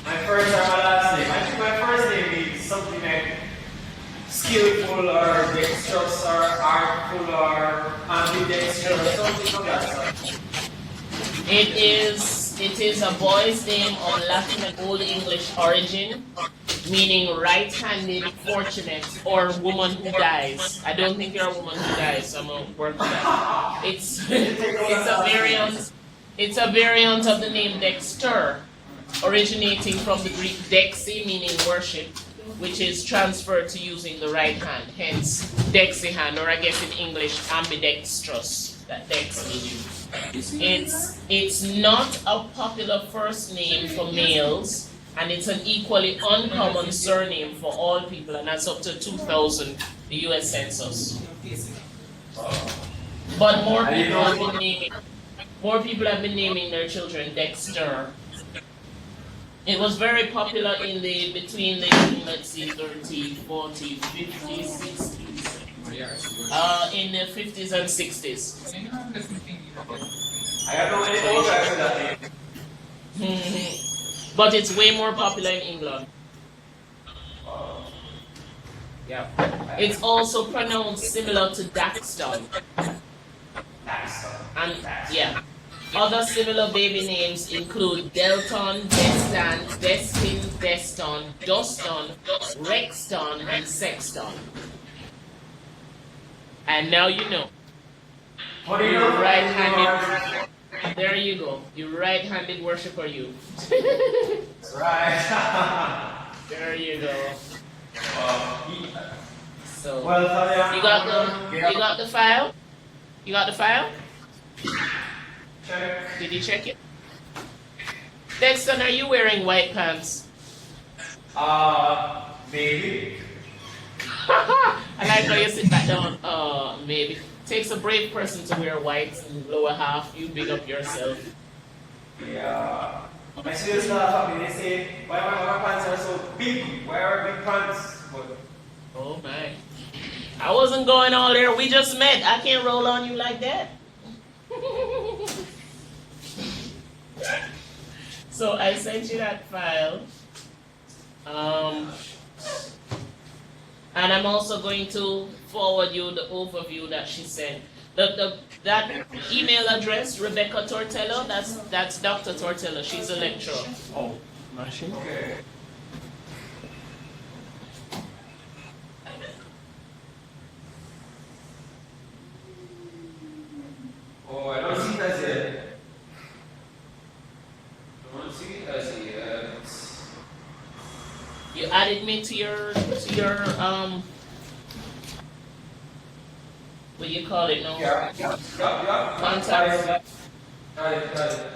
My first or my last name. I think my first name means something like skillful or dexterous or artful or ambidextrous or something like that. It is a boy's name of Latin and Old English origin, meaning right-handed, fortunate, or woman who dies. I don't think you're a woman who dies, so I'm gonna work with that. It's a variant of the name Dexter, originating from the Greek dexi, meaning worship, which is transferred to using the right hand, hence dexi hand, or I guess in English ambidextrous, that dex means. It's not a popular first name for males, and it's an equally uncommon surname for all people, and that's up to 2000, the US Census. But more people have been naming their children Dexter. It was very popular in between the, let's see, 30, 40, 50s, 60s. In the 50s and 60s. I have no idea to that name. But it's way more popular in England. Yeah. It's also pronounced similar to Daxton. And yeah. Other similar baby names include Delton, Destan, Destin, Deston, Doston, Rexton, and Sexton. And now you know. What do you know? Right-handed. There you go. You right-handed worshiper, you. Right. There you go. So well, you got the file? You got the file? Check. Did you check it? Dexton, are you wearing white pants? Maybe. I like how you sit back down. Maybe. Takes a brave person to wear white in the lower half. You big up yourself. Yeah. My students laugh at me. They say, why my pants are so big? Why are big pants? But oh my. I wasn't going all there. We just met. I can't roll on you like that. So I sent you that file. And I'm also going to forward you the overview that she sent. That email address, Rebecca Tortello, that's Dr. Tortello. She's a lecturer. Oh, machine. okay. Oh, I don't see that yet. I don't see it as yet. You added me to your what do you call it now? Yeah. Contact. Got it.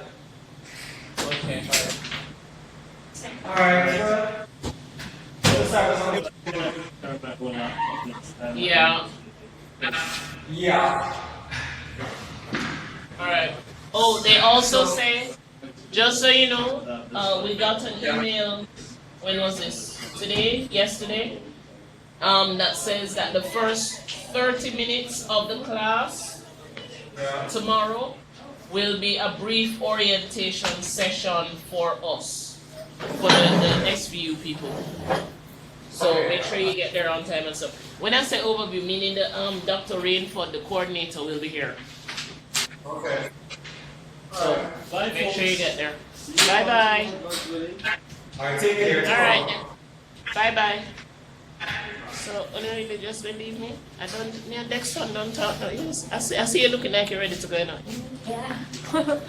Okay. Alright, Yeah. Yeah. Alright. Oh, they also say, just so you know, we got an email, when was this? Today? Yesterday? That says that the first 30 minutes of the class tomorrow will be a brief orientation session for us, for the SVU people. So make sure you get there on time and stuff. When I say overview, meaning the Dr. Rainford, the coordinator, will be here. Okay. So make sure you get there. Bye bye. Alright, take care. Alright then. Bye bye. So, they just believe me? I don't, me and Dexter don't talk now. Yes. I see you looking like you're ready to go now. Yeah. Alright,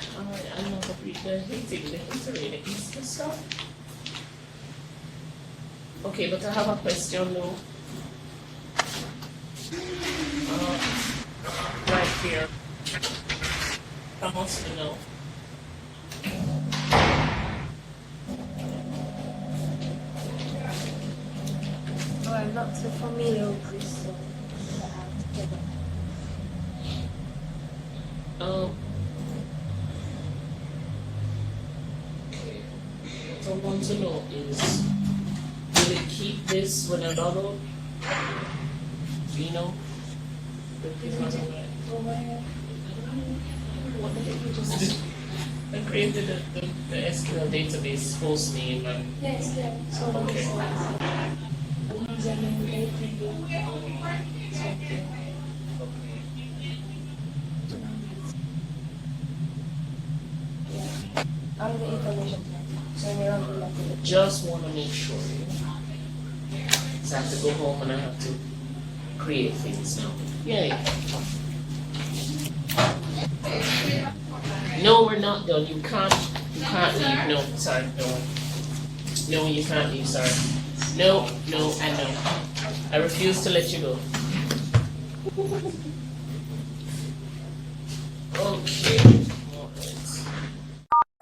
I'm not going to read the Easter stuff. Okay, but I have a question though. Right here. From us to know. Oh, I'm not so familiar with this. So Okay. What I want to know is, will it keep this when I download? Do you know? What the heck you just did? I created the SQL database host name and... yes, yeah. So okay. All the information. So we're on the Just want to make sure. So I have to go home and I have to create things now. Yay. No, we're not done. You can't leave. No, sorry, no. No, you can't leave, sorry. No, and no. I refuse to let you go. Okay.